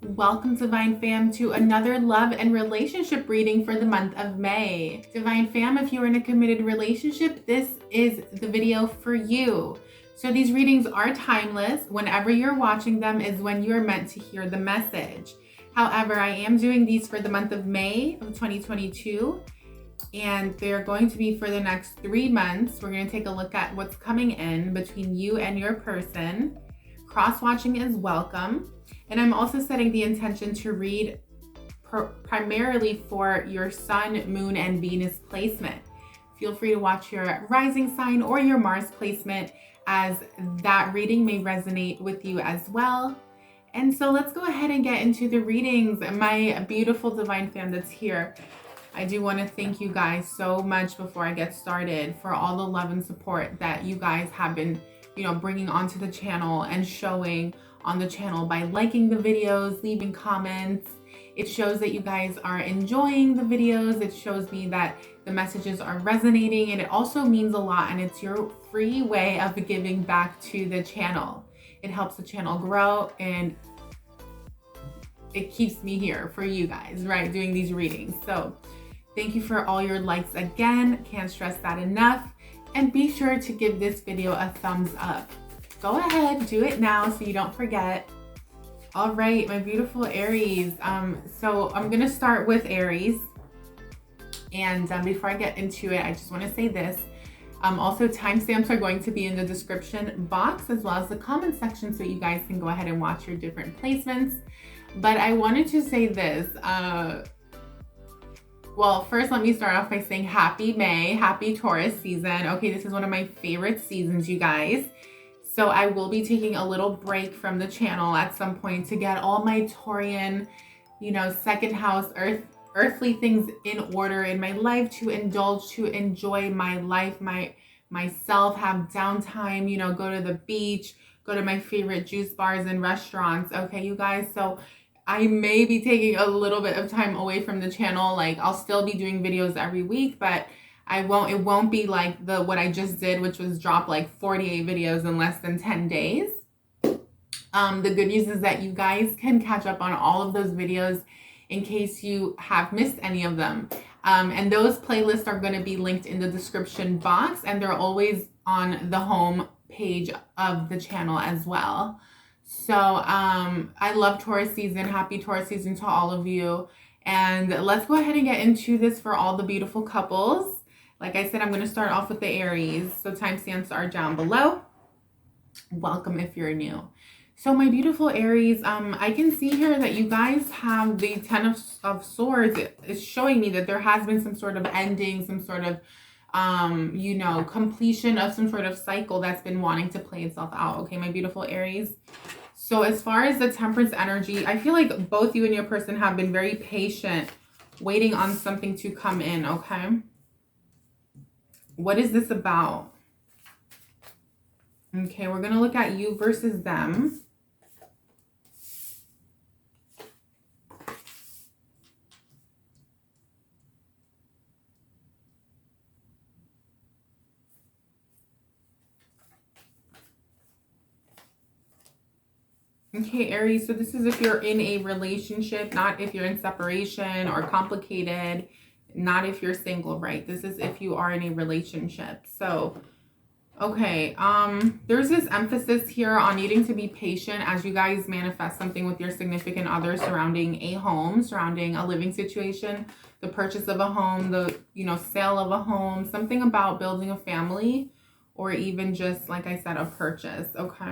Welcome, Divine Fam, to another love and relationship reading for the month of May. Divine Fam, if you're in a committed relationship, this is the video for you. So these readings are timeless. Whenever you're watching them is when you're meant to hear the message. However, I am doing these for the month of May of 2022, and they're going to be for the next 3 months. We're going to take a look at what's coming in between you and your person. Cross-watching is welcome. And I'm also setting the intention to read primarily for your Sun, Moon, and Venus placement. Feel free to watch your rising sign or your Mars placement, as that reading may resonate with you as well. And so let's go ahead and get into the readings. My beautiful Divine Fam that's here, I do want to thank you guys so much before I get started for all the love and support that you guys have been, bringing onto the channel and showing on the channel by liking the videos, leaving comments. It shows that you guys are enjoying the videos. It shows me that the messages are resonating, and it also means a lot, and it's your free way of giving back to the channel. It helps the channel grow, and it keeps me here for you guys, right, doing these readings. So thank you for all your likes again. Can't stress that enough. And be sure to give this video a thumbs up. Go ahead, do it now so you don't forget. All right, my beautiful Aries. So I'm gonna start with Aries. And before I get into it, I just wanna say this. Also, timestamps are going to be in the description box as well as the comment section, so you guys can go ahead and watch your different placements. But I wanted to say this. Well, first let me start off by saying happy May, happy Taurus season. Okay, this is one of my favorite seasons, you guys. So I will be taking a little break from the channel at some point to get all my Taurian, second house, earthly things in order in my life, to indulge, to enjoy my life, myself, have downtime, go to the beach, go to my favorite juice bars and restaurants. Okay, you guys, so I may be taking a little bit of time away from the channel. Like, I'll still be doing videos every week, but it won't be like what I just did, which was drop like 48 videos in less than 10 days. The good news is that you guys can catch up on all of those videos in case you have missed any of them. And those playlists are going to be linked in the description box, and they're always on the home page of the channel as well. So I love Taurus season. Happy Taurus season to all of you. And let's go ahead and get into this for all the beautiful couples. Like I said, I'm going to start off with the Aries. So timestamps are down below. Welcome if you're new. So my beautiful Aries, I can see here that you guys have the Ten of Swords. It's showing me that there has been some sort of ending, some sort of, completion of some sort of cycle that's been wanting to play itself out. Okay, my beautiful Aries. So as far as the Temperance energy, I feel like both you and your person have been very patient, waiting on something to come in, okay? What is this about? Okay, we're going to look at you versus them. Okay, Aries, so this is if you're in a relationship, not if you're in separation or complicated, not if you're single, right? This is if you are in a relationship. So, okay, there's this emphasis here on needing to be patient as you guys manifest something with your significant other surrounding a home, surrounding a living situation, the purchase of a home, the, sale of a home, something about building a family, or even just, like I said, a purchase, okay?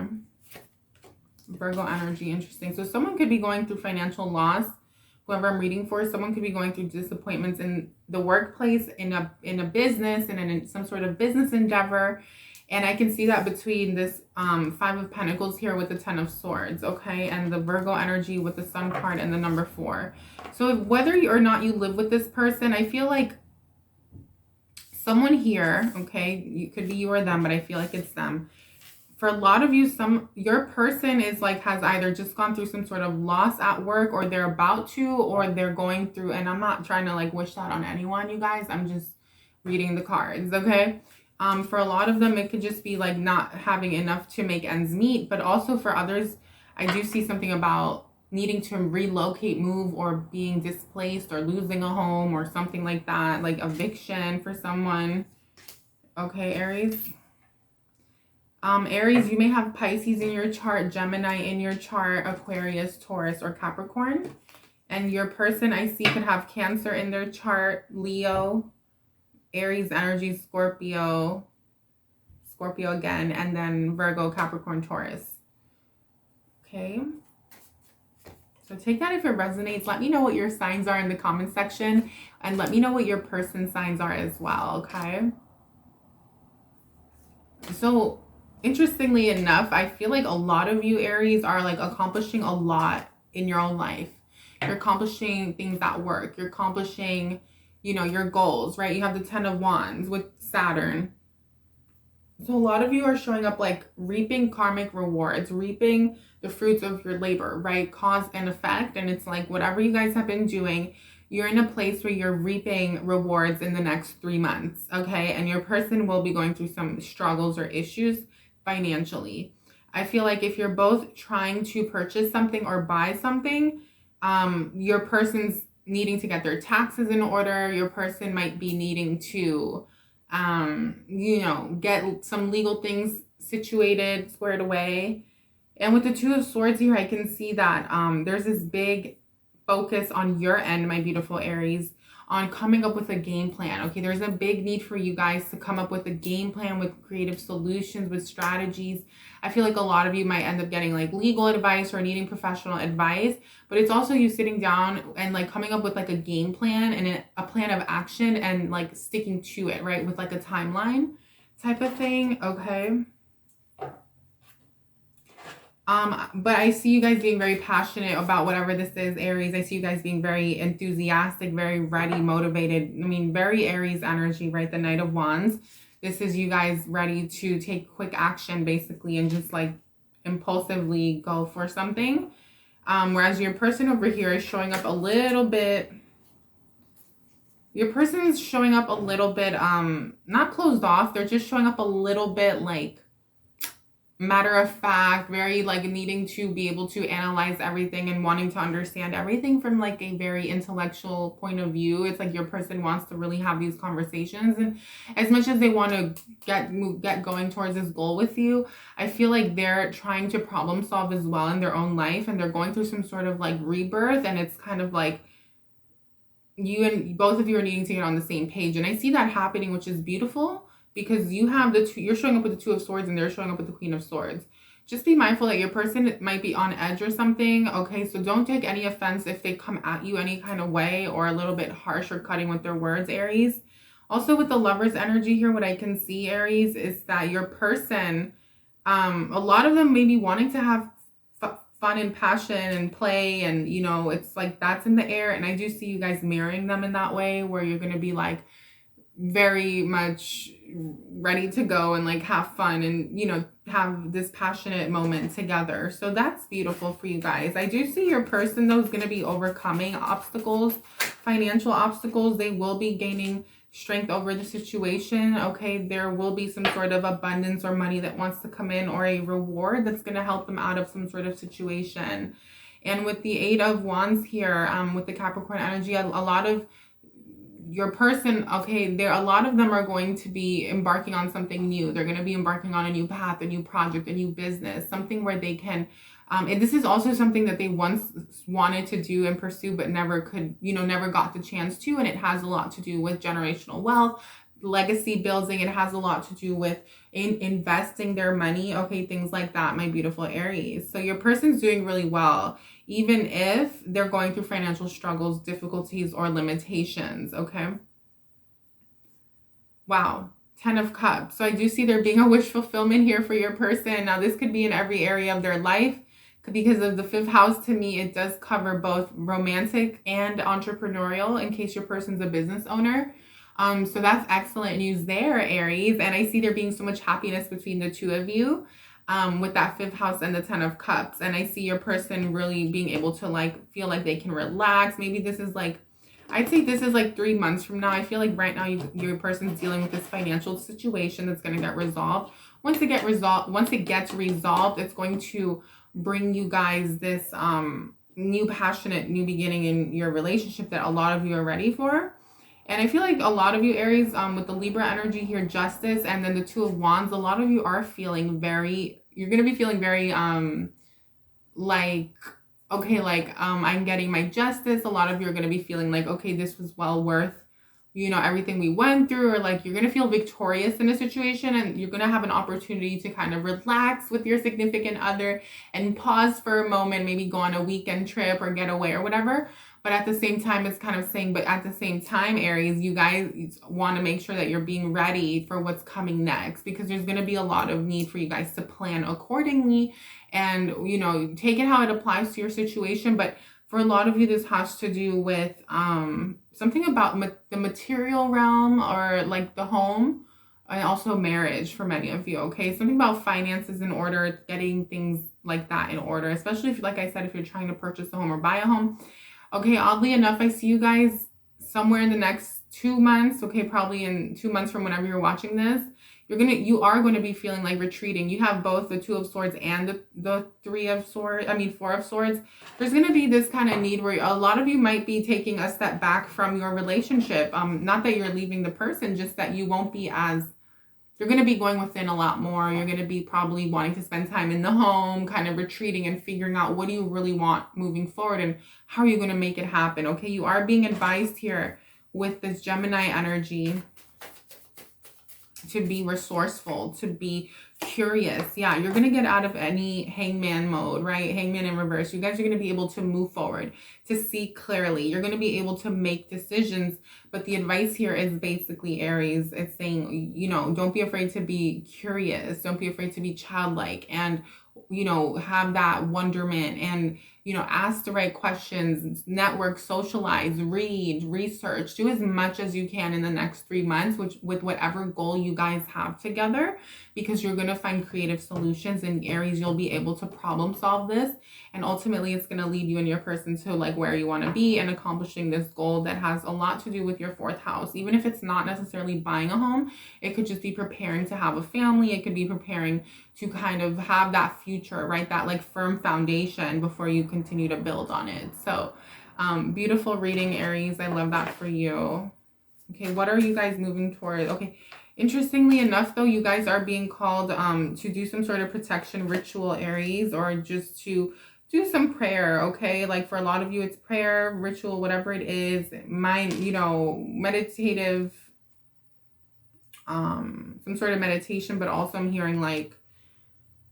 Virgo energy, interesting. So someone could be going through financial loss. Whoever I'm reading for, someone could be going through disappointments in the workplace, in a business, and in some sort of business endeavor. And I can see that between this Five of Pentacles here with the Ten of Swords, okay, and the Virgo energy with the Sun card and the number 4. So whether or not you live with this person, I feel like someone here, okay, it could be you or them, but I feel like it's them. For a lot of you, your person is like, has either just gone through some sort of loss at work, or they're about to, or they're going through, and I'm not trying to like wish that on anyone, you guys. I'm just reading the cards, okay? For a lot of them, it could just be like not having enough to make ends meet, but also for others, I do see something about needing to relocate, move, or being displaced or losing a home or something like that, like eviction for someone. Okay, Aries. Aries, you may have Pisces in your chart, Gemini in your chart, Aquarius, Taurus, or Capricorn. And your person I see could have Cancer in their chart, Leo, Aries energy, Scorpio again, and then Virgo, Capricorn, Taurus. Okay. So take that if it resonates. Let me know what your signs are in the comment section, and let me know what your person's signs are as well, okay? So interestingly enough, I feel like a lot of you Aries are like accomplishing a lot in your own life. You're accomplishing things at work. You're accomplishing, you know, your goals, right? You have the 10 of Wands with Saturn. So a lot of you are showing up like reaping karmic rewards, reaping the fruits of your labor, right? Cause and effect. And it's like whatever you guys have been doing, you're in a place where you're reaping rewards in the next 3 months, okay? And your person will be going through some struggles or issues financially. I feel like if you're both trying to purchase something or buy something, your person's needing to get their taxes in order. Your person might be needing to, you know, get some legal things situated, squared away. And with the Two of Swords here, I can see that there's this big focus on your end, my beautiful Aries, on coming up with a game plan. Okay, there's a big need for you guys to come up with a game plan with creative solutions, with strategies. I feel like a lot of you might end up getting like legal advice or needing professional advice, but it's also you sitting down and like coming up with like a game plan and a plan of action and like sticking to it, right? With like a timeline type of thing, okay? But I see you guys being very passionate about whatever this is, Aries. I see you guys being very enthusiastic, very ready, motivated. I mean, very Aries energy, right? The Knight of Wands. This is you guys ready to take quick action, basically, and just like impulsively go for something. Whereas your person over here is showing up a little bit. Your person is showing up a little bit, not closed off. They're just showing up a little bit like matter of fact, very like needing to be able to analyze everything and wanting to understand everything from like a very intellectual point of view. It's like your person wants to really have these conversations, and as much as they want to get going towards this goal with you, I feel like they're trying to problem solve as well in their own life, and they're going through some sort of like rebirth, and it's kind of like you and both of you are needing to get on the same page. And I see that happening, which is beautiful. Because you have you're showing up with the Two of Swords and they're showing up with the Queen of Swords. Just be mindful that your person might be on edge or something. Okay, so don't take any offense if they come at you any kind of way or a little bit harsh or cutting with their words, Aries. Also with the Lover's energy here, what I can see, Aries, is that your person, a lot of them may be wanting to have fun and passion and play, and you know, it's like that's in the air. And I do see you guys marrying them in that way, where you're going to be like very much ready to go and like have fun and, you know, have this passionate moment together. So that's beautiful for you guys. I do see your person though is going to be overcoming obstacles, financial obstacles. They will be gaining strength over the situation. Okay, there will be some sort of abundance or money that wants to come in, or a reward that's going to help them out of some sort of situation. And with the Eight of Wands here, with the Capricorn energy, a lot of your person, okay, a lot of them are going to be embarking on something new. They're going to be embarking on a new path, a new project, a new business, something where they can, and this is also something that they once wanted to do and pursue, but never could, you know, never got the chance to. And it has a lot to do with generational wealth, legacy building. It has a lot to do with investing their money. Okay, things like that, my beautiful Aries. So your person's doing really well, even if they're going through financial struggles, difficulties, or limitations, okay? Wow, 10 of Cups. So I do see there being a wish fulfillment here for your person. Now, this could be in every area of their life, because of the 5th house. To me, it does cover both romantic and entrepreneurial, in case your person's a business owner. So that's excellent news there, Aries. And I see there being so much happiness between the two of you. With that 5th house and the 10 of Cups. And I see your person really being able to like feel like they can relax. Maybe this is like, I'd say this is like 3 months from now. I feel like right now your person's dealing with this financial situation that's going to get resolved. Once it gets resolved, it's going to bring you guys this new passionate new beginning in your relationship that a lot of you are ready for. And I feel like a lot of you Aries, with the Libra energy here, Justice, and then the Two of Wands, a lot of you are feeling very, you're going to be feeling very, like, okay, like, I'm getting my justice. A lot of you are going to be feeling like, okay, this was well worth, you know, everything we went through, or like you're going to feel victorious in a situation, and you're going to have an opportunity to kind of relax with your significant other and pause for a moment, maybe go on a weekend trip or get away or whatever. But at the same time, it's kind of saying, but at the same time, Aries, you guys want to make sure that you're being ready for what's coming next, because there's going to be a lot of need for you guys to plan accordingly and, you know, take it how it applies to your situation. But for a lot of you, this has to do with something about the material realm, or like the home, and also marriage for many of you, okay? Something about finances in order, getting things like that in order, especially if, like I said, if you're trying to purchase a home or buy a home. Okay, oddly enough, I see you guys somewhere in the next 2 months, okay, probably in 2 months from whenever you're watching this, you are going to be feeling like retreating. You have both the Two of Swords and the Four of Swords. There's going to be this kind of need where a lot of you might be taking a step back from your relationship. Not that you're leaving the person, just that you won't be as, you're going to be going within a lot more. You're going to be probably wanting to spend time in the home, kind of retreating and figuring out what do you really want moving forward and how are you going to make it happen. Okay, you are being advised here with this Gemini energy to be resourceful, to be curious. Yeah, you're going to get out of any hangman mode, right? Hangman in reverse. You guys are going to be able to move forward, to see clearly. You're going to be able to make decisions. But the advice here is basically, Aries, it's saying, you know, don't be afraid to be curious. Don't be afraid to be childlike and, you know, have that wonderment and, you know, ask the right questions, network, socialize, read, research, do as much as you can in the next 3 months, with whatever goal you guys have together, because you're going to find creative solutions. And Aries, you'll be able to problem solve this. And ultimately, it's going to lead you and your person to like where you want to be and accomplishing this goal that has a lot to do with your 4th house. Even if it's not necessarily buying a home, it could just be preparing to have a family. It could be preparing to kind of have that future, right? That like firm foundation before you continue to build on it. So beautiful reading, Aries. I love that for you. Okay, what are you guys moving toward? Okay, interestingly enough, though, you guys are being called to do some sort of protection ritual, Aries, or just to do some prayer, okay? Like for a lot of you, it's prayer, ritual, whatever it is, mind, you know, meditative, some sort of meditation, but also I'm hearing like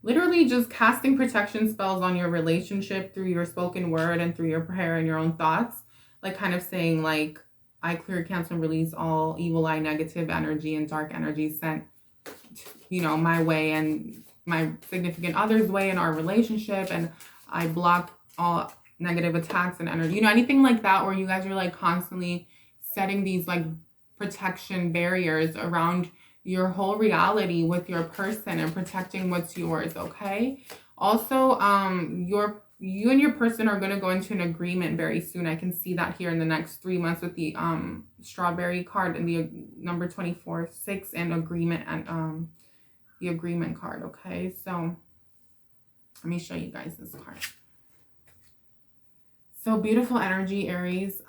literally just casting protection spells on your relationship through your spoken word and through your prayer and your own thoughts. Like kind of saying like, I clear, cancel, and release all evil eye, negative energy and dark energy sent, you know, my way and my significant other's way in our relationship. And I block all negative attacks and energy, you know, anything like that, where you guys are like constantly setting these like protection barriers around your whole reality with your person and protecting what's yours. Okay. Also, you and your person are going to go into an agreement very soon. I can see that here in the next 3 months with the strawberry card and the number 24, 6 and agreement, and the agreement card. Okay, so let me show you guys this card. So beautiful energy, Aries.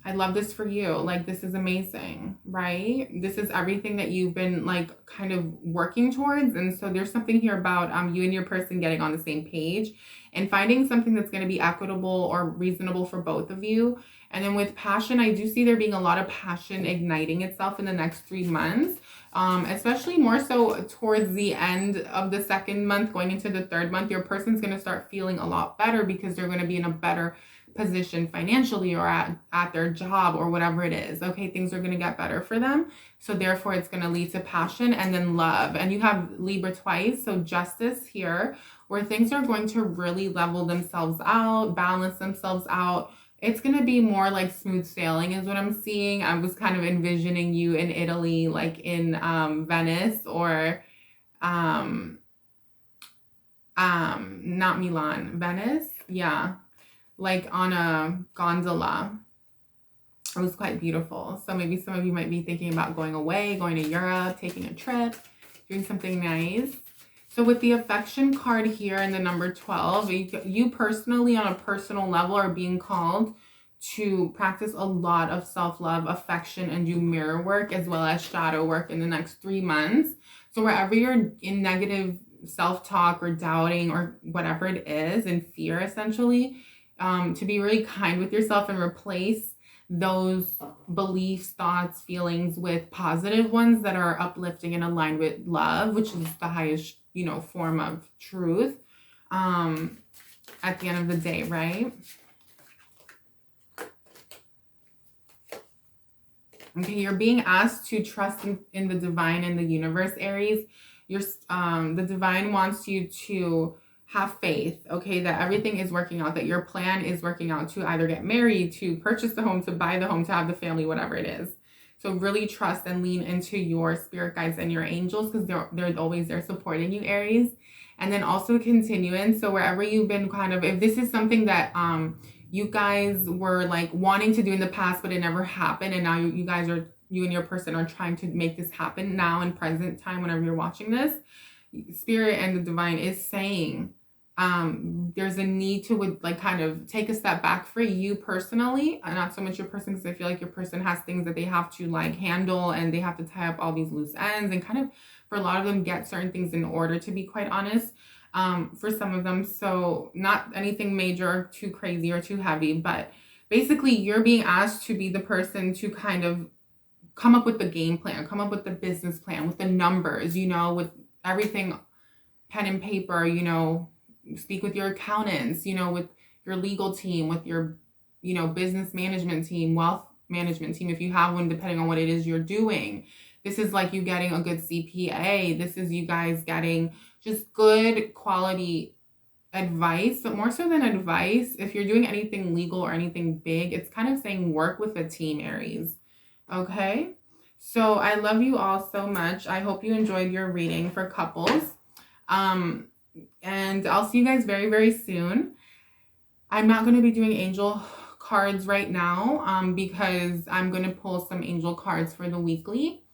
I love this for you. Like, this is amazing, right? This is everything that you've been like kind of working towards. And so there's something here about you and your person getting on the same page and finding something that's going to be equitable or reasonable for both of you. And then with passion, I do see there being a lot of passion igniting itself in the next 3 months, especially more so towards the end of the 2nd month, going into the 3rd month. Your person's going to start feeling a lot better because they're going to be in a better position financially or at their job or whatever it is. Okay, things are going to get better for them. So therefore, it's going to lead to passion and then love. And you have Libra twice, so justice here, where things are going to really level themselves out, balance themselves out. It's going to be more like smooth sailing is what I'm seeing. I was kind of envisioning you in Italy, like in Venice or not Milan, Venice. Yeah. Like on a gondola. It was quite beautiful. So maybe some of you might be thinking about going away, going to Europe, taking a trip, doing something nice. So with the affection card here and the number 12, you personally on a personal level are being called to practice a lot of self-love, affection, and do mirror work as well as shadow work in the next 3 months. So wherever you're in negative self-talk or doubting or whatever it is, and fear essentially, to be really kind with yourself and replace those beliefs, thoughts, feelings with positive ones that are uplifting and aligned with love, which is the highest, you know, form of truth at the end of the day, right? Okay, you're being asked to trust in the divine and the universe, Aries. The divine wants you to have faith, okay, that everything is working out, that your plan is working out to either get married, to purchase the home, to buy the home, to have the family, whatever it is. So really trust and lean into your spirit guides and your angels, because they're always there supporting you, Aries. And then also continuance. So wherever you've been kind of, if this is something that you guys were like wanting to do in the past, but it never happened, and now you and your person are trying to make this happen now in present time, whenever you're watching this, spirit and the divine is saying there's a need to like kind of take a step back for you personally, and not so much your person, because I feel like your person has things that they have to like handle, and they have to tie up all these loose ends and kind of, for a lot of them, get certain things in order, to be quite honest, for some of them. So not anything major or too crazy or too heavy, but basically you're being asked to be the person to kind of come up with the game plan, come up with the business plan, with the numbers, you know, with everything, pen and paper, you know, speak with your accountants, you know, with your legal team, with your, you know, business management team, wealth management team, if you have one, depending on what it is you're doing. This is like you getting a good CPA. This is you guys getting just good quality advice, but more so than advice, if you're doing anything legal or anything big, it's kind of saying work with a team, Aries. Okay, so I love you all so much. I hope you enjoyed your reading for couples. And I'll see you guys very, very soon. I'm not going to be doing angel cards right now because I'm going to pull some angel cards for the weekly.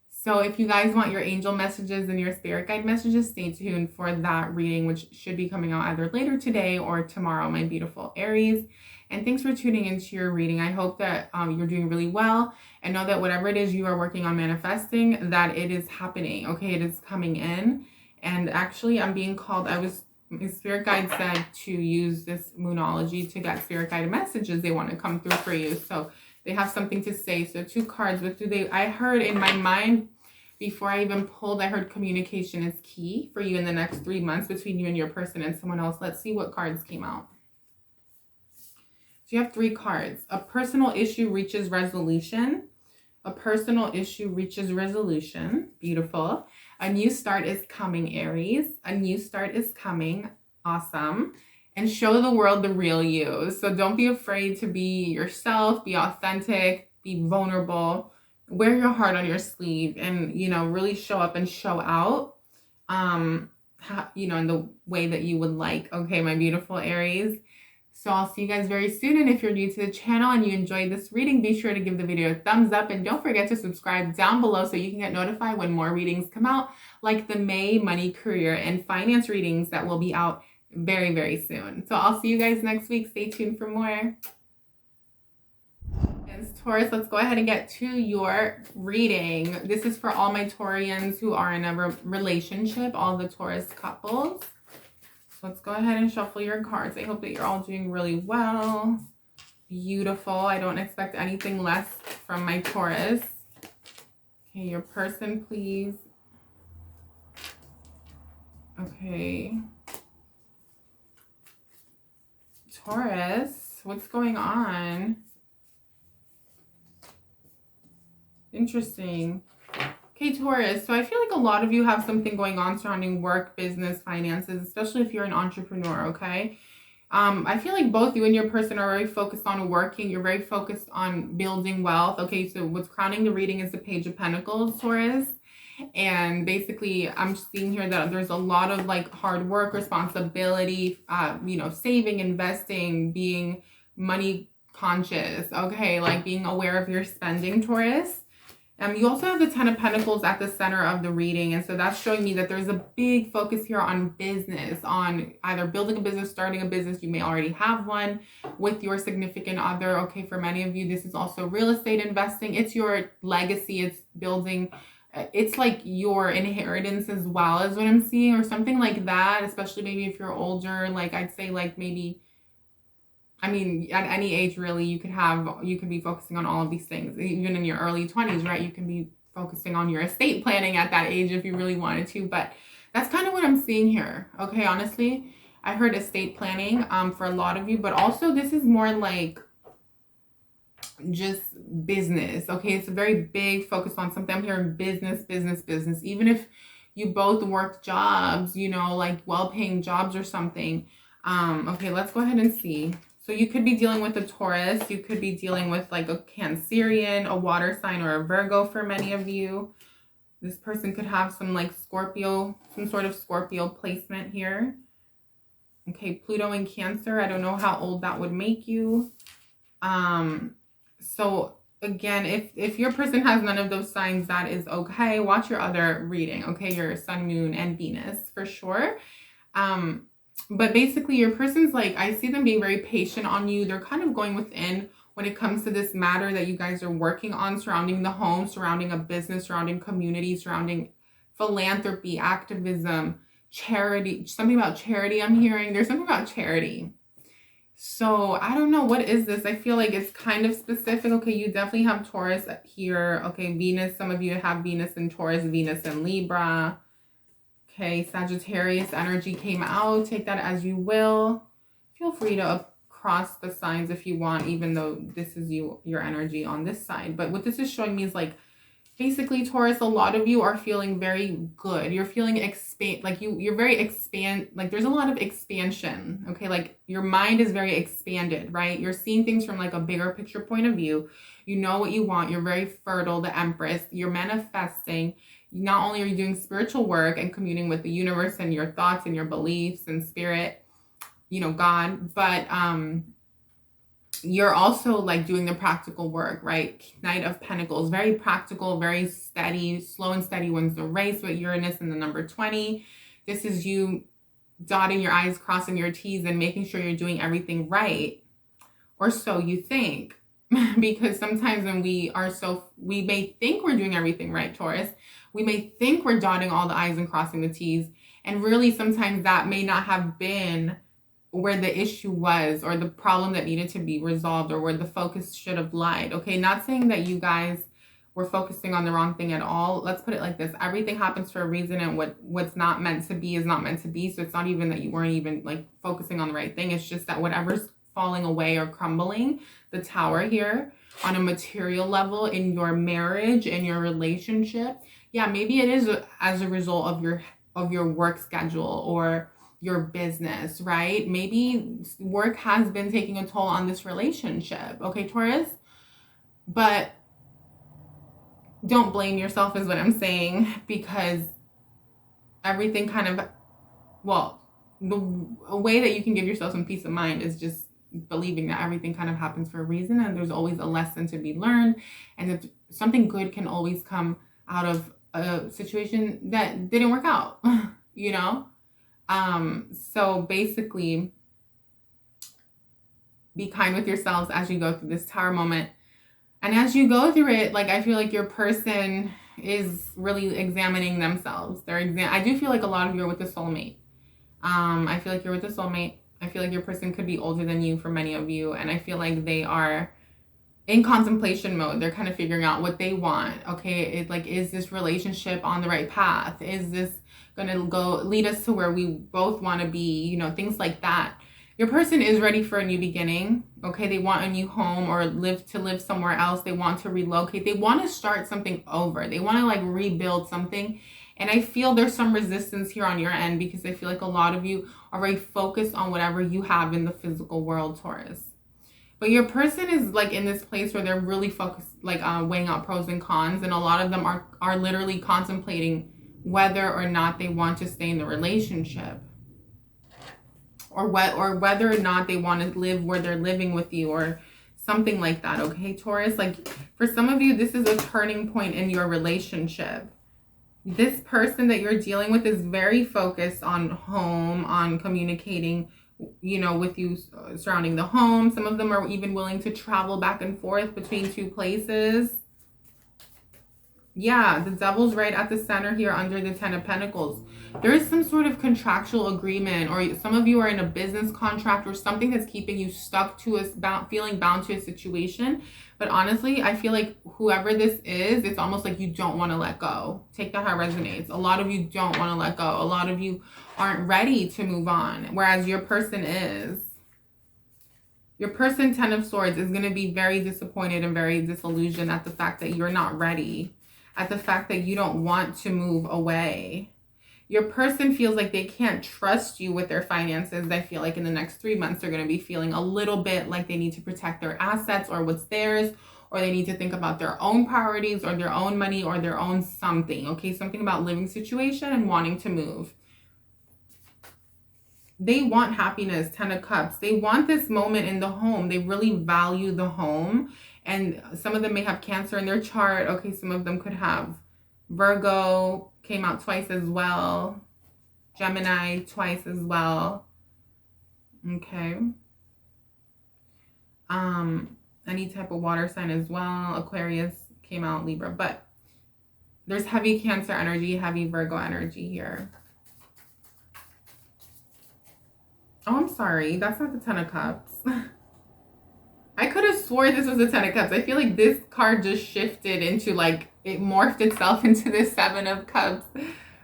So if you guys want your angel messages and your spirit guide messages, stay tuned for that reading, which should be coming out either later today or tomorrow, my beautiful Aries. And thanks for tuning into your reading. I hope that you're doing really well, and know that whatever it is you are working on manifesting, that it is happening. Okay, it is coming in. And actually, I'm being called, my spirit guide said to use this moonology to get spirit guided messages. They want to come through for you. So they have something to say. So 2 cards, what do they, I heard in my mind, before I even pulled, I heard communication is key for you in the next 3 months between you and your person and someone else. Let's see what cards came out. So you have 3 cards. A personal issue reaches resolution. A personal issue reaches resolution. Beautiful. A new start is coming, Aries. A new start is coming. Awesome. And show the world the real you. So don't be afraid to be yourself, be authentic, be vulnerable, wear your heart on your sleeve, and, you know, really show up and show out, you know, in the way that you would like. Okay, my beautiful Aries. So I'll see you guys very soon. And if you're new to the channel and you enjoyed this reading, be sure to give the video a thumbs up, and don't forget to subscribe down below so you can get notified when more readings come out, like the May money, career, and finance readings that will be out very, very soon. So I'll see you guys next week. Stay tuned for more. And Taurus, let's go ahead and get to your reading. This is for all my Taurians who are in a relationship, all the Taurus couples. Let's go ahead and shuffle your cards. I hope that you're all doing really well. Beautiful. I don't expect anything less from my Taurus. Okay, your person, please. Okay. Taurus, what's going on? Interesting. Okay, Taurus, so I feel like a lot of you have something going on surrounding work, business, finances, especially if you're an entrepreneur, okay? I feel like both you and your person are very focused on working. You're very focused on building wealth. Okay, so what's crowning the reading is the Page of Pentacles, Taurus. And basically, I'm seeing here that there's a lot of like hard work, responsibility, you know, saving, investing, being money conscious, okay? Like being aware of your spending, Taurus. You also have the Ten of Pentacles at the center of the reading. And so that's showing me that there's a big focus here on business, on either building a business, starting a business. You may already have one with your significant other. Okay, for many of you, this is also real estate investing. It's your legacy. It's building. It's like your inheritance as well, as what I'm seeing, or something like that. Especially maybe if you're older, like I'd say like maybe, I mean, at any age, really, you could be focusing on all of these things. Even in your early 20s, right? You can be focusing on your estate planning at that age if you really wanted to. But that's kind of what I'm seeing here. Okay, honestly, I heard estate planning for a lot of you. But also, this is more like just business. Okay, it's a very big focus on something. I'm hearing business, business, business. Even if you both work jobs, you know, like well-paying jobs or something. Okay, let's go ahead and see. So you could be dealing with a Taurus. You could be dealing with like a Cancerian, a water sign, or a Virgo for many of you. This person could have some like Scorpio, some sort of Scorpio placement here. Okay, Pluto in Cancer. I don't know how old that would make you. So again, if your person has none of those signs, that is okay. Watch your other reading, okay? Your Sun, Moon, and Venus for sure. But basically your person's like, I see them being very patient on you. They're kind of going within when it comes to this matter that you guys are working on surrounding the home, surrounding a business, surrounding community, surrounding philanthropy, activism, charity, something about charity I'm hearing. There's something about charity. So I don't know, what is this? I feel like it's kind of specific. Okay, you definitely have Taurus here. Okay, Venus, some of you have Venus in Taurus, Venus in Libra. Okay, Sagittarius energy came out. Take that as you will. Feel free to cross the signs if you want, even though this is your energy on this side. But what this is showing me is like, basically, Taurus, a lot of you are feeling very good. You're feeling you're very like there's a lot of expansion. Okay, like your mind is very expanded, right? You're seeing things from like a bigger picture point of view. You know what you want. You're very fertile, the Empress. You're manifesting. Not only are you doing spiritual work and communing with the universe and your thoughts and your beliefs and spirit, you know, God, but you're also like doing the practical work, right? Knight of Pentacles, very practical, very steady, slow and steady wins the race with Uranus in the number 20. This is you dotting your I's, crossing your T's, and making sure you're doing everything right, or so you think. Because sometimes when we may think we're doing everything right, Taurus. We may think we're dotting all the I's and crossing the T's. And really, sometimes that may not have been where the issue was, or the problem that needed to be resolved, or where the focus should have lied. Okay, not saying that you guys were focusing on the wrong thing at all. Let's put it like this. Everything happens for a reason, and what's not meant to be is not meant to be. So it's not even that you weren't even like focusing on the right thing. It's just that whatever's falling away or crumbling, the Tower here, on a material level in your marriage, in your relationship, yeah, maybe it is as a result of your work schedule or your business, right? Maybe work has been taking a toll on this relationship, okay, Taurus? But don't blame yourself is what I'm saying, because everything kind of, well, a way that you can give yourself some peace of mind is just believing that everything kind of happens for a reason, and there's always a lesson to be learned, and that something good can always come out of a situation that didn't work out, you know? So basically, be kind with yourselves as you go through this Tower moment. And as you go through it, like, I feel like your person is really examining themselves. I do feel like a lot of you are with a soulmate. I feel like you're with a soulmate. I feel like your person could be older than you for many of you. And I feel like they are in contemplation mode. They're kind of figuring out what they want. Okay, is this relationship on the right path? Is this going to lead us to where we both want to be? You know, things like that. Your person is ready for a new beginning. Okay, they want a new home, or live somewhere else. They want to relocate. They want to start something over. They want to like rebuild something. And I feel there's some resistance here on your end, because I feel like a lot of you are very focused on whatever you have in the physical world, Taurus. But your person is like in this place where they're really focused, like weighing out pros and cons. And a lot of them are literally contemplating whether or not they want to stay in the relationship, or whether or not they want to live where they're living with you, or Something like that, okay, Taurus? Like, for some of you, this is a turning point in your relationship. This person that you're dealing with is very focused on home, on communicating, you know, with you surrounding the home. Some of them are even willing to travel back and forth between two places. Yeah, the devil's right at the center here under the 10 of Pentacles. There is some sort of contractual agreement, or some of you are in a business contract or something that's keeping you stuck to feeling bound to a situation. But honestly, I feel like whoever this is, it's almost like you don't want to let go. Take that how it resonates. A lot of you don't want to let go. A lot of you aren't ready to move on, whereas your person is. Your person, 10 of Swords, is going to be very disappointed and very disillusioned at the fact that you're not ready. At the fact that you don't want to move away. Your person feels like they can't trust you with their finances. I feel like in the next 3 months, they're going to be feeling a little bit like they need to protect their assets or what's theirs, or they need to think about their own priorities or their own money or their own something, okay? Something about living situation and wanting to move. They want happiness, 10 of Cups. They want this moment in the home. They really value the home. And some of them may have Cancer in their chart. Okay, some of them could have Virgo, came out twice as well. Gemini, twice as well. Okay. Any type of water sign as well. Aquarius came out, Libra. But there's heavy Cancer energy, heavy Virgo energy here. Oh, I'm sorry. That's not the 10 of Cups. I could have swore this was the 10 of Cups. I feel like this card just shifted into, like, it morphed itself into the 7 of Cups.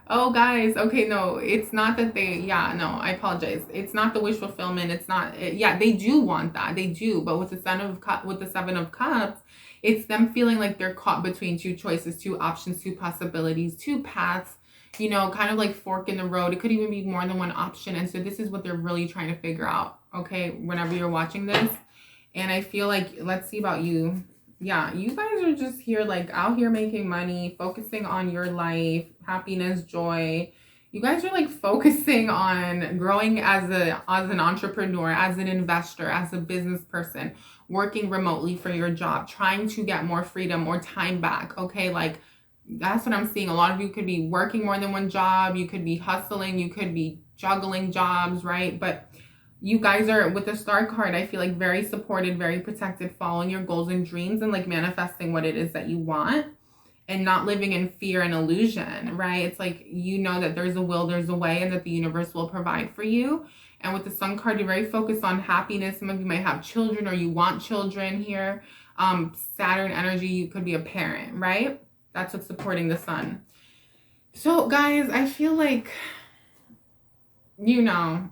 Oh, guys. Okay, no. It's not that they... Yeah, no. I apologize. It's not the wish fulfillment. It's not... Yeah, they do want that. They do. But with the 7 of Cups, it's them feeling like they're caught between two choices, two options, two possibilities, two paths. You know, kind of like fork in the road. It could even be more than one option. And so this is what they're really trying to figure out, okay, whenever you're watching this. And I feel like, let's see about you. Yeah, you guys are just here, like, out here making money, focusing on your life, happiness, joy. You guys are, like, focusing on growing as an entrepreneur, as an investor, as a business person, working remotely for your job, trying to get more freedom, more time back, okay? Like, that's what I'm seeing. A lot of you could be working more than one job. You could be hustling. You could be juggling jobs, right? But you guys are, with the Star card, I feel like very supported, very protected, following your goals and dreams and, like, manifesting what it is that you want and not living in fear and illusion, right? It's like, you know that there's a will, there's a way, and that the universe will provide for you. And with the Sun card, you're very focused on happiness. Some of you might have children or you want children here. Saturn energy, you could be a parent, right? That's what's supporting the Sun. So, guys, I feel like, you know,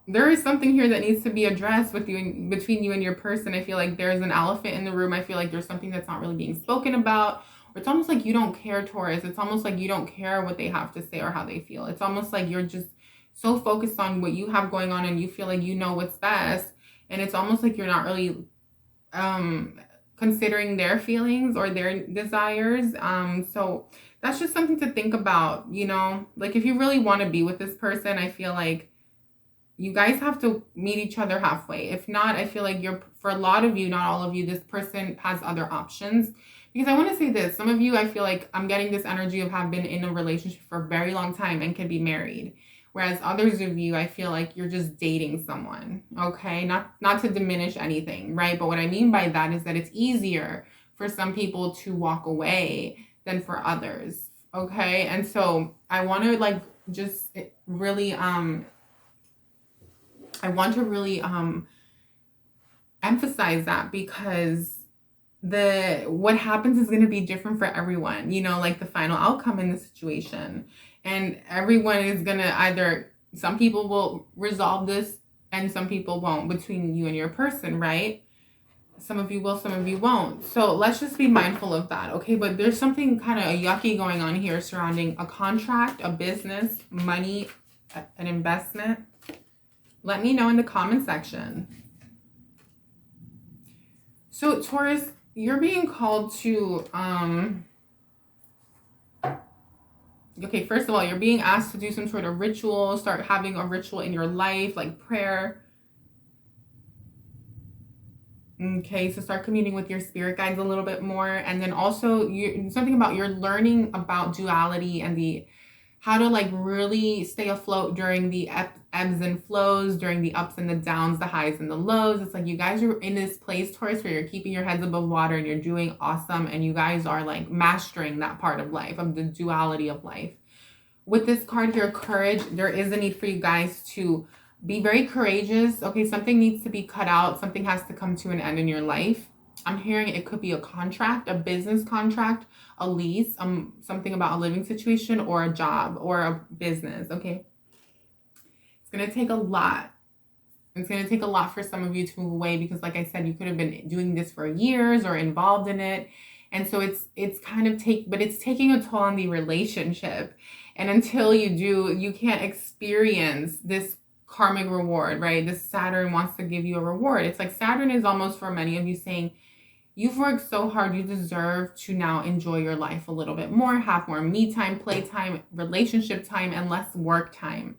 there is something here that needs to be addressed with you, between you and your person. I feel like there's an elephant in the room. I feel like there's something that's not really being spoken about. Or it's almost like you don't care, Taurus. It's almost like you don't care what they have to say or how they feel. It's almost like you're just so focused on what you have going on and you feel like you know what's best. And it's almost like you're not really considering their feelings or their desires. So that's just something to think about, you know, like if you really want to be with this person, I feel like you guys have to meet each other halfway. If not, I feel like for a lot of you, not all of you, this person has other options. Because I want to say this, some of you, I feel like I'm getting this energy of have been in a relationship for a very long time and can be married. Whereas others of you, I feel like you're just dating someone, okay? Not to diminish anything, right? But what I mean by that is that it's easier for some people to walk away than for others, okay? And so I want to, like, just really, emphasize that, because what happens is going to be different for everyone, you know, like the final outcome in the situation. And everyone is going to either, some people will resolve this and some people won't, between you and your person, right? Some of you will, some of you won't. So let's just be mindful of that, okay? But there's something kind of yucky going on here surrounding a contract, a business, money, an investment. Let me know in the comment section. So Taurus, you're being called to, okay, first of all, you're being asked to do some sort of ritual, start having a ritual in your life, like prayer. Okay, so start communing with your spirit guides a little bit more. And then also something about you're learning about duality and how to like really stay afloat during the ebbs and flows, during the ups and the downs, the highs and the lows. It's like you guys are in this place, Taurus, where you're keeping your heads above water and you're doing awesome. And you guys are like mastering that part of life, of the duality of life. With this card here, courage, there is a need for you guys to be very courageous. Okay, something needs to be cut out. Something has to come to an end in your life. I'm hearing it could be a contract, a business contract, a lease, something about a living situation or a job or a business, okay? It's going to take a lot. It's going to take a lot for some of you to move away because like I said, you could have been doing this for years or involved in it. And so it's kind of but it's taking a toll on the relationship. And until you do, you can't experience this karmic reward, right? This Saturn wants to give you a reward. It's like Saturn is almost for many of you saying, you've worked so hard, you deserve to now enjoy your life a little bit more, have more me time, play time, relationship time, and less work time.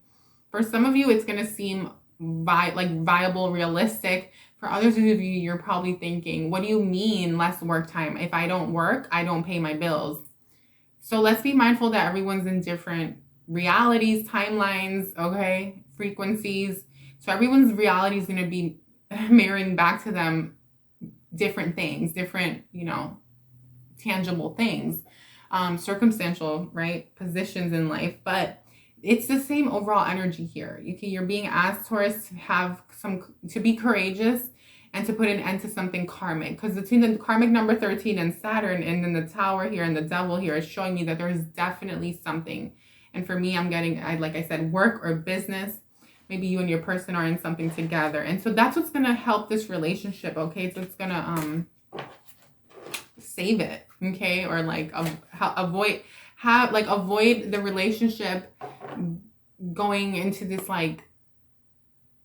For some of you, it's going to seem viable, realistic. For others of you, you're probably thinking, what do you mean less work time? If I don't work, I don't pay my bills. So let's be mindful that everyone's in different realities, timelines, okay, frequencies. So everyone's reality is going to be mirroring back to them different things, different, tangible things, circumstantial, right, positions in life. But it's the same overall energy here. You're being asked, Taurus, to be courageous and to put an end to something karmic. Because between the karmic number 13 and Saturn, and then the Tower here and the Devil here is showing me that there is definitely something. And for me, I'm getting, like I said, work or business. Maybe you and your person are in something together. And so that's what's going to help this relationship, okay? So it's going to save it, okay? Or like avoid the relationship going into this like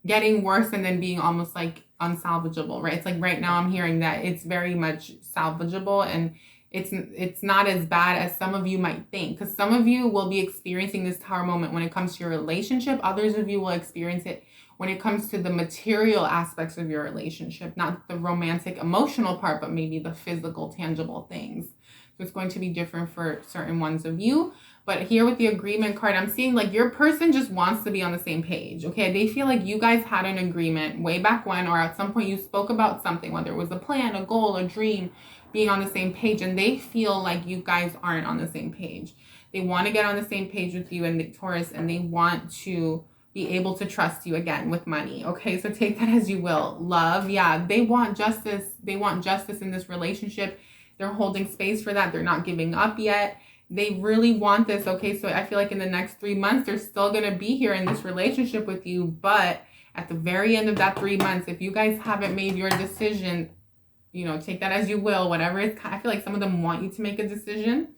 getting worse and then being almost like unsalvageable, right? It's like right now I'm hearing that it's very much salvageable and it's not as bad as some of you might think, because some of you will be experiencing this Tower moment when it comes to your relationship. Others of you will experience it when it comes to the material aspects of your relationship, not the romantic, emotional part, but maybe the physical, tangible things. So it's going to be different for certain ones of you. But here with the agreement card, I'm seeing like your person just wants to be on the same page, okay? They feel like you guys had an agreement way back when, or at some point you spoke about something, whether it was a plan, a goal, a dream, being on the same page, and they feel like you guys aren't on the same page. They want to get on the same page with you and the Taurus, and they want to be able to trust you again with money, okay? So take that as you will. Love, yeah, they want justice. They want justice in this relationship. They're holding space for that. They're not giving up yet. They really want this, okay? So I feel like in the next 3 months, they're still going to be here in this relationship with you. But at the very end of that 3 months, if you guys haven't made your decision, take that as you will, whatever it's, I feel like some of them want you to make a decision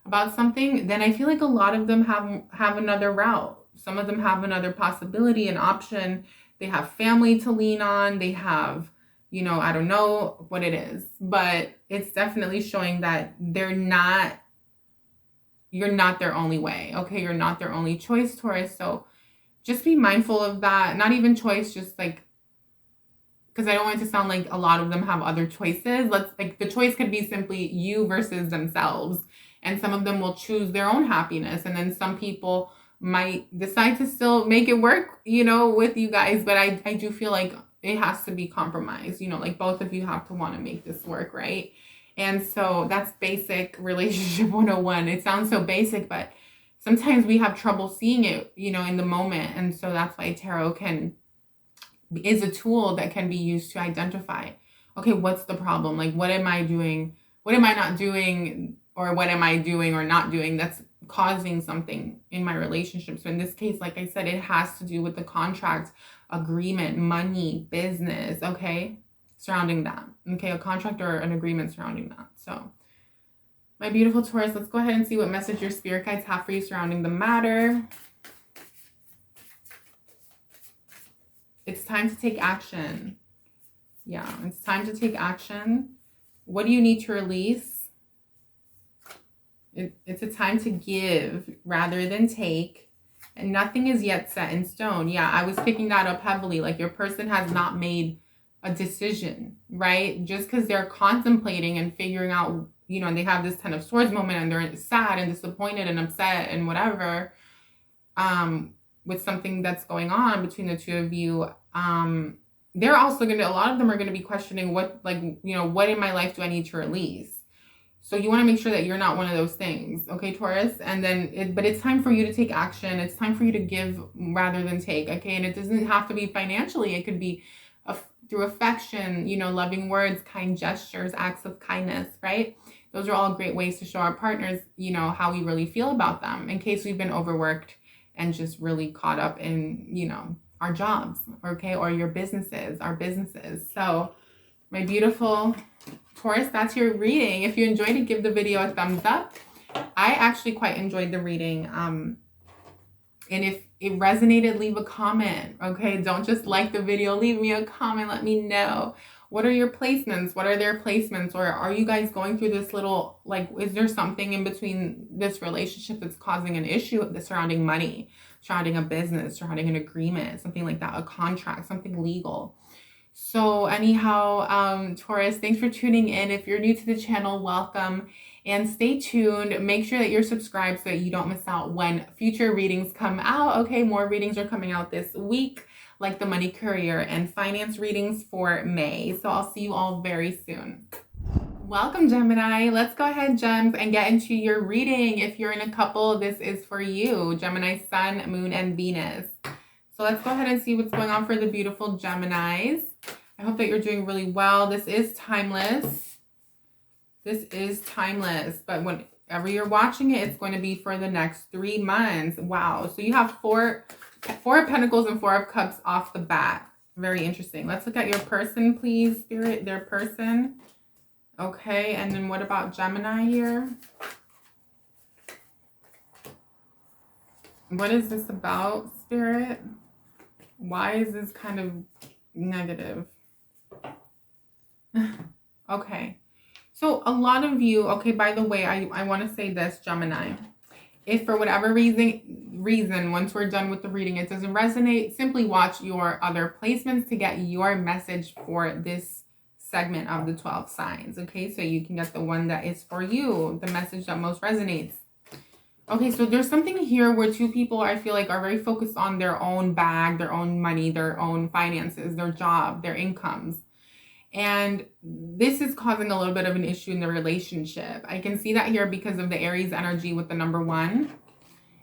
about something. Then I feel like a lot of them have another route. Some of them have another possibility, an option. They have family to lean on. They have, I don't know what it is, but it's definitely showing that you're not their only way, okay? You're not their only choice, Taurus. So just be mindful of that. Not even choice, just like, because I don't want it to sound like a lot of them have other choices. The choice could be simply you versus themselves. And some of them will choose their own happiness. And then some people might decide to still make it work, with you guys. But I do feel like it has to be compromised, like both of you have to want to make this work, right? And so that's basic relationship 101. It sounds so basic, but sometimes we have trouble seeing it, in the moment. And so that's why tarot is a tool that can be used to identify, okay, what's the problem? Like, what am I doing? What am I not doing? Or what am I doing or not doing that's causing something in my relationship? So in this case, like I said, it has to do with the contract, agreement, money, business, okay, surrounding that. Okay, a contract or an agreement surrounding that. So my beautiful Taurus, let's go ahead and see what message your spirit guides have for you surrounding the matter. It's time to take action. Yeah, it's time to take action. What do you need to release? It's a time to give rather than take. And nothing is yet set in stone. Yeah, I was picking that up heavily. Like your person has not made a decision, right? Just because they're contemplating and figuring out, you know, and they have this 10 of Swords moment and they're sad and disappointed and upset and whatever, with something that's going on between the two of you, they're also going to, a lot of them are going to be questioning what, like, you know, what in my life do I need to release? So you want to make sure that you're not one of those things, okay, Taurus? And then, but it's time for you to take action. It's time for you to give rather than take, okay? And it doesn't have to be financially. It could be through affection, you know, loving words, kind gestures, acts of kindness, right? Those are all great ways to show our partners, you know, how we really feel about them in case we've been overworked and just really caught up in, you know, our jobs, okay? Or your businesses, our businesses. So my beautiful Taurus, that's your reading. If you enjoyed it, give the video a thumbs up. I actually quite enjoyed the reading. And if it resonated, leave a comment, okay? Don't just like the video, leave me a comment, let me know. What are your placements? What are their placements? Or are you guys going through this little, like, is there something in between this relationship that's causing an issue surrounding money, surrounding a business, surrounding an agreement, something like that, a contract, something legal? So anyhow, Taurus, thanks for tuning in. If you're new to the channel, welcome, and stay tuned. Make sure that you're subscribed so that you don't miss out when future readings come out. Okay, more readings are coming out this week, like the money, career, and finance readings for May. So I'll see you all very soon. Welcome, Gemini. Let's go ahead, Gems, and get into your reading. If you're in a couple, this is for you. Gemini, Sun, Moon, and Venus. So let's go ahead and see what's going on for the beautiful Geminis. I hope that you're doing really well. This is timeless. This is timeless. But whenever you're watching it, it's going to be for the next 3 months. Wow. So you have four of Pentacles and 4 of Cups off the bat. Very interesting. Let's look at your person, please, Spirit. Their person. Okay. And then what about Gemini here? What is this about, Spirit? Why is this kind of negative? Okay. So a lot of you, okay, by the way, I want to say this, Gemini. If for whatever reason, once we're done with the reading, it doesn't resonate, simply watch your other placements to get your message for this segment of the 12 signs, okay? So you can get the one that is for you, the message that most resonates. Okay, so there's something here where two people, I feel like, are very focused on their own bag, their own money, their own finances, their job, their incomes. And this is causing a little bit of an issue in the relationship. I can see that here because of the Aries energy with the number 1.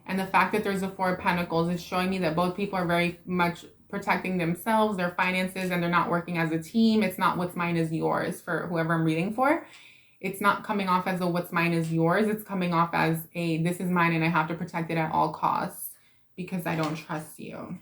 And the fact that there's a 4 of Pentacles is showing me that both people are very much protecting themselves, their finances, and they're not working as a team. It's not what's mine is yours for whoever I'm reading for. It's not coming off as a what's mine is yours. It's coming off as a this is mine and I have to protect it at all costs because I don't trust you.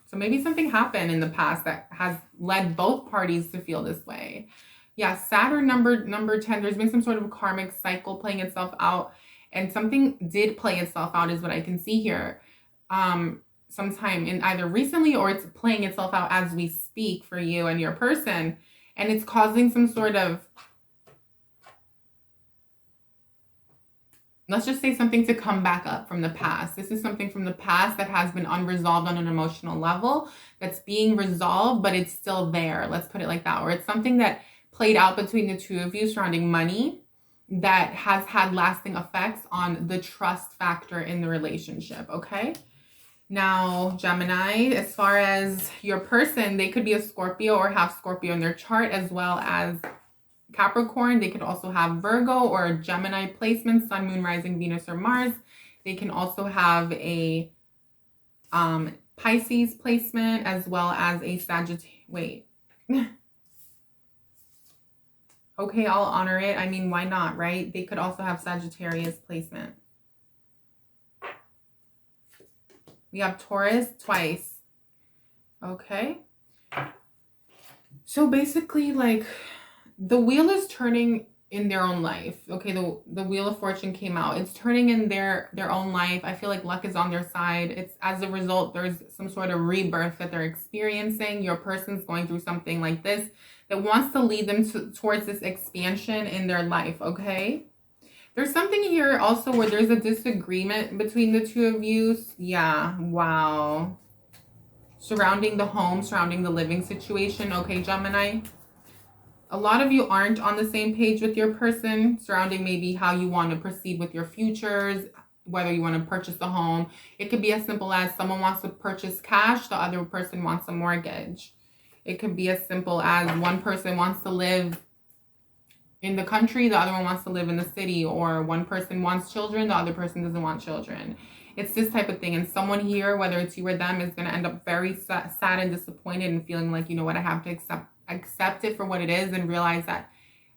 So maybe something happened in the past that has led both parties to feel this way. Yeah, Saturn number 10, there's been some sort of karmic cycle playing itself out. And something did play itself out is what I can see here. Sometime in either recently or it's playing itself out as we speak for you and your person. And it's causing some sort of, let's just say something to come back up from the past. This is something from the past that has been unresolved on an emotional level that's being resolved, but it's still there. Let's put it like that. Or it's something that played out between the two of you surrounding money that has had lasting effects on the trust factor in the relationship, okay? Now, Gemini, as far as your person, they could be a Scorpio or have Scorpio in their chart, as well as Capricorn. They could also have Virgo or a Gemini placement, Sun, Moon, Rising, Venus, or Mars. They can also have a Pisces placement as well as a Sagittarius. Wait. Okay, I'll honor it. I mean, why not, right? They could also have Sagittarius placement. We have Taurus twice. Okay. So basically, like, the wheel is turning in their own life. Okay, the Wheel of Fortune came out. It's turning in their own life. I feel like luck is on their side. It's as a result, there's some sort of rebirth that they're experiencing. Your person's going through something like this that wants to lead them towards this expansion in their life, okay? There's something here also where there's a disagreement between the two of you. Yeah, wow. surrounding the home, surrounding the living situation, okay, Gemini? A lot of you aren't on the same page with your person, surrounding maybe how you want to proceed with your futures, whether you want to purchase a home. It could be as simple as someone wants to purchase cash, the other person wants a mortgage. It could be as simple as one person wants to live in the country, the other one wants to live in the city, or one person wants children, the other person doesn't want children. It's this type of thing. And someone here, whether it's you or them, is going to end up very sad and disappointed and feeling like, you know what, I have to accept it for what it is and realize that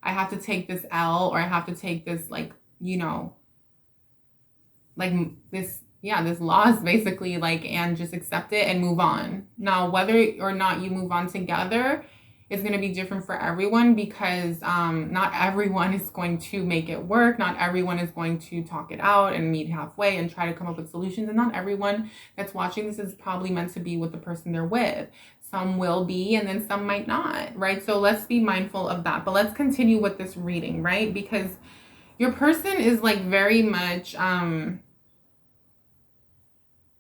I have to take this L, or I have to take this, like, you know, like this, yeah, this loss basically, like, and just accept it and move on. Now, whether or not you move on together is going to be different for everyone, because not everyone is going to make it work. Not everyone is going to talk it out and meet halfway and try to come up with solutions. And not everyone that's watching this is probably meant to be with the person they're with. Some will be, and then some might not, right? So let's be mindful of that. But let's continue with this reading, right? Because your person is like very much,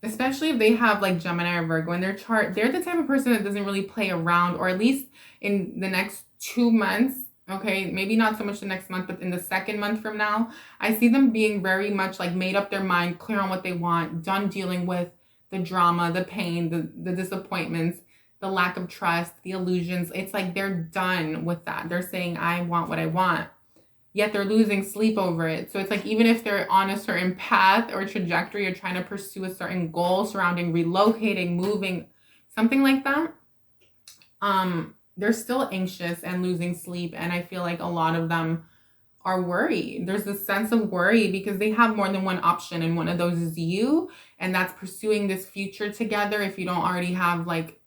especially if they have like Gemini or Virgo in their chart, they're the type of person that doesn't really play around, or at least in the next 2 months, okay? Maybe not so much the next month, but in the second month from now, I see them being very much like made up their mind, clear on what they want, done dealing with the drama, the pain, the disappointments, the lack of trust, the illusions. It's like they're done with that. They're saying, I want what I want. Yet they're losing sleep over it. So it's like, even if they're on a certain path or trajectory, or trying to pursue a certain goal surrounding relocating, moving, something like that, they're still anxious and losing sleep. And I feel like a lot of them are worried. There's a sense of worry because they have more than one option, and one of those is you, and that's pursuing this future together. If you don't already have, like,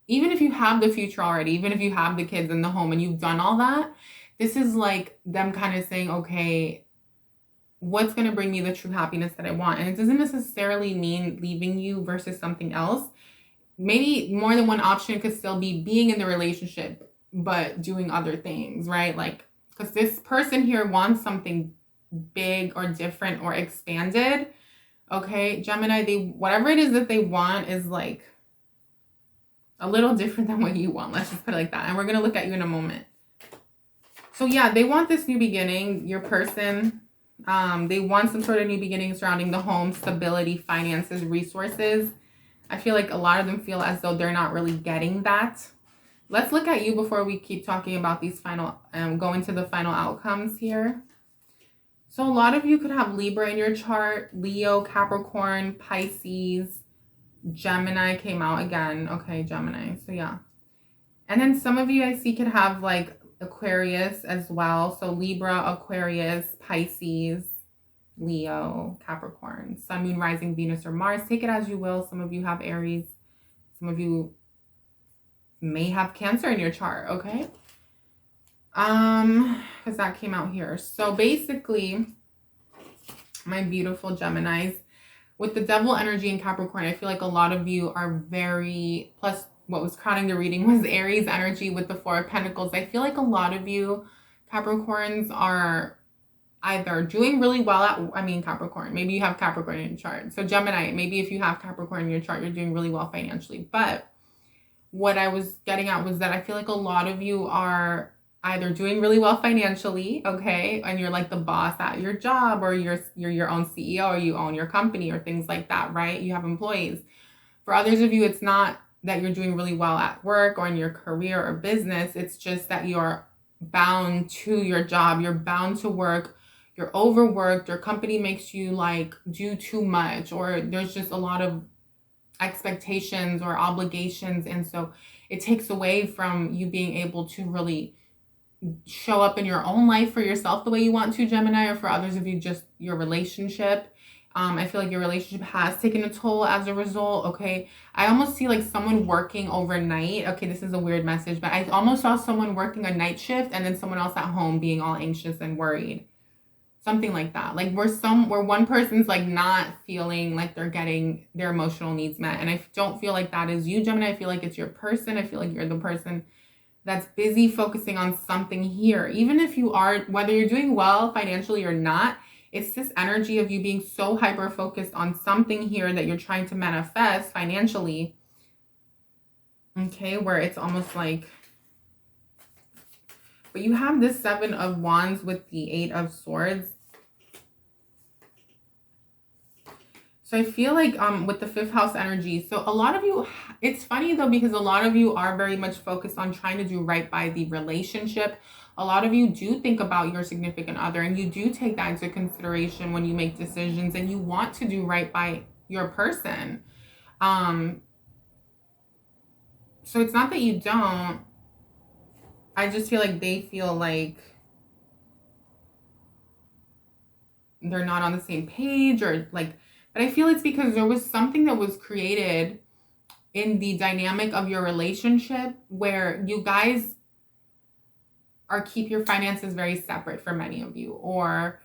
even if you have the future already, even if you have the kids in the home and you've done all that, this is like them kind of saying, okay, what's going to bring me the true happiness that I want? And it doesn't necessarily mean leaving you versus something else. Maybe more than one option could still be being in the relationship, but doing other things, right? Like, because this person here wants something big or different or expanded. Okay, Gemini, whatever it is that they want is like a little different than what you want. Let's just put it like that. And we're going to look at you in a moment. So yeah, they want this new beginning, your person. They want some sort of new beginning surrounding the home, stability, finances, resources. I feel like a lot of them feel as though they're not really getting that. Let's look at you before we keep talking about these final, go into the final outcomes here. So a lot of you could have Libra in your chart, Leo, Capricorn, Pisces, Gemini came out again. Okay, Gemini. So yeah. And then some of you I see could have like Aquarius as well. So Libra, Aquarius, Pisces, Leo, Capricorn, Sun, Moon, Rising, Venus, or Mars. Take it as you will. Some of you have Aries. Some of you may have Cancer in your chart, okay? Because that came out here. So basically, my beautiful Geminis, with the devil energy in Capricorn, I feel like a lot of you are very, plus what was crowning the reading was Aries energy with the Four of Pentacles. I feel like a lot of you Capricorns are either doing really well at, Capricorn, maybe you have Capricorn in your chart. So Gemini, maybe if you have Capricorn in your chart, you're doing really well financially. But what I was getting at was that I feel like a lot of you are either doing really well financially, okay, and you're like the boss at your job, or you're your own CEO, or you own your company, or things like that, right? You have employees. For others of you, it's not that you're doing really well at work or in your career or business. It's just that you're bound to your job. You're bound to work. You're overworked. Your company makes you like do too much, or there's just a lot of expectations or obligations. And so it takes away from you being able to really show up in your own life for yourself the way you want to, Gemini, or for others of you, just your relationship. I feel like your relationship has taken a toll as a result, okay? I almost see like someone working overnight. Okay, this is a weird message, but I almost saw someone working a night shift and then someone else at home being all anxious and worried. Something like that. Like where one person's like not feeling like they're getting their emotional needs met. And I don't feel like that is you, Gemini. I feel like it's your person. I feel like you're the person that's busy focusing on something here. Even if you are, whether you're doing well financially or not, it's this energy of you being so hyper focused on something here that you're trying to manifest financially Okay, where it's almost like, but you have this 7 of Wands with the 8 of Swords. So I feel like with the 5th house energy, so a lot of you, it's funny though, because a lot of you are very much focused on trying to do right by the relationship. A lot of you do think about your significant other, and you do take that into consideration when you make decisions, and you want to do right by your person. So it's not that you don't. I just feel like they feel like they're not on the same page, or like, but I feel it's because there was something that was created in the dynamic of your relationship where you guys keep your finances very separate for many of you, or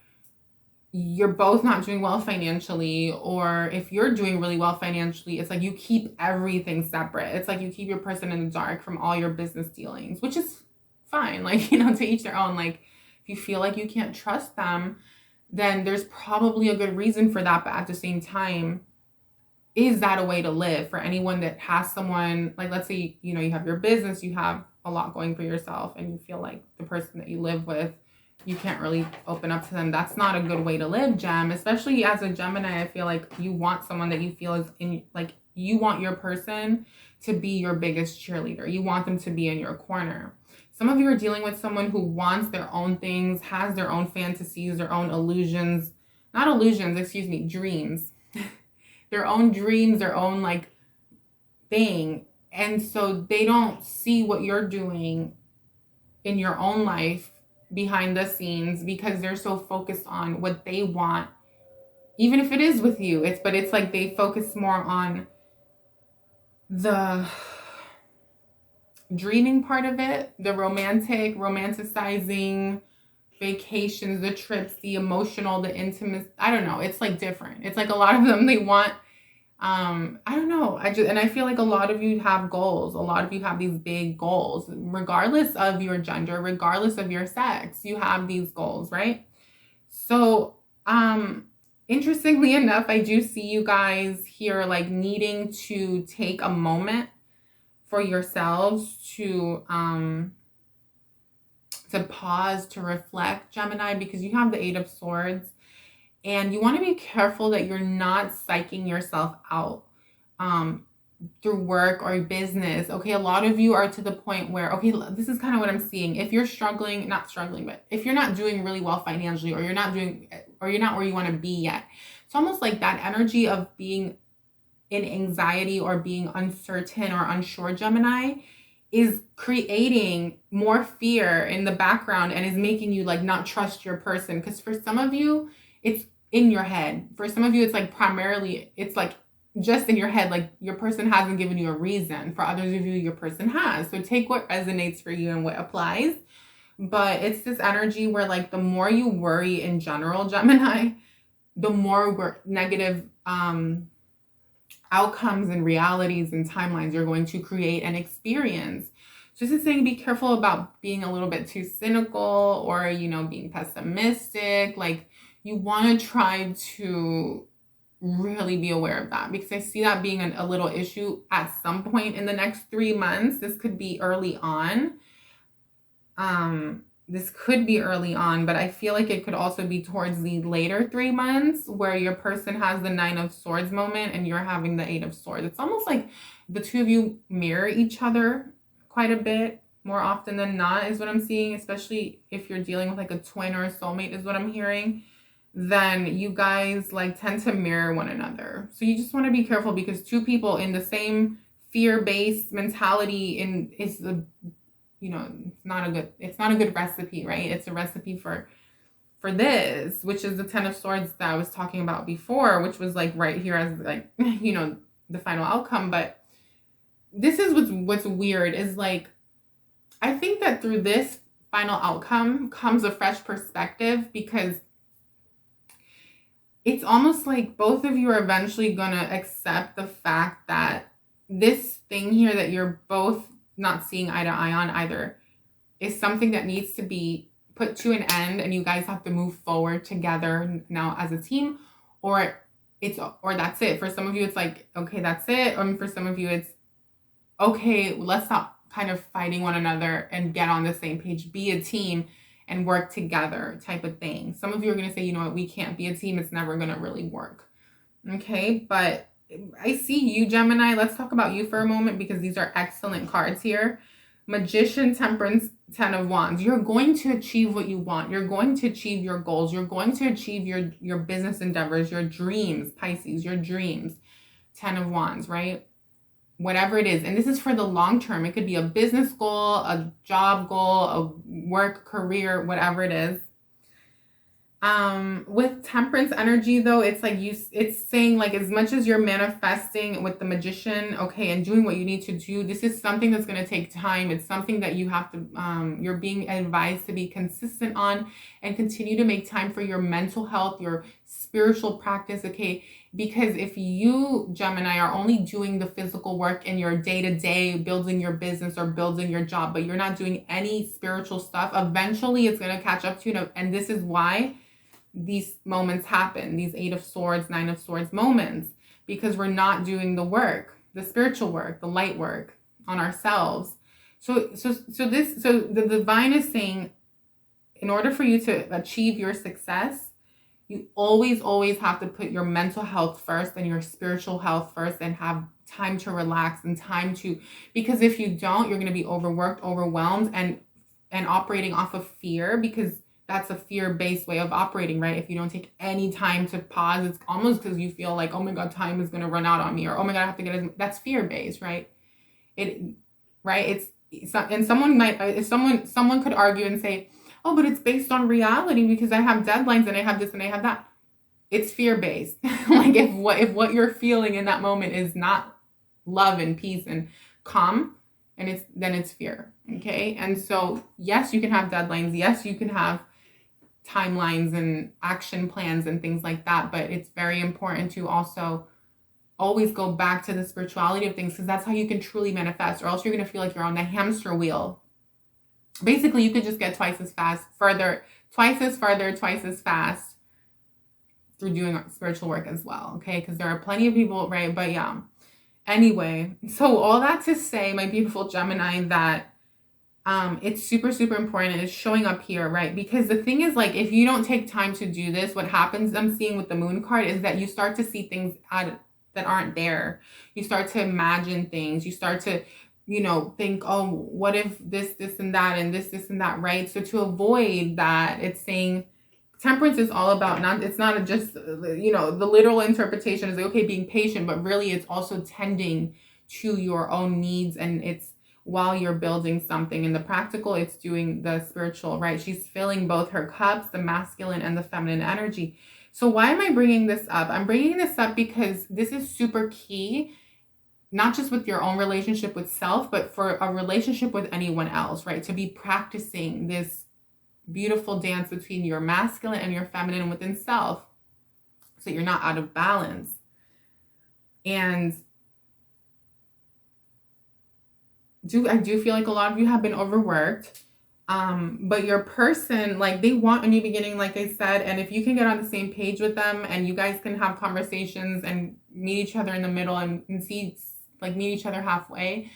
you're both not doing well financially, or if you're doing really well financially, it's like you keep everything separate. It's like you keep your person in the dark from all your business dealings, which is fine. Like, you know, to each their own. Like, if you feel like you can't trust them, then there's probably a good reason for that. But at the same time, is that a way to live for anyone that has someone, like, let's say, you know, you have your business, you have a lot going for yourself, and you feel like the person that you live with, you can't really open up to them. That's not a good way to live, Gem. Especially as a Gemini, I feel like you want someone that you feel is in, like, you want your person to be your biggest cheerleader. You want them to be in your corner. Some of you are dealing with someone who wants their own things, has their own fantasies, their own illusions, not illusions, excuse me, dreams. Their own dreams, their own like thing. And so they don't see what you're doing in your own life behind the scenes because they're so focused on what they want, even if it is with you. It's like they focus more on the dreaming part of it, the romanticizing, vacations, the trips, the emotional, the intimate. I don't know. It's like different. It's like a lot of them, they want, I don't know. I feel like a lot of you have goals. A lot of you have these big goals, regardless of your gender, regardless of your sex, you have these goals, right? So, interestingly enough, I do see you guys here like needing to take a moment for yourselves to pause, to reflect, Gemini, because you have the 8 of Swords, and you want to be careful that you're not psyching yourself out through work or business. Okay, a lot of you are to the point where, okay, this is kind of what I'm seeing. If you're struggling, not struggling, but if you're not doing really well financially, or you're not where you want to be yet, it's almost like that energy of being in anxiety or being uncertain or unsure, Gemini, is creating more fear in the background and is making you like not trust your person. Because for some of you, it's in your head. For some of you, it's like primarily, it's like just in your head, like your person hasn't given you a reason. For others of you, your person has. So take what resonates for you and what applies. But it's this energy where like the more you worry in general, Gemini, the more negative outcomes and realities and timelines you're going to create and experience. So this is saying be careful about being a little bit too cynical or, you know, being pessimistic. Like, you want to try to really be aware of that, because I see that being a little issue at some point in the next 3 months. This could be early on. This could be early on, but I feel like it could also be towards the later 3 months where your person has the 9 of Swords moment and you're having the 8 of Swords. It's almost like the two of you mirror each other quite a bit more often than not, is what I'm seeing, especially if you're dealing with like a twin or a soulmate, is what I'm hearing. Then you guys like tend to mirror one another. So you just want to be careful, because two people in the same fear-based mentality is the, you know, it's not a good recipe, right? It's a recipe for this, which is the 10 of Swords that I was talking about before, which was like right here as like, you know, the final outcome. But this is what's weird is like, I think that through this final outcome comes a fresh perspective, because it's almost like both of you are eventually gonna accept the fact that this thing here that you're both not seeing eye to eye on either is something that needs to be put to an end, and you guys have to move forward together now as a team, or that's it. For some of you, it's like, okay, that's it. For some of you, it's okay, let's stop kind of fighting one another and get on the same page, be a team and work together type of thing. Some of you are going to say, you know what, we can't be a team. It's never going to really work. Okay, but I see you, Gemini. Let's talk about you for a moment because these are excellent cards here. Magician, Temperance, 10 of Wands. You're going to achieve what you want. You're going to achieve your goals. You're going to achieve your business endeavors, your dreams, Pisces, your dreams. 10 of Wands, right? Whatever it is. And this is for the long term. It could be a business goal, a job goal, a work, career, whatever it is. With Temperance energy though, it's like it's saying like as much as you're manifesting with the Magician, okay, and doing what you need to do, this is something that's going to take time. It's something that you have to, you're being advised to be consistent on and continue to make time for your mental health, your spiritual practice, okay? Because if you, Gemini, are only doing the physical work in your day-to-day, building your business or building your job, but you're not doing any spiritual stuff, eventually it's going to catch up to you. And this is why these moments happen, these 8 of Swords, 9 of Swords moments, because we're not doing the work, the spiritual work, the light work on ourselves. So the divine is saying, in order for you to achieve your success, you always have to put your mental health first and your spiritual health first and have time to relax and time to, because if you don't, you're going to be overworked, overwhelmed, and operating off of fear, because that's a fear-based way of operating, right? If you don't take any time to pause, it's almost because you feel like, oh my God, time is going to run out on me, or oh my God, I have to get, that's fear-based, right? It's not, and someone might, if someone could argue and say, oh, but it's based on reality because I have deadlines and I have this and I have that. It's fear-based. Like if what you're feeling in that moment is not love and peace and calm, and then it's fear. Okay. And so yes, you can have deadlines. Yes, you can have timelines and action plans and things like that. But it's very important to also always go back to the spirituality of things, because that's how you can truly manifest, or else you're going to feel like you're on the hamster wheel. Basically, you could just get twice as fast, twice as fast through doing spiritual work as well. Okay. Because there are plenty of people, right? But yeah. Anyway, so all that to say, my beautiful Gemini, that it's super, super important. It's showing up here, right? Because the thing is, like, if you don't take time to do this, what happens, I'm seeing with the Moon card, is that you start to see things that aren't there. You start to imagine things. You start to, think, oh, what if this and that, and this and that, right? So to avoid that, it's saying Temperance is all about it's not just, the literal interpretation is like, okay, being patient, but really it's also tending to your own needs, and it's while you're building something. In the practical, it's doing the spiritual, right? She's filling both her cups, the masculine and the feminine energy. So why am I bringing this up? I'm bringing this up because this is super key, not just with your own relationship with self, but for a relationship with anyone else, right? To be practicing this beautiful dance between your masculine and your feminine within self, so you're not out of balance. And I do feel like a lot of you have been overworked, but your person, like, they want a new beginning, like I said. And if you can get on the same page with them and you guys can have conversations and meet each other in the middle and meet each other halfway,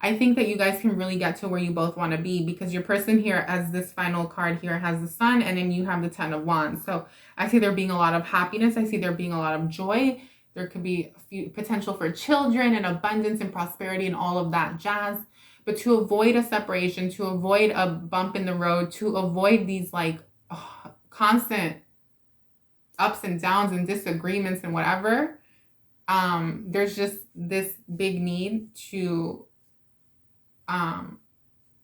I think that you guys can really get to where you both want to be, because your person here, as this final card here, has the Sun, and then you have the 10 of Wands. So I see there being a lot of happiness. I see there being a lot of joy. There could be a few potential for children and abundance and prosperity and all of that jazz. But to avoid a separation, to avoid a bump in the road, to avoid these constant ups and downs and disagreements and whatever, there's just this big need to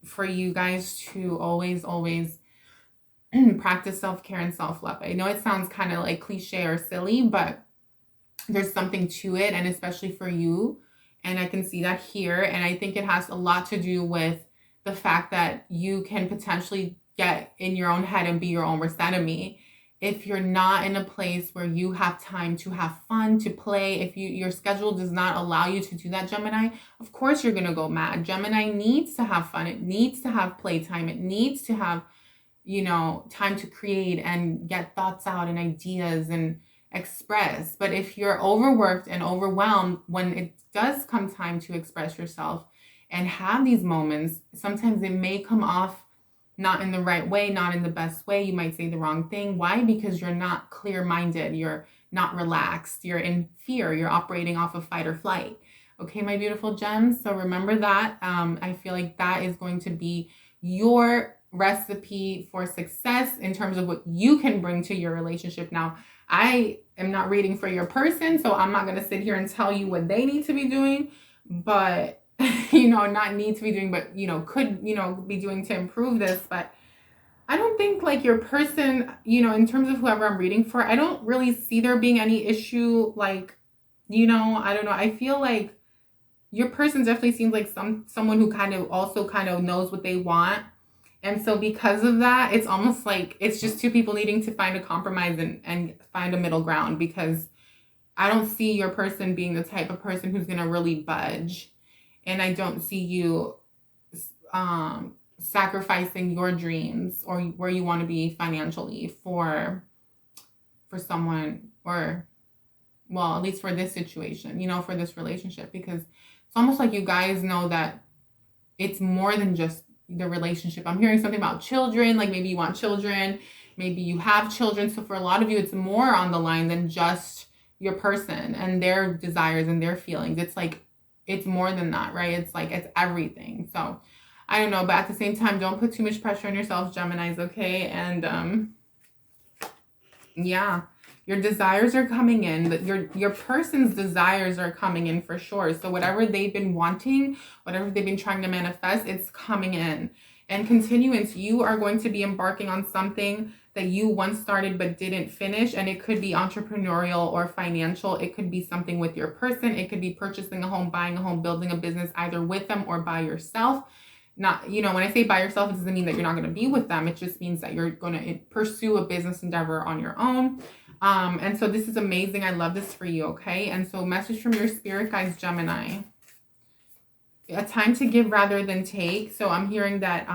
for you guys to always practice self-care and self-love. I know it sounds kind of like cliche or silly, but there's something to it, and especially for you. And I can see that here. And I think it has a lot to do with the fact that you can potentially get in your own head and be your own worst enemy. If you're not in a place where you have time to have fun, to play, if your schedule does not allow you to do that, Gemini, of course you're going to go mad. Gemini needs to have fun. It needs to have playtime. It needs to have, time to create and get thoughts out and ideas and express. But if you're overworked and overwhelmed, when it does come time to express yourself, and have these moments, sometimes it may come off not in the right way, not in the best way. You might say the wrong thing. Why? Because you're not clear-minded. You're not relaxed. You're in fear. You're operating off of fight or flight. Okay, my beautiful gems. So remember that. I feel like that is going to be your recipe for success in terms of what you can bring to your relationship. Now, I am not reading for your person, so I'm not going to sit here and tell you what they need to be doing, but not need to be doing, but, could, be doing to improve this. But I don't think like your person, in terms of whoever I'm reading for, I don't really see there being any issue. Like, I don't know. I feel like your person definitely seems like someone who kind of knows what they want. And so because of that, it's almost like it's just two people needing to find a compromise and find a middle ground, because I don't see your person being the type of person who's going to really budge. And I don't see you sacrificing your dreams or where you want to be financially for someone, or, well, at least for this situation, for this relationship, because it's almost like you guys know that it's more than just the relationship. I'm hearing something about children, like maybe you want children, maybe you have children. So for a lot of you, it's more on the line than just your person and their desires and their feelings. It's like, it's more than that, right? It's like, it's everything. So I don't know, but at the same time, don't put too much pressure on yourself, Geminis, okay? And yeah, your desires are coming in. Your person's desires are coming in for sure. So whatever they've been wanting, whatever they've been trying to manifest, it's coming in. And continuance, you are going to be embarking on something that you once started but didn't finish. And it could be entrepreneurial or financial. It could be something with your person. It could be purchasing a home, buying a home, building a business, either with them or by yourself. Not, when I say by yourself, it doesn't mean that you're not going to be with them. It just means that you're going to pursue a business endeavor on your own. And so this is amazing. I love this for you. Okay. And so message from your spirit guides, Gemini. A time to give rather than take. So I'm hearing that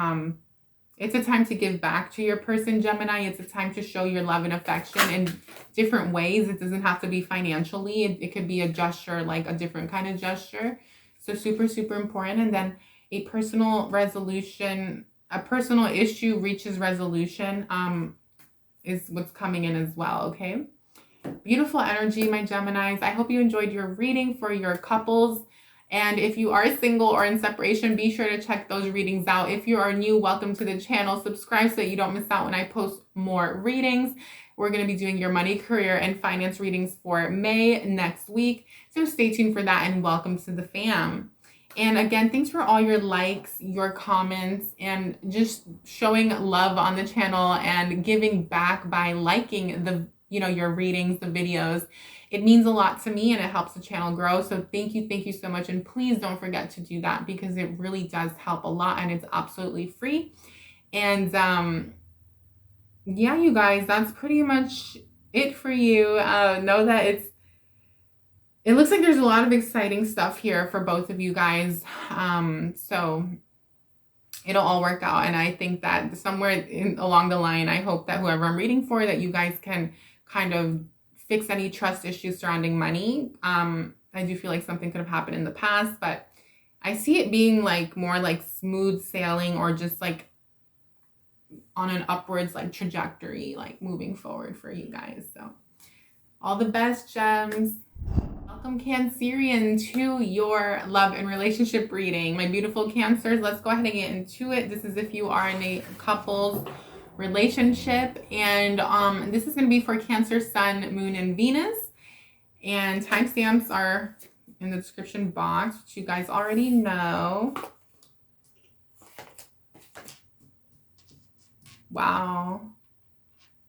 it's a time to give back to your person, Gemini. It's a time to show your love and affection in different ways. It doesn't have to be financially. It could be a gesture, like a different kind of gesture. So super, super important. And then a personal resolution, a personal issue reaches resolution is what's coming in as well. Okay. Beautiful energy, my Geminis. I hope you enjoyed your reading for your couples. And if you are single or in separation, be sure to check those readings out. If you are new, welcome to the channel. Subscribe so that you don't miss out when I post more readings. We're going to be doing your money, career, and finance readings for May next week. So stay tuned for that, and welcome to the fam. And again, thanks for all your likes, your comments, and just showing love on the channel and giving back by liking the, your readings, the videos. It means a lot to me and it helps the channel grow. So thank you so much. And please don't forget to do that, because it really does help a lot and it's absolutely free. And yeah, you guys, that's pretty much it for you. Know that it looks like there's a lot of exciting stuff here for both of you guys. So it'll all work out. And I think that somewhere along the line, I hope that whoever I'm reading for, that you guys can kind of fix any trust issues surrounding money. I do feel like something could have happened in the past, but I see it being like more like smooth sailing, or just like on an upwards like trajectory, like moving forward for you guys. So all the best, gems. Welcome, Cancerian, to your love and relationship reading. My beautiful Cancers, let's go ahead and get into it. This is if you are in a couple's relationship, and this is going to be for Cancer, Sun, Moon, and Venus. And timestamps are in the description box, which you guys already know. Wow.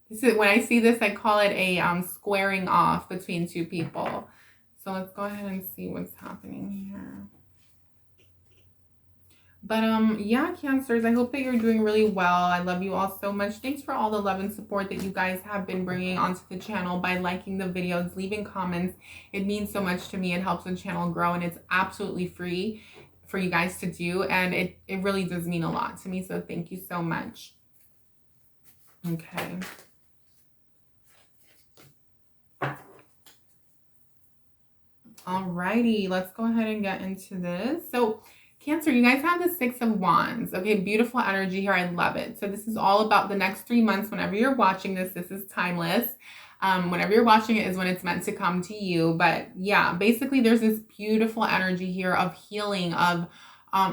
This is, when I see this, I call it a squaring off between two people. So let's go ahead and see what's happening here. But yeah, Cancers, I hope that you're doing really well. I love you all so much. Thanks for all the love and support that you guys have been bringing onto the channel by liking the videos, leaving comments. It means so much to me. It helps the channel grow, and it's absolutely free for you guys to do. And it really does mean a lot to me. So thank you so much. Okay. Alrighty, let's go ahead and get into this. So Cancer, you guys have the Six of Wands. Okay, beautiful energy here. I love it. So this is all about the next 3 months. Whenever you're watching this, this is timeless. Whenever you're watching it is when it's meant to come to you. But yeah, basically there's this beautiful energy here of healing, of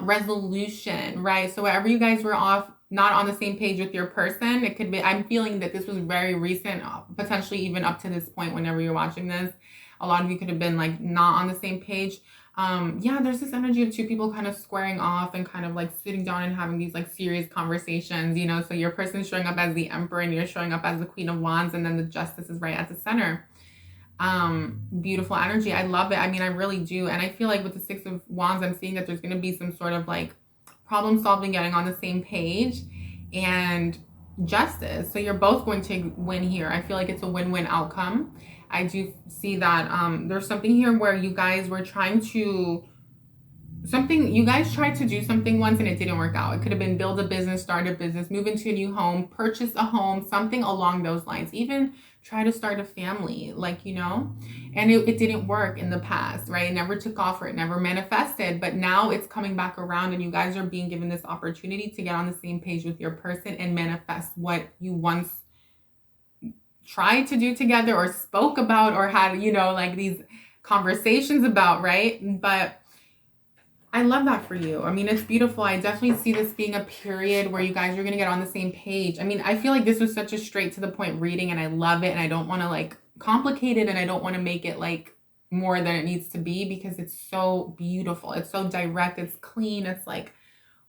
resolution, right? So wherever you guys were not on the same page with your person, it could be, I'm feeling that this was very recent, potentially even up to this point whenever you're watching this. A lot of you could have been like not on the same page. Yeah, there's this energy of two people kind of squaring off and kind of like sitting down and having these like serious conversations, you know, so your person's showing up as the Emperor and you're showing up as the Queen of Wands, and then the Justice is right at the center. Beautiful energy. I love it. I mean, I really do. And I feel like with the Six of Wands, I'm seeing that there's going to be some sort of like problem solving, getting on the same page, and justice. So you're both going to win here. I feel like it's a win-win outcome. I do see that there's something here where you guys were trying to, you guys tried to do something once and it didn't work out. It could have been build a business, start a business, move into a new home, purchase a home, something along those lines. Even try to start a family, like, you know, and it didn't work in the past, right? It never took off or it never manifested, but now it's coming back around and you guys are being given this opportunity to get on the same page with your person and manifest what you once tried to do together or spoke about or had, you know, like these conversations about, right? But I love that for you. I mean, it's beautiful. I definitely see this being a period where you guys are going to get on the same page. I mean, I feel like this was such a straight to the point reading and I love it, and I don't want to like complicate it, and I don't want to make it like more than it needs to be because it's so beautiful. It's so direct. It's clean. It's like,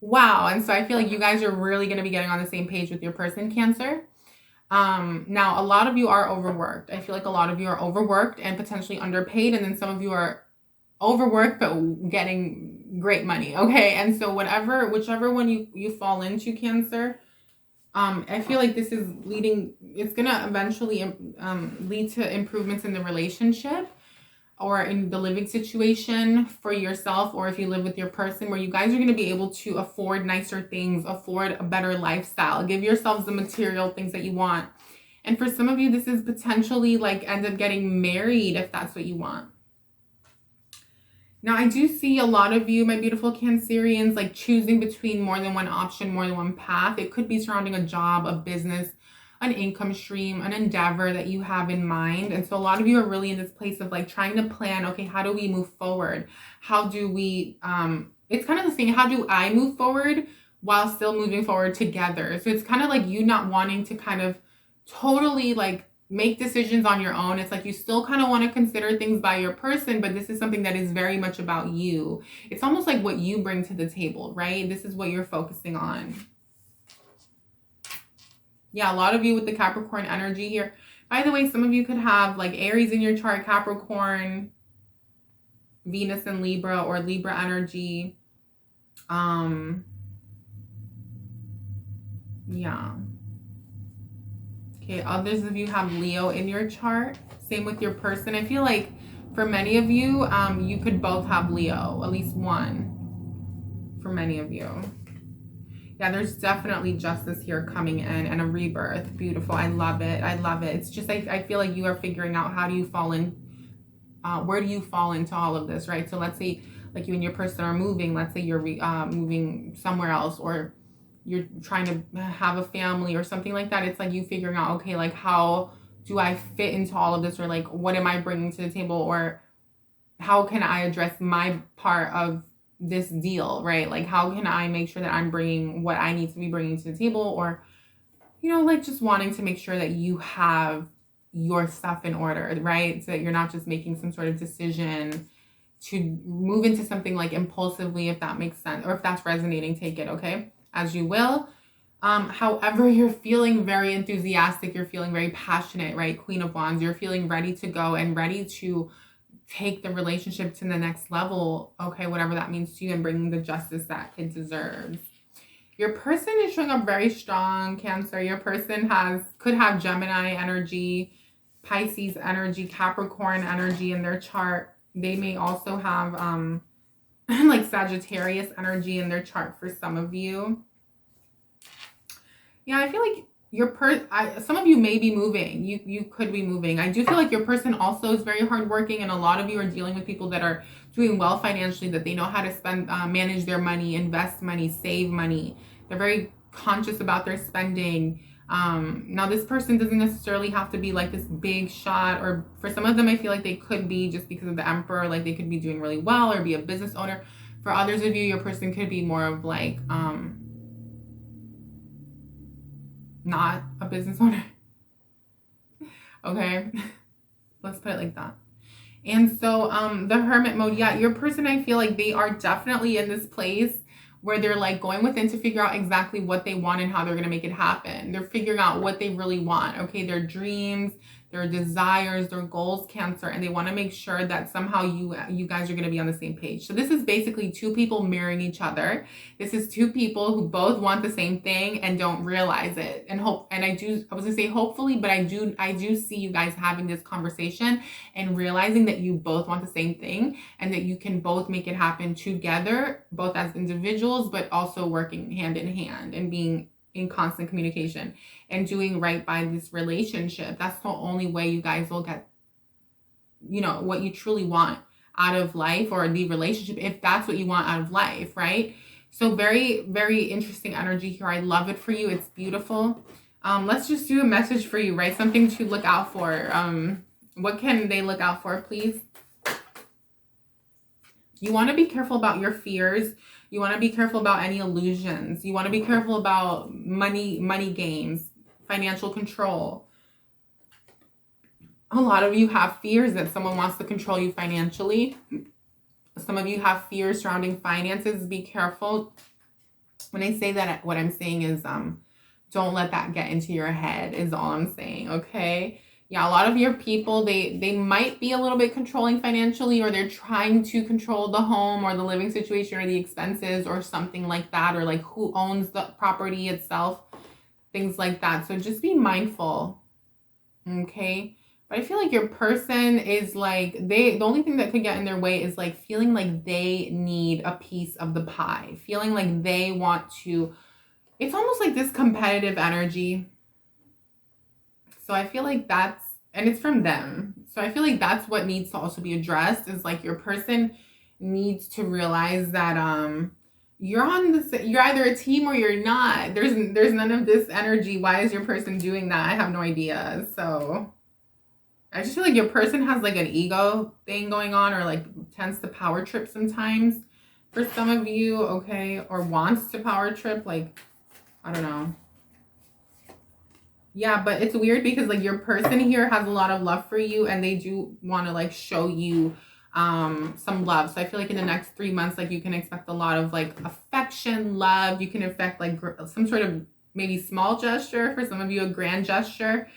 wow. And so I feel like you guys are really going to be getting on the same page with your person, Cancer. Now a lot of you are overworked. I feel like a lot of you are overworked and potentially underpaid, and then some of you are overworked but getting great money. Okay, and so whichever one you fall into, Cancer, I feel like this is it's gonna eventually lead to improvements in the relationship or in the living situation for yourself, or if you live with your person, where you guys are going to be able to afford nicer things, afford a better lifestyle, give yourselves the material things that you want. And for some of you, this is potentially like end up getting married if that's what you want. Now, I do see a lot of you, my beautiful Cancerians, like choosing between more than one option, more than one path. It could be surrounding a job, a business, an income stream, an endeavor that you have in mind. And so a lot of you are really in this place of like trying to plan, okay, how do we move forward? How do we, it's kind of the thing, how do I move forward while still moving forward together? So it's kind of like you not wanting to kind of totally like make decisions on your own. It's like you still kind of want to consider things by your person, but this is something that is very much about you. It's almost like what you bring to the table, right? This is what you're focusing on. Yeah, a lot of you with the Capricorn energy here. By the way, some of you could have like Aries in your chart, Capricorn, Venus in Libra, or Libra energy. Yeah. Okay, others of you have Leo in your chart. Same with your person. I feel like for many of you, you could both have Leo, at least one for many of you. Yeah, there's definitely justice here coming in and a rebirth. Beautiful. I love it. I love it. It's just, I feel like you are figuring out how do you fall in, where do you fall into all of this, right? So let's say like you and your person are moving. Let's say you're moving somewhere else, or you're trying to have a family or something like that. It's like you figuring out, okay, like how do I fit into all of this? Or like, what am I bringing to the table? Or how can I address my part of this deal, right? Like how can I make sure that I'm bringing what I need to be bringing to the table? Or, you know, like just wanting to make sure that you have your stuff in order, right? So that you're not just making some sort of decision to move into something like impulsively, if that makes sense, or if that's resonating, take it, okay, as you will. However, you're feeling very enthusiastic, you're feeling very passionate, right? Queen of Wands, you're feeling ready to go and ready to take the relationship to the next level, okay, whatever that means to you, and bringing the justice that it deserves. Your person is showing up very strong, Cancer. Your person could have Gemini energy, Pisces energy, Capricorn energy in their chart. They may also have like Sagittarius energy in their chart for some of you. Yeah, I feel like some of you may be moving. You could be moving. I do feel like your person also is very hardworking, and a lot of you are dealing with people that are doing well financially, that they know how to spend, manage their money, invest money, save money. They're very conscious about their spending. Now this person doesn't necessarily have to be like this big shot, or for some of them I feel like they could be, just because of the Emperor, like they could be doing really well or be a business owner. For others of you, your person could be more of like not a business owner. Okay, let's put it like that. And so the Hermit mode, yeah, your person, I feel like they are definitely in this place where they're like going within to figure out exactly what they want and how they're going to make it happen. They're figuring out what they really want, okay? Their dreams, their desires, their goals, Cancer, and they want to make sure that somehow you guys are going to be on the same page. So this is basically two people mirroring each other. This is two people who both want the same thing and don't realize it. And I was going to say hopefully, but I do see you guys having this conversation and realizing that you both want the same thing and that you can both make it happen together, both as individuals, but also working hand in hand and being in constant communication and doing right by this relationship. That's the only way you guys will get, you know, what you truly want out of life, or the relationship, if that's what you want out of life, right? So very, very interesting energy here. I love it for you. It's beautiful. Let's just do a message for you, right? Something to look out for. What can they look out for, please? You want to be careful about your fears. You want to be careful about any illusions. You want to be careful about money games, financial control. A lot of you have fears that someone wants to control you financially. Some of you have fears surrounding finances. Be careful. When I say that, what I'm saying is don't let that get into your head is all I'm saying, okay? Yeah, a lot of your people, they might be a little bit controlling financially, or they're trying to control the home or the living situation or the expenses or something like that, or like who owns the property itself, things like that. So just be mindful, okay? But I feel like your person is like, the only thing that could get in their way is like feeling like they need a piece of the pie, feeling like they want to, it's almost like this competitive energy. So I feel like that's, and it's from them. So I feel like that's what needs to also be addressed, is like your person needs to realize that you're either a team or you're not. There's none of this energy. Why is your person doing that? I have no idea. So I just feel like your person has like an ego thing going on, or like tends to power trip sometimes for some of you, okay? Or wants to power trip, like, I don't know. Yeah, but it's weird because like your person here has a lot of love for you, and they do want to like show you some love. So I feel like in the next 3 months, like you can expect a lot of like affection, love. You can expect like some sort of maybe small gesture, for some of you a grand gesture.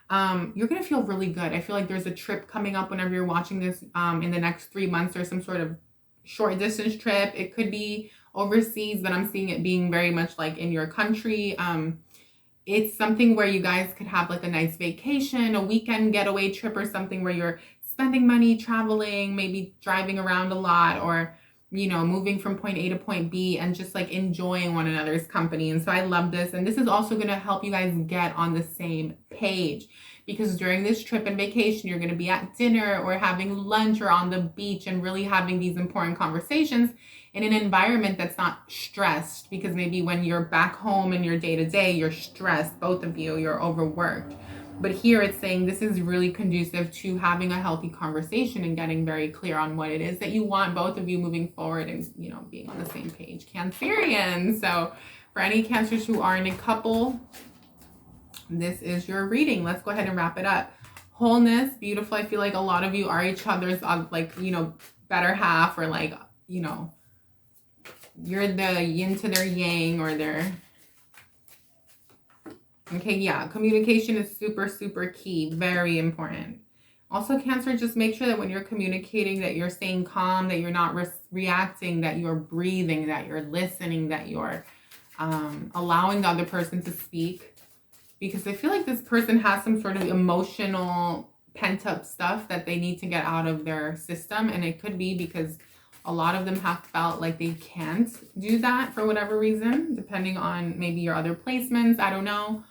You're gonna feel really good. I feel like there's a trip coming up whenever you're watching this in the next 3 months, or some sort of short distance trip. It could be overseas, but I'm seeing it being very much like in your country. It's something where you guys could have like a nice vacation, a weekend getaway trip, or something where you're spending money, traveling, maybe driving around a lot, or, you know, moving from point A to point B and just like enjoying one another's company. And so I love this. And this is also going to help you guys get on the same page, because during this trip and vacation, you're going to be at dinner or having lunch or on the beach and really having these important conversations in an environment that's not stressed, because maybe when you're back home in your day-to-day, you're stressed, both of you, you're overworked. But here it's saying this is really conducive to having a healthy conversation and getting very clear on what it is that you want, both of you moving forward, and, you know, being on the same page. Cancerian. So for any Cancers who are in a couple, this is your reading. Let's go ahead and wrap it up. Wholeness, beautiful. I feel like a lot of you are each other's like, you know, better half, or like, you know, you're the yin to their yang, or their, okay, yeah, communication is super, super key, very important. Also, Cancer, just make sure that when you're communicating, that you're staying calm, that you're not reacting, that you're breathing, that you're listening, that you're allowing the other person to speak. Because I feel like this person has some sort of emotional pent-up stuff that they need to get out of their system. And it could be because a lot of them have felt like they can't do that for whatever reason, depending on maybe your other placements. I don't know.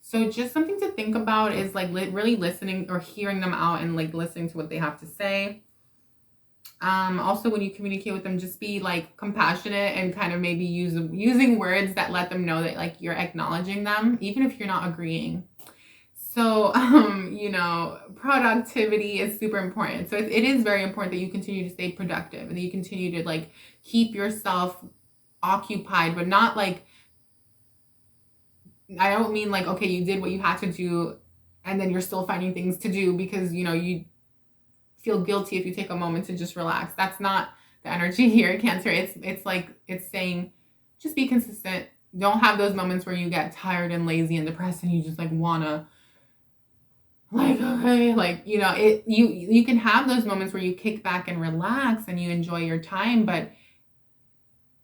So just something to think about is like really listening or hearing them out, and like listening to what they have to say. Also, when you communicate with them, just be like compassionate and kind of maybe using words that let them know that like you're acknowledging them, even if you're not agreeing. So, you know, productivity is super important. So it is very important that you continue to stay productive and that you continue to like keep yourself occupied, but not like, I don't mean like, okay, you did what you had to do and then you're still finding things to do because, you know, you feel guilty if you take a moment to just relax. That's not the energy here, Cancer. It's like, it's saying, just be consistent. Don't have those moments where you get tired and lazy and depressed and you just like wanna like, okay, like, you know, you can have those moments where you kick back and relax and you enjoy your time, but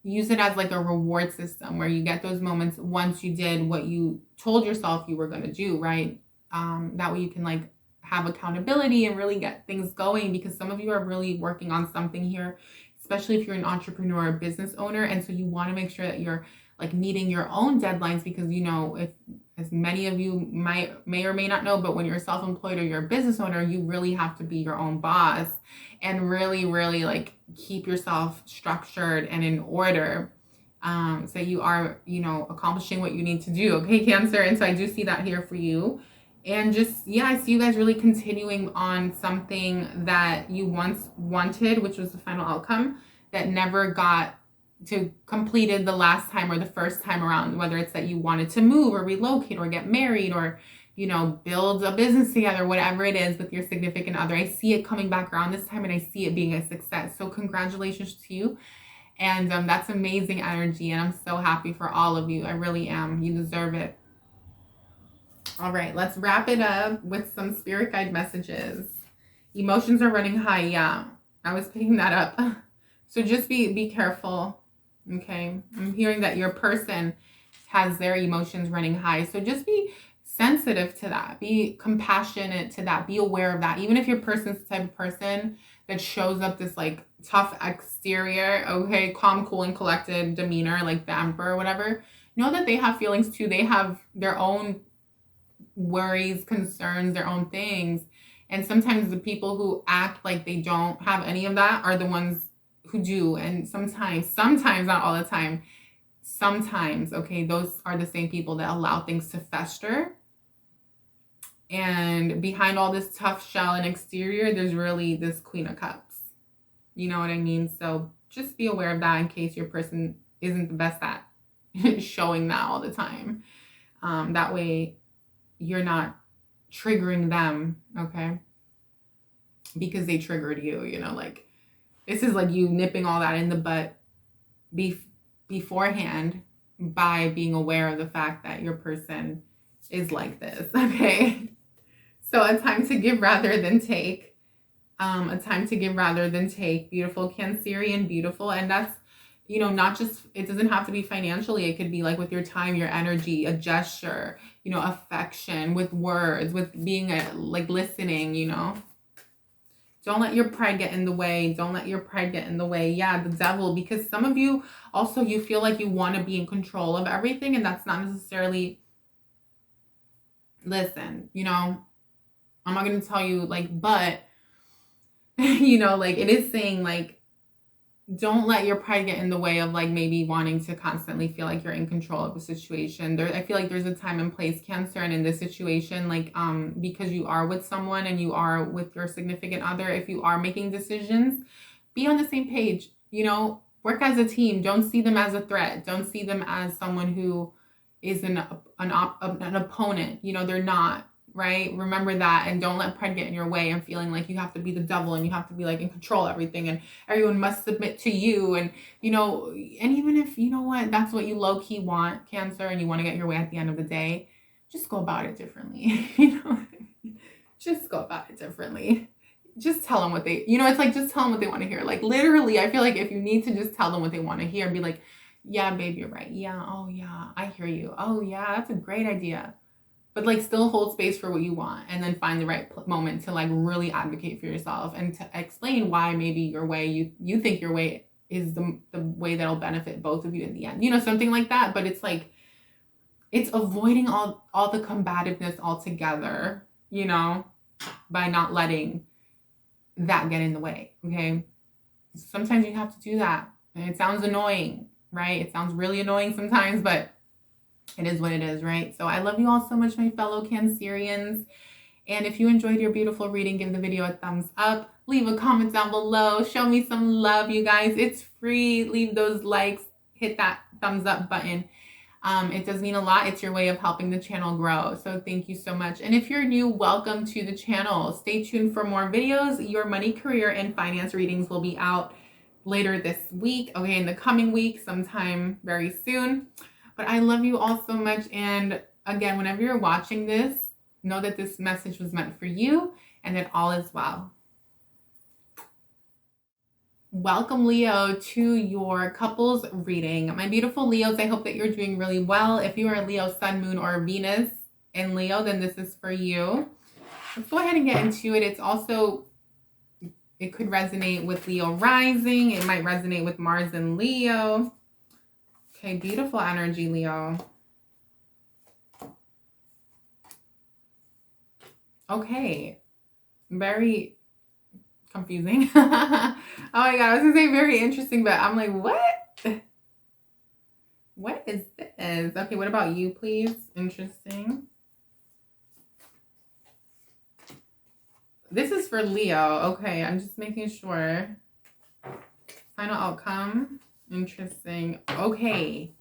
use it as like a reward system where you get those moments once you did what you told yourself you were going to do, right? That way you can like have accountability and really get things going, because some of you are really working on something here, especially if you're an entrepreneur or business owner. And so you want to make sure that you're like meeting your own deadlines, because, you know, if, as many of you may or may not know, but when you're self-employed or you're a business owner, you really have to be your own boss and really, really like keep yourself structured and in order, so you are, you know, accomplishing what you need to do. Okay, Cancer. And so I do see that here for you. And just, yeah, I see you guys really continuing on something that you once wanted, which was the final outcome that never got to completed the last time or the first time around, whether it's that you wanted to move or relocate or get married or, you know, build a business together, whatever it is with your significant other. I see it coming back around this time and I see it being a success. So congratulations to you. And that's amazing energy. And I'm so happy for all of you. I really am. You deserve it. All right, let's wrap it up with some spirit guide messages. Emotions are running high. Yeah, I was picking that up. So just be careful. Okay, I'm hearing that your person has their emotions running high. So just be sensitive to that. Be compassionate to that. Be aware of that. Even if your person's the type of person that shows up this like tough exterior, okay, calm, cool, and collected demeanor, like the emperor or whatever, know that they have feelings too. They have their own worries, concerns, their own things. And sometimes the people who act like they don't have any of that are the ones who do. And sometimes, not all the time, sometimes, okay, those are the same people that allow things to fester. And behind all this tough shell and exterior, there's really this Queen of Cups. You know what I mean? So just be aware of that in case your person isn't the best at showing that all the time. That way you're not triggering them, okay? Because they triggered you, you know, like this is like you nipping all that in the butt beforehand by being aware of the fact that your person is like this, okay? So a time to give rather than take. A time to give rather than take. Beautiful Cancerian, beautiful. And that's, you know, not just, it doesn't have to be financially. It could be like with your time, your energy, a gesture, you know, affection, with words, with being like listening, you know. Don't let your pride get in the way. Don't let your pride get in the way. Yeah, the devil, because some of you also, you feel like you want to be in control of everything, and that's not necessarily, listen, you know, I'm not going to tell you like, but, you know, like it is saying like, don't let your pride get in the way of like maybe wanting to constantly feel like you're in control of a situation. I feel like there's a time and place, Cancer, and in this situation, like because you are with someone and you are with your significant other, if you are making decisions, be on the same page, you know, work as a team. Don't see them as a threat. Don't see them as someone who is an opponent. You know, they're not. Right? Remember that, and don't let pride get in your way and feeling like you have to be the devil and you have to be like in control of everything and everyone must submit to you. And, you know, and even if, you know what, that's what you low-key want, Cancer, and you want to get your way at the end of the day, just go about it differently. You know, just go about it differently. Just tell them what they, you know, it's like, just tell them what they want to hear. Like literally, I feel like if you need to just tell them what they want to hear and be like, yeah, babe, you're right. Yeah. Oh yeah. I hear you. Oh yeah. That's a great idea. But like still hold space for what you want, and then find the right moment to like really advocate for yourself and to explain why maybe your way, you think your way is the way that'll benefit both of you in the end, you know, something like that. But it's like, it's avoiding all the combativeness altogether, you know, by not letting that get in the way. Okay. Sometimes you have to do that. And it sounds annoying, right? It sounds really annoying sometimes, but it is what it is, right? So I love you all so much, my fellow Cancerians. And if you enjoyed your beautiful reading, give the video a thumbs up. Leave a comment down below. Show me some love, you guys. It's free. Leave those likes. Hit that thumbs up button. It does mean a lot. It's your way of helping the channel grow. So thank you so much. And if you're new, welcome to the channel. Stay tuned for more videos. Your money, career, and finance readings will be out later this week. Okay, in the coming week, sometime very soon. But I love you all so much. And again, whenever you're watching this, know that this message was meant for you and that all is well. Welcome, Leo, to your couples reading. My beautiful Leos, I hope that you're doing really well. If you are a Leo, Sun, Moon, or Venus in Leo, then this is for you. Let's go ahead and get into it. It's also, it could resonate with Leo rising. It might resonate with Mars and Leo. Okay, beautiful energy, Leo. Okay, very confusing. Oh my God, I was gonna say very interesting, but I'm like, what? What is this? Okay, what about you, please? Interesting. This is for Leo. Okay, I'm just making sure. Final outcome. Interesting. Okay.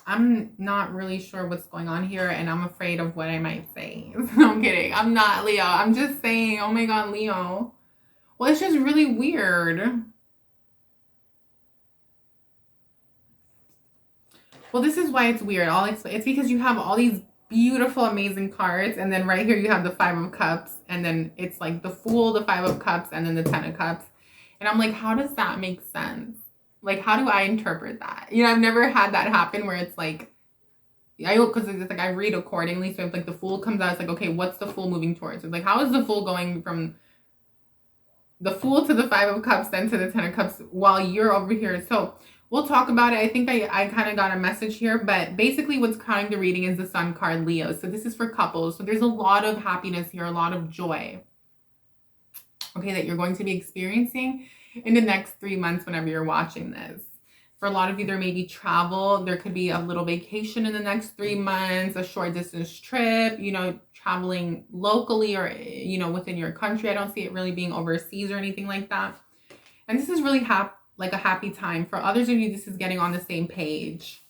I'm not really sure what's going on here, and I'm afraid of what I might say. I'm kidding. I'm not Leo. I'm just saying, oh my God, Leo. Well, it's just really weird. Well, this is why it's weird. I'll explain. It's because you have all these beautiful, amazing cards, and then right here you have the 5 of Cups, and then it's like the Fool, the 5 of Cups, and then the 10 of Cups. And I'm like, how does that make sense? Like, how do I interpret that? You know, I've never had that happen where it's like, because it's like I read accordingly. So if like the Fool comes out, it's like, okay, what's the Fool moving towards? It's like, how is the Fool going from the Fool to the 5 of Cups, then to the 10 of Cups while you're over here? So we'll talk about it. I think I kind of got a message here, but basically what's crowning the reading is the Sun card, Leo. So this is for couples. So there's a lot of happiness here, a lot of joy, okay, that you're going to be experiencing in the next 3 months whenever you're watching this. For a lot of you, there may be travel. There could be a little vacation in the next 3 months, a short distance trip, you know, traveling locally or, you know, within your country. I don't see it really being overseas or anything like that. And this is really like a happy time. For others of you, this is getting on the same page.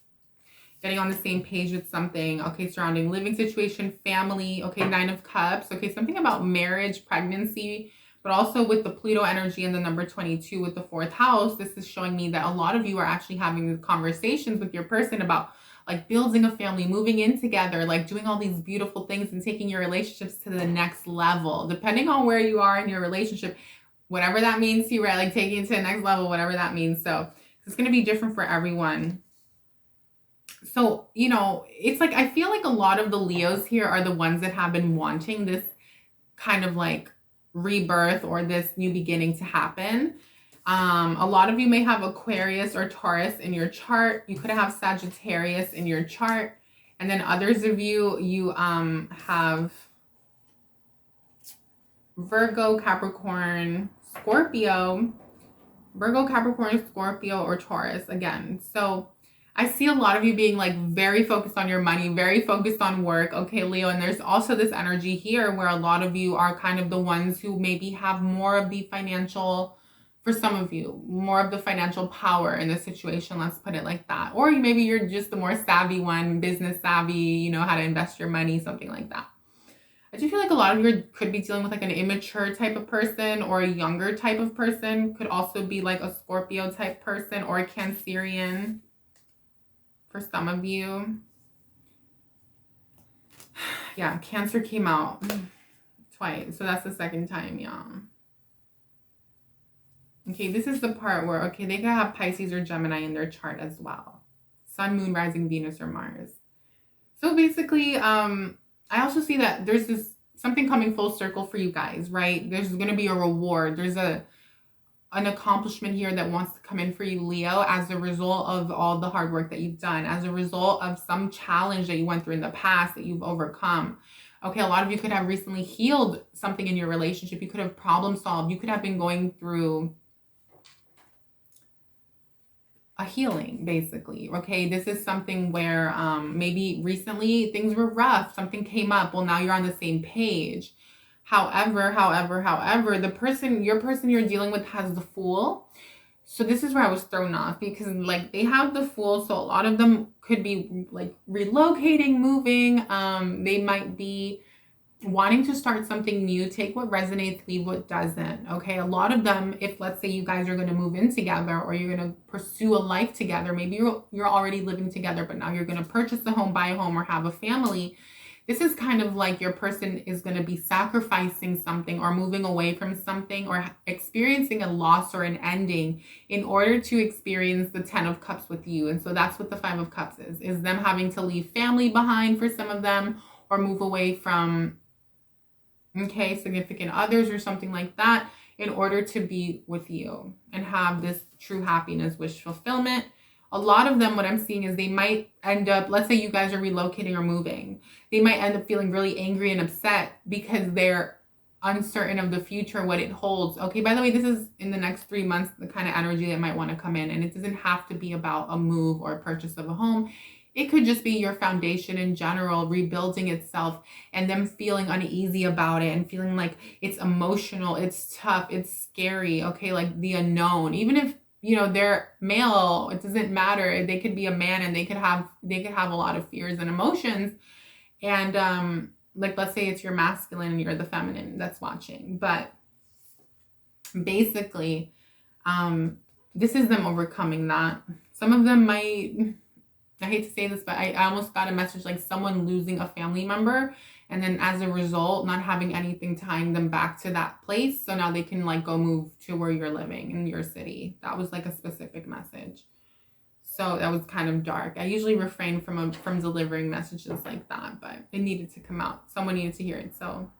Getting on the same page with something, okay, surrounding living situation, family, okay, 9 of Cups, okay, something about marriage, pregnancy, but also with the Pluto energy and the number 22 with the 4th house, this is showing me that a lot of you are actually having conversations with your person about like building a family, moving in together, like doing all these beautiful things and taking your relationships to the next level, depending on where you are in your relationship, whatever that means to you, right? Like taking it to the next level, whatever that means. So it's going to be different for everyone. So, you know, it's like, I feel like a lot of the Leos here are the ones that have been wanting this kind of like rebirth or this new beginning to happen. A lot of you may have Aquarius or Taurus in your chart. You could have Sagittarius in your chart. And then others of you, have Virgo, Capricorn, Scorpio, Virgo, Capricorn, Scorpio, or Taurus again. So I see a lot of you being like very focused on your money, very focused on work. Okay, Leo, and there's also this energy here where a lot of you are kind of the ones who maybe have more of the financial, for some of you, more of the financial power in the situation. Let's put it like that. Or maybe you're just the more savvy one, business savvy, you know, how to invest your money, something like that. I do feel like a lot of you could be dealing with like an immature type of person or a younger type of person. Could also be like a Scorpio type person or a Cancerian for some of you. Yeah, Cancer came out twice. So that's the second time, yeah. Okay, this is the part where, okay, they could have Pisces or Gemini in their chart as well. Sun, Moon, Rising, Venus, or Mars. So basically, I also see that there's this something coming full circle for you guys, right? There's going to be a reward. There's an accomplishment here that wants to come in for you, Leo, as a result of all the hard work that you've done, as a result of some challenge that you went through in the past that you've overcome. Okay, a lot of you could have recently healed something in your relationship. You could have problem solved. You could have been going through a healing, basically. Okay, this is something where maybe recently things were rough, something came up. Well, now you're on the same page. However, the person, your person you're dealing with has the Fool. So this is where I was thrown off, because like they have the Fool. So a lot of them could be like relocating, moving. They might be wanting to start something new. Take what resonates, leave what doesn't. Okay, a lot of them, if let's say you guys are going to move in together, or you're going to pursue a life together, maybe you're already living together, but now you're going to purchase a home, buy a home, or have a family. This is kind of like your person is going to be sacrificing something, or moving away from something, or experiencing a loss or an ending in order to experience the 10 of Cups with you. And so that's what the 5 of Cups is them having to leave family behind for some of them, or move away from, okay, significant others or something like that, in order to be with you and have this true happiness, wish fulfillment. A lot of them, what I'm seeing is they might end up, let's say you guys are relocating or moving, they might end up feeling really angry and upset because they're uncertain of the future, what it holds. Okay, by the way, this is in the next 3 months, the kind of energy that might want to come in. And it doesn't have to be about a move or a purchase of a home. It could just be your foundation in general rebuilding itself, and them feeling uneasy about it and feeling like it's emotional, it's tough, it's scary. Okay, like the unknown. Even if, you know, they're male, it doesn't matter. They could be a man, and they could have a lot of fears and emotions. And like, let's say it's your masculine and you're the feminine that's watching. But basically, this is them overcoming that. Some of them might, I hate to say this, but I almost got a message like someone losing a family member, and then as a result, not having anything tying them back to that place. So now they can like go move to where you're living in your city. That was like a specific message. So that was kind of dark. I usually refrain from delivering messages like that, but it needed to come out. Someone needed to hear it. So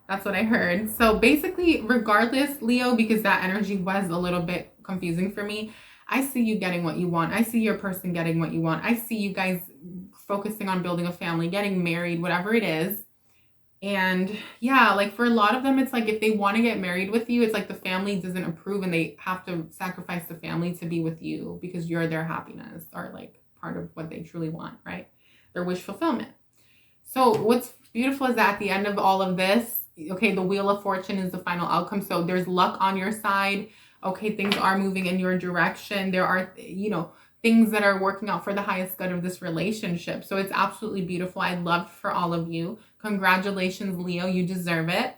that's what I heard. So basically, regardless, Leo, because that energy was a little bit confusing for me, I see you getting what you want. I see your person getting what you want. I see you guys focusing on building a family, getting married, whatever it is. And yeah, like for a lot of them, it's like if they want to get married with you, it's like the family doesn't approve, and they have to sacrifice the family to be with you because you're their happiness, or like part of what they truly want, right? Their wish fulfillment. So what's beautiful is that at the end of all of this, okay, the Wheel of Fortune is the final outcome. So there's luck on your side. Okay, things are moving in your direction. There are, you know, things that are working out for the highest good of this relationship. So it's absolutely beautiful. I'd love for all of you. Congratulations, Leo. You deserve it.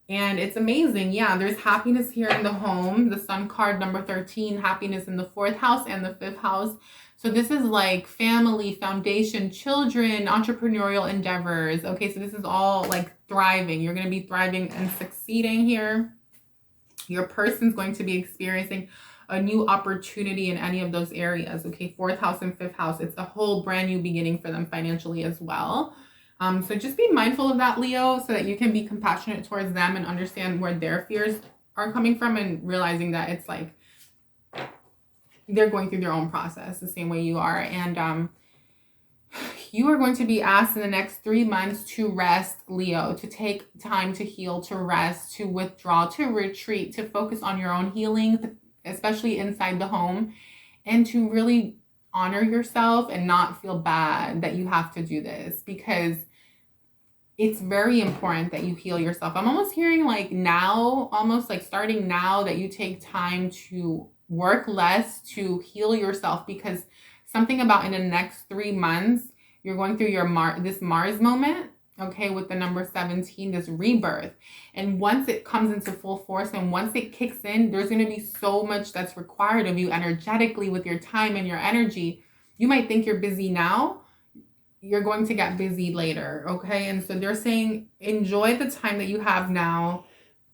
And it's amazing. Yeah, there's happiness here in the home. The Sun card, number 13, happiness in the 4th house and the 5th house. So this is like family, foundation, children, entrepreneurial endeavors. Okay, so this is all like thriving. You're going to be thriving and succeeding here. Your person's going to be experiencing a new opportunity in any of those areas. Okay, 4th house and 5th house. It's a whole brand new beginning for them financially as well. So just be mindful of that, Leo, so that you can be compassionate towards them and understand where their fears are coming from, and realizing that it's like they're going through their own process the same way you are. And you are going to be asked in the next 3 months to rest, Leo, to take time to heal, to rest, to withdraw, to retreat, to focus on your own healing, especially inside the home, and to really honor yourself and not feel bad that you have to do this, because it's very important that you heal yourself. I'm almost hearing like now, almost like starting now, that you take time to work less to heal yourself, because something about in the next 3 months, you're going through your this Mars moment, okay, with the number 17, this rebirth. And once it comes into full force and once it kicks in, there's going to be so much that's required of you energetically with your time and your energy. You might think you're busy now. You're going to get busy later, okay? And so they're saying, enjoy the time that you have now.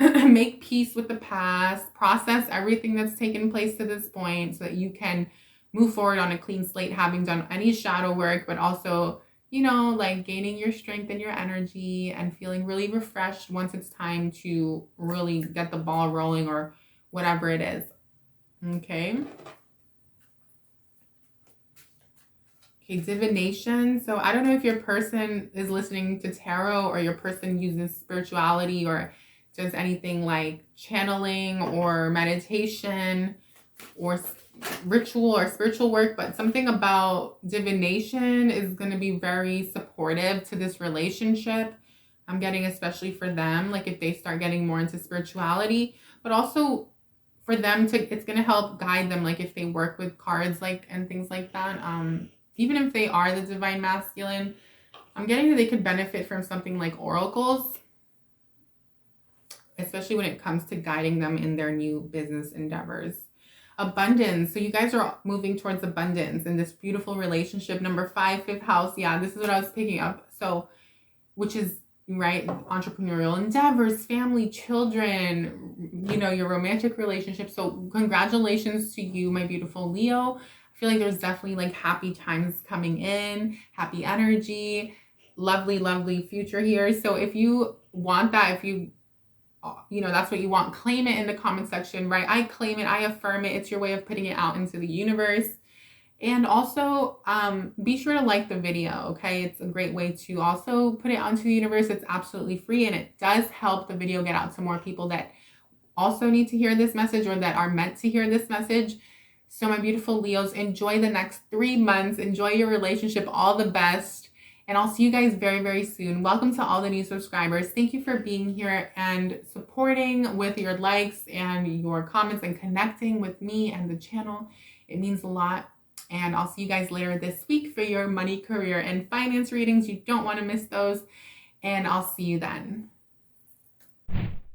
Make peace with the past. Process everything that's taken place to this point so that you can move forward on a clean slate, having done any shadow work, but also, you know, like gaining your strength and your energy and feeling really refreshed once it's time to really get the ball rolling or whatever it is. Okay. Okay, divination. So I don't know if your person is listening to tarot, or your person uses spirituality, or does anything like channeling or meditation, or ritual or spiritual work, but something about divination is going to be very supportive to this relationship. I'm getting, especially for them, like if they start getting more into spirituality, but also for them to, it's going to help guide them, like if they work with cards, like, and things like that. Even if they are the divine masculine, I'm getting that they could benefit from something like oracles, especially when it comes to guiding them in their new business endeavors. Abundance. So you guys are moving towards abundance in this beautiful relationship. Number 5, 5th house. Yeah, this is what I was picking up. So, which is, right, entrepreneurial endeavors, family, children, you know, your romantic relationship. So congratulations to you, my beautiful Leo. I feel like there's definitely like happy times coming in, happy energy, lovely, lovely future here. So if you want that, if you know, that's what you want, claim it in the comment section, right? I claim it, I affirm it. It's your way of putting it out into the universe. And also be sure to like the video, okay? It's a great way to also put it onto the universe. It's absolutely free, and it does help the video get out to more people that also need to hear this message or that are meant to hear this message. So my beautiful Leos, enjoy the next 3 months. Enjoy your relationship. All the best. And I'll see you guys very, very soon. Welcome to all the new subscribers. Thank you for being here and supporting with your likes and your comments and connecting with me and the channel. It means a lot. And I'll see you guys later this week for your money, career, and finance readings. You don't want to miss those. And I'll see you then.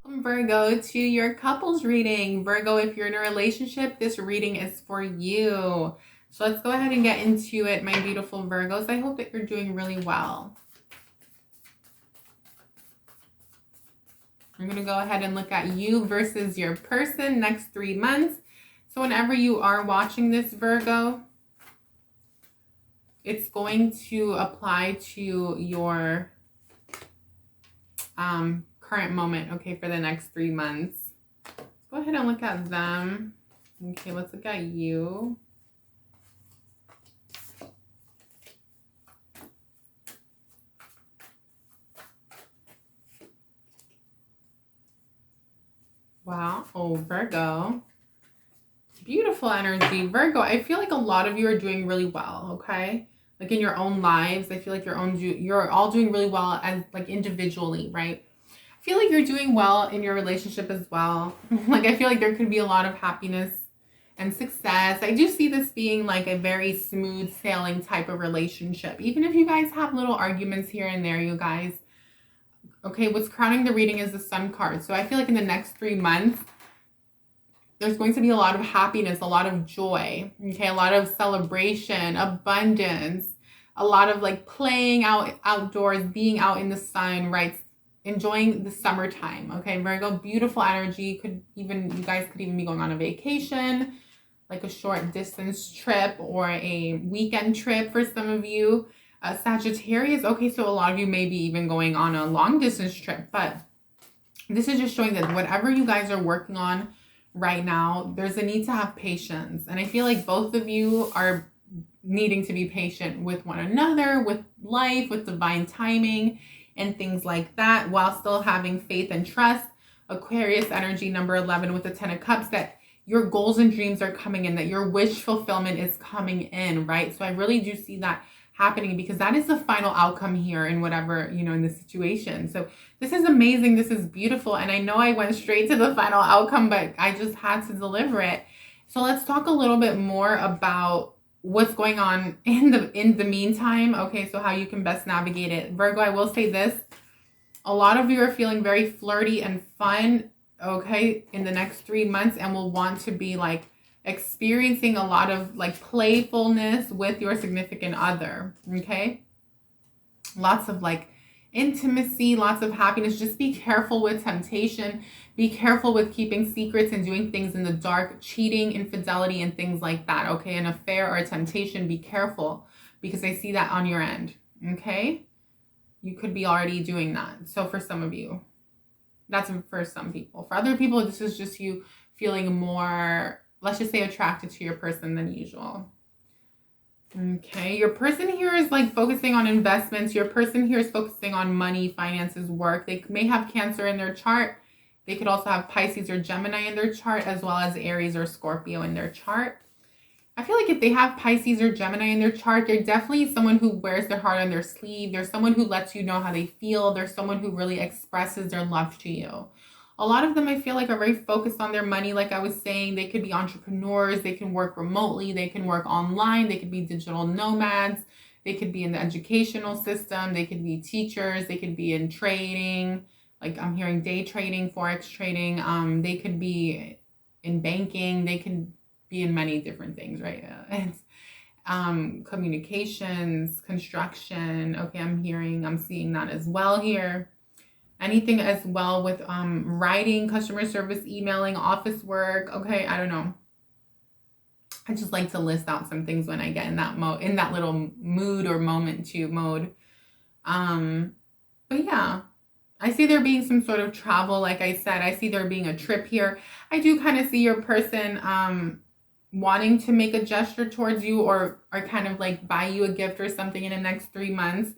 Virgo, to your couples reading. Virgo, if you're in a relationship, this reading is for you. So let's go ahead and get into it, my beautiful Virgos. I hope that you're doing really well. I'm going to go ahead and look at you versus your person next 3 months. So whenever you are watching this, Virgo, it's going to apply to your current moment, okay, for the next 3 months. Let's go ahead and look at them. Okay, let's look at you. Wow. Oh, Virgo. Beautiful energy. Virgo, I feel like a lot of you are doing really well, okay? Like in your own lives, I feel like you're all doing really well as like individually, right? I feel like you're doing well in your relationship as well. Like I feel like there could be a lot of happiness and success. I do see this being like a very smooth sailing type of relationship. Even if you guys have little arguments here and there, you guys. Okay, what's crowning the reading is the Sun card. So I feel like in the next 3 months, there's going to be a lot of happiness, a lot of joy, okay, a lot of celebration, abundance, a lot of like playing outdoors, being out in the sun, right? Enjoying the summertime, okay, Virgo, beautiful energy. You guys could even be going on a vacation, like a short distance trip or a weekend trip for some of you. Sagittarius, okay, so a lot of you may be even going on a long distance trip, but this is just showing that whatever you guys are working on right now, there's a need to have patience. And I feel like both of you are needing to be patient with one another, with life, with divine timing and things like that, while still having faith and trust. Aquarius energy, number 11 with the 10 of Cups, that your goals and dreams are coming in, that your wish fulfillment is coming in, right? So I really do see that happening because that is the final outcome here in whatever, you know, in the situation. So this is amazing. This is beautiful. And I know I went straight to the final outcome, but I just had to deliver it. So let's talk a little bit more about what's going on in the meantime. Okay, so how you can best navigate it. Virgo, I will say this. A lot of you are feeling very flirty and fun, okay, in the next 3 months, and will want to be like experiencing a lot of like playfulness with your significant other, okay? Lots of like intimacy, lots of happiness. Just be careful with temptation. Be careful with keeping secrets and doing things in the dark, cheating, infidelity, and things like that, okay? An affair or a temptation, be careful because I see that on your end, okay? You could be already doing that. So for some of you, that's for some people. For other people, this is just you feeling more, let's just say, attracted to your person than usual. Okay, your person here is like focusing on investments. Your person here is focusing on money, finances, work. They may have Cancer in their chart. They could also have Pisces or Gemini in their chart, as well as Aries or Scorpio in their chart. I feel like if they have Pisces or Gemini in their chart, they're definitely someone who wears their heart on their sleeve. There's someone who lets you know how they feel. There's someone who really expresses their love to you. A lot of them, I feel like, are very focused on their money. Like I was saying, they could be entrepreneurs. They can work remotely. They can work online. They could be digital nomads. They could be in the educational system. They could be teachers. They could be in trading. Like I'm hearing day trading, forex trading. They could be in banking. They can be in many different things, right? Communications, construction. Okay, I'm seeing that as well here. Anything as well with writing, customer service, emailing, office work. Okay, I don't know. I just like to list out some things when I get in that in that little mood or moment to mode. But yeah, I see there being some sort of travel. Like I said, I see there being a trip here. I do kind of see your person wanting to make a gesture towards you or kind of like buy you a gift or something in the next 3 months.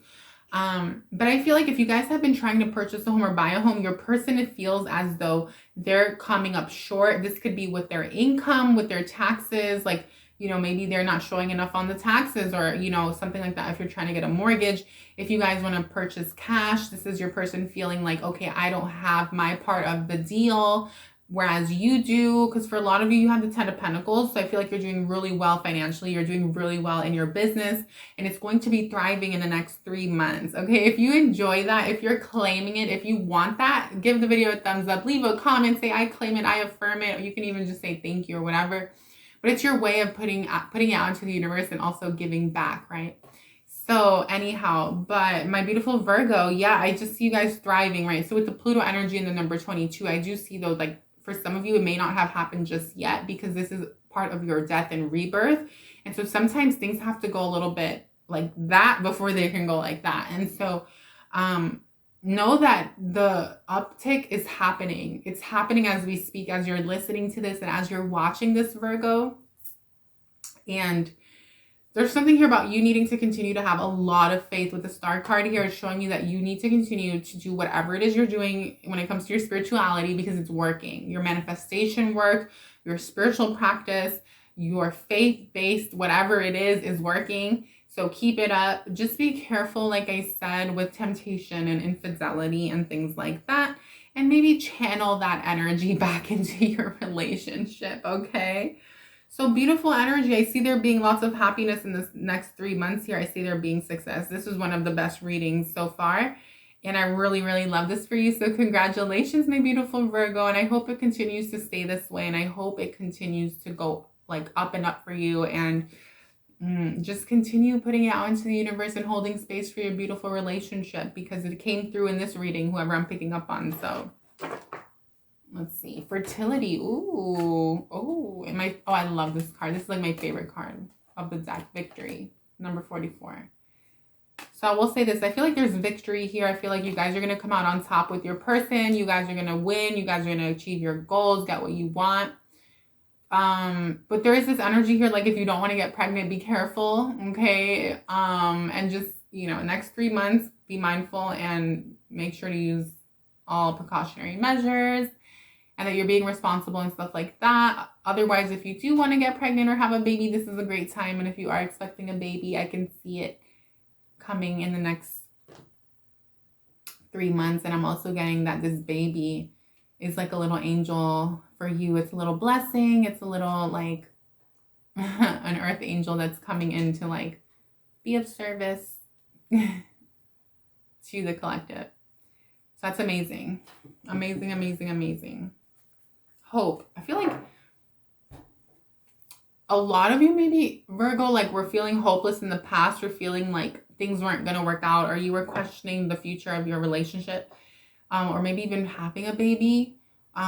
But I feel like if you guys have been trying to purchase a home or buy a home, your person, it feels as though they're coming up short. This could be with their income, with their taxes, like, you know, maybe they're not showing enough on the taxes or, you know, something like that. If you're trying to get a mortgage, if you guys want to purchase cash, this is your person feeling like, okay, I don't have my part of the deal, whereas you do, because for a lot of you, you have the 10 of Pentacles. So I feel like you're doing really well financially. You're doing really well in your business, and it's going to be thriving in the next 3 months. Okay, if you enjoy that, if you're claiming it, if you want that, give the video a thumbs up, leave a comment, say I claim it, I affirm it, or you can even just say thank you or whatever. But it's your way of putting it out into the universe and also giving back, right? So anyhow, but my beautiful Virgo, yeah, I just see you guys thriving, right? So with the Pluto energy and the number 22, I do see those, like, for some of you, it may not have happened just yet because this is part of your death and rebirth. And so sometimes things have to go a little bit like that before they can go like that. And so know that the uptick is happening. It's happening as we speak, as you're listening to this and as you're watching this, Virgo. And there's something here about you needing to continue to have a lot of faith. With the Star card here, it's showing you that you need to continue to do whatever it is you're doing when it comes to your spirituality, because it's working. Your manifestation work, your spiritual practice, your faith-based, whatever it is working. So keep it up. Just be careful, like I said, with temptation and infidelity and things like that. And maybe channel that energy back into your relationship, okay? So beautiful energy. I see there being lots of happiness in this next 3 months here. I see there being success. This is one of the best readings so far. And I really, really love this for you. So congratulations, my beautiful Virgo. And I hope it continues to stay this way. And I hope it continues to go like up and up for you. And just continue putting it out into the universe and holding space for your beautiful relationship, because it came through in this reading, whoever I'm picking up on. So let's see. Fertility. Ooh. Oh, I love this card. This is like my favorite card of the deck. Victory. Number 44. So I will say this. I feel like there's victory here. I feel like you guys are going to come out on top with your person. You guys are going to win. You guys are going to achieve your goals, get what you want. But there is this energy here. Like if you don't want to get pregnant, be careful. Okay. And just, you know, next 3 months, be mindful and make sure to use all precautionary measures, and that you're being responsible and stuff like that. Otherwise, if you do want to get pregnant or have a baby, this is a great time. And if you are expecting a baby, I can see it coming in the next 3 months. And I'm also getting that this baby is like a little angel for you. It's a little blessing. It's a little like an earth angel that's coming in to like be of service to the collective. So that's amazing. Amazing, amazing, amazing. Hope. I feel like a lot of you, maybe Virgo, like were feeling hopeless in the past, or feeling like things weren't going to work out, or you were questioning the future of your relationship, or maybe even having a baby.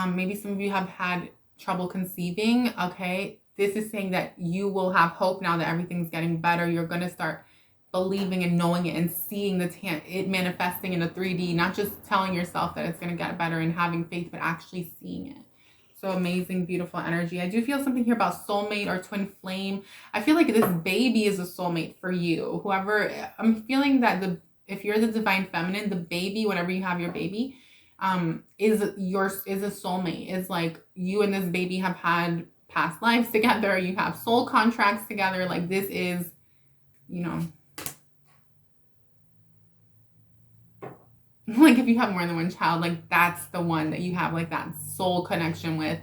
Maybe some of you have had trouble conceiving. Okay. This is saying that you will have hope now that everything's getting better. You're going to start believing and knowing it and seeing it manifesting in a 3D, not just telling yourself that it's going to get better and having faith, but actually seeing it. So amazing, beautiful energy. I do feel something here about soulmate or twin flame. I feel like this baby is a soulmate for you. Whoever, I'm feeling that if you're the divine feminine, the baby, whenever you have your baby, is a soulmate. Is like you and this baby have had past lives together, you have soul contracts together. Like this is, you know, like if you have more than one child, like that's the one that you have like that soul connection with,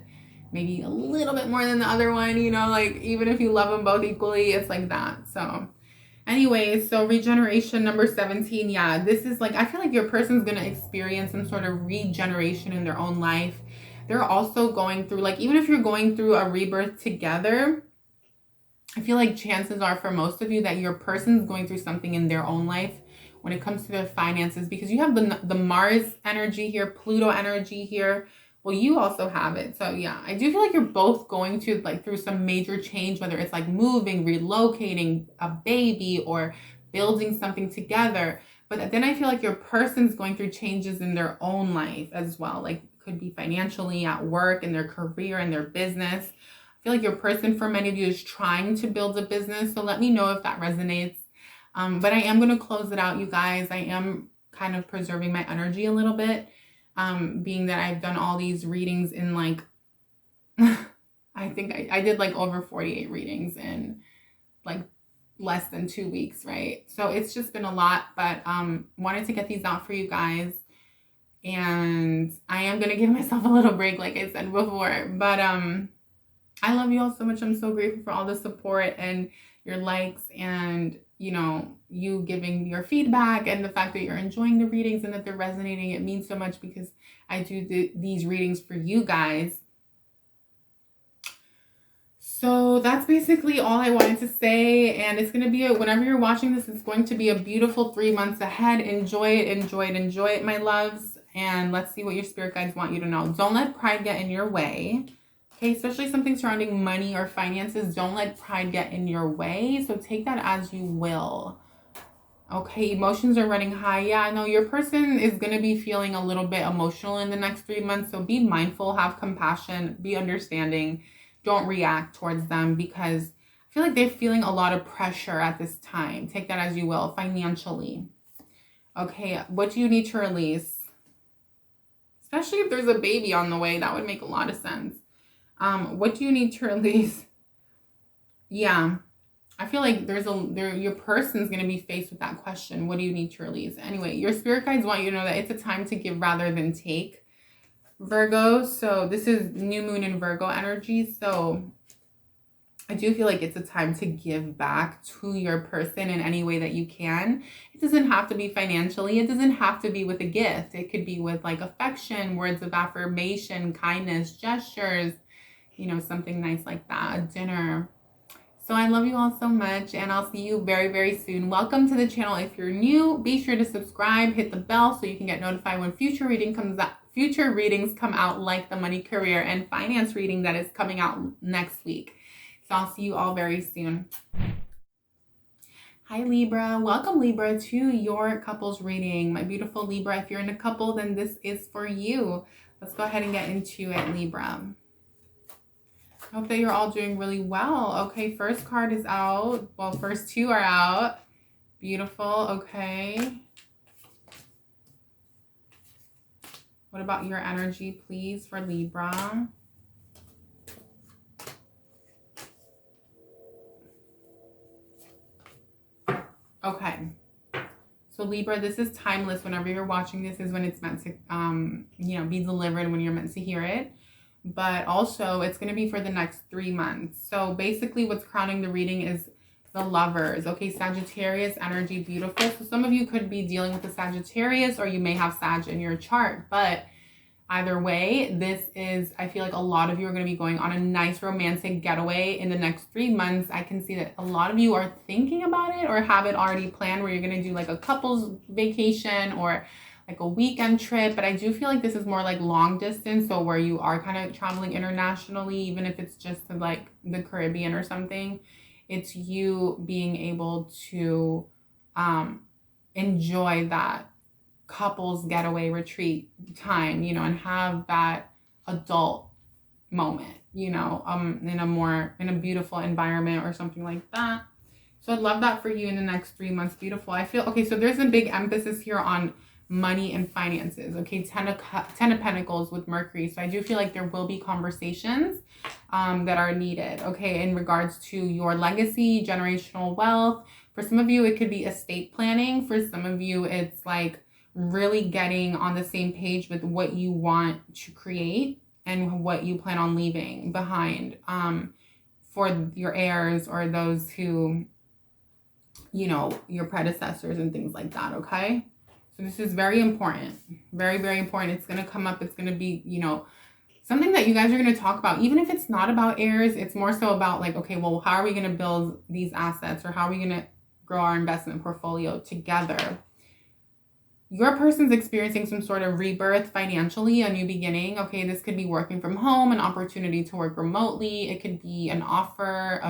maybe a little bit more than the other one, you know, like even if you love them both equally, it's like that. So anyways, so regeneration number 17. Yeah, this is like, I feel like your person's going to experience some sort of regeneration in their own life. They're also going through, like, even if you're going through a rebirth together, I feel like chances are for most of you that your person's going through something in their own life when it comes to their finances, because you have the Mars energy here, Pluto energy here. Well, you also have it. So yeah, I do feel like you're both going to like through some major change, whether it's like moving, relocating, a baby, or building something together. But then I feel like your person's going through changes in their own life as well. Like could be financially, at work, in their career, in their business. I feel like your person, for many of you, is trying to build a business. So let me know if that resonates. But I am going to close it out, you guys. I am kind of preserving my energy a little bit, being that I've done all these readings in like, I think I did like over 48 readings in like less than 2 weeks, right? So it's just been a lot, but wanted to get these out for you guys. And I am going to give myself a little break, like I said before. But I love you all so much. I'm so grateful for all the support and your likes and, you know, you giving your feedback and the fact that you're enjoying the readings and that they're resonating. It means so much because I do these readings for you guys. So that's basically all I wanted to say. And it's going to be, whenever you're watching this, it's going to be a beautiful 3 months ahead. Enjoy it, enjoy it, enjoy it, my loves. And let's see what your spirit guides want you to know. Don't let pride get in your way. Okay, especially something surrounding money or finances. Don't let pride get in your way. So take that as you will. Okay, emotions are running high. Yeah, I know your person is going to be feeling a little bit emotional in the next 3 months. So be mindful, have compassion, be understanding. Don't react towards them because I feel like they're feeling a lot of pressure at this time. Take that as you will. Financially. Okay, what do you need to release? Especially if there's a baby on the way. That would make a lot of sense. What do you need to release? Yeah, I feel like your person's going to be faced with that question. What do you need to release? Anyway, your spirit guides want you to know that it's a time to give rather than take, Virgo. So this is new moon in Virgo energy. So I do feel like it's a time to give back to your person in any way that you can. It doesn't have to be financially. It doesn't have to be with a gift. It could be with like affection, words of affirmation, kindness, gestures, you know, something nice like that, a dinner. So I love you all so much, and I'll see you very, very soon. Welcome to the channel. If you're new, be sure to subscribe, hit the bell so you can get notified when future readings come out, like the money, career, and finance reading that is coming out next week. So I'll see you all very soon. Hi Libra, welcome Libra to your couples reading. My beautiful Libra, if you're in a couple, then this is for you. Let's go ahead and get into it, Libra. I hope that you're all doing really well. Okay, first card is out. Well, first two are out. Beautiful, okay. What about your energy, please, for Libra? Okay. So Libra, this is timeless. Whenever you're watching this is when it's meant to, you know, be delivered, when you're meant to hear it. But also it's going to be for the next 3 months. So basically what's crowning the reading is the Lovers. Okay, Sagittarius energy, beautiful. So some of you could be dealing with the Sagittarius, or you may have Sag in your chart. But either way, this is, I feel like a lot of you are going to be going on a nice romantic getaway in the next 3 months. I can see that a lot of you are thinking about it or have it already planned, where you're going to do like a couple's vacation or like a weekend trip. But I do feel like this is more like long distance, so where you are kind of traveling internationally, even if it's just to like the Caribbean or something. It's you being able to enjoy that couples getaway retreat time, you know, and have that adult moment, you know, in a beautiful environment or something like that. So I'd love that for you in the next 3 months. Beautiful. I feel, okay, so there's a big emphasis here on money and finances. Okay, Ten of Pentacles with Mercury. So I do feel like there will be conversations that are needed, okay, in regards to your legacy, generational wealth. For some of you, it could be estate planning. For some of you, it's like really getting on the same page with what you want to create and what you plan on leaving behind for your heirs or those who, you know, your predecessors and things like that, okay? So this is very important. Very, very important. It's going to come up. It's going to be, you know, something that you guys are going to talk about. Even if it's not about heirs, it's more so about like, okay, well, how are we going to build these assets, or how are we going to grow our investment portfolio together? Your person's experiencing some sort of rebirth financially, a new beginning. Okay, this could be working from home, an opportunity to work remotely. It could be an offer,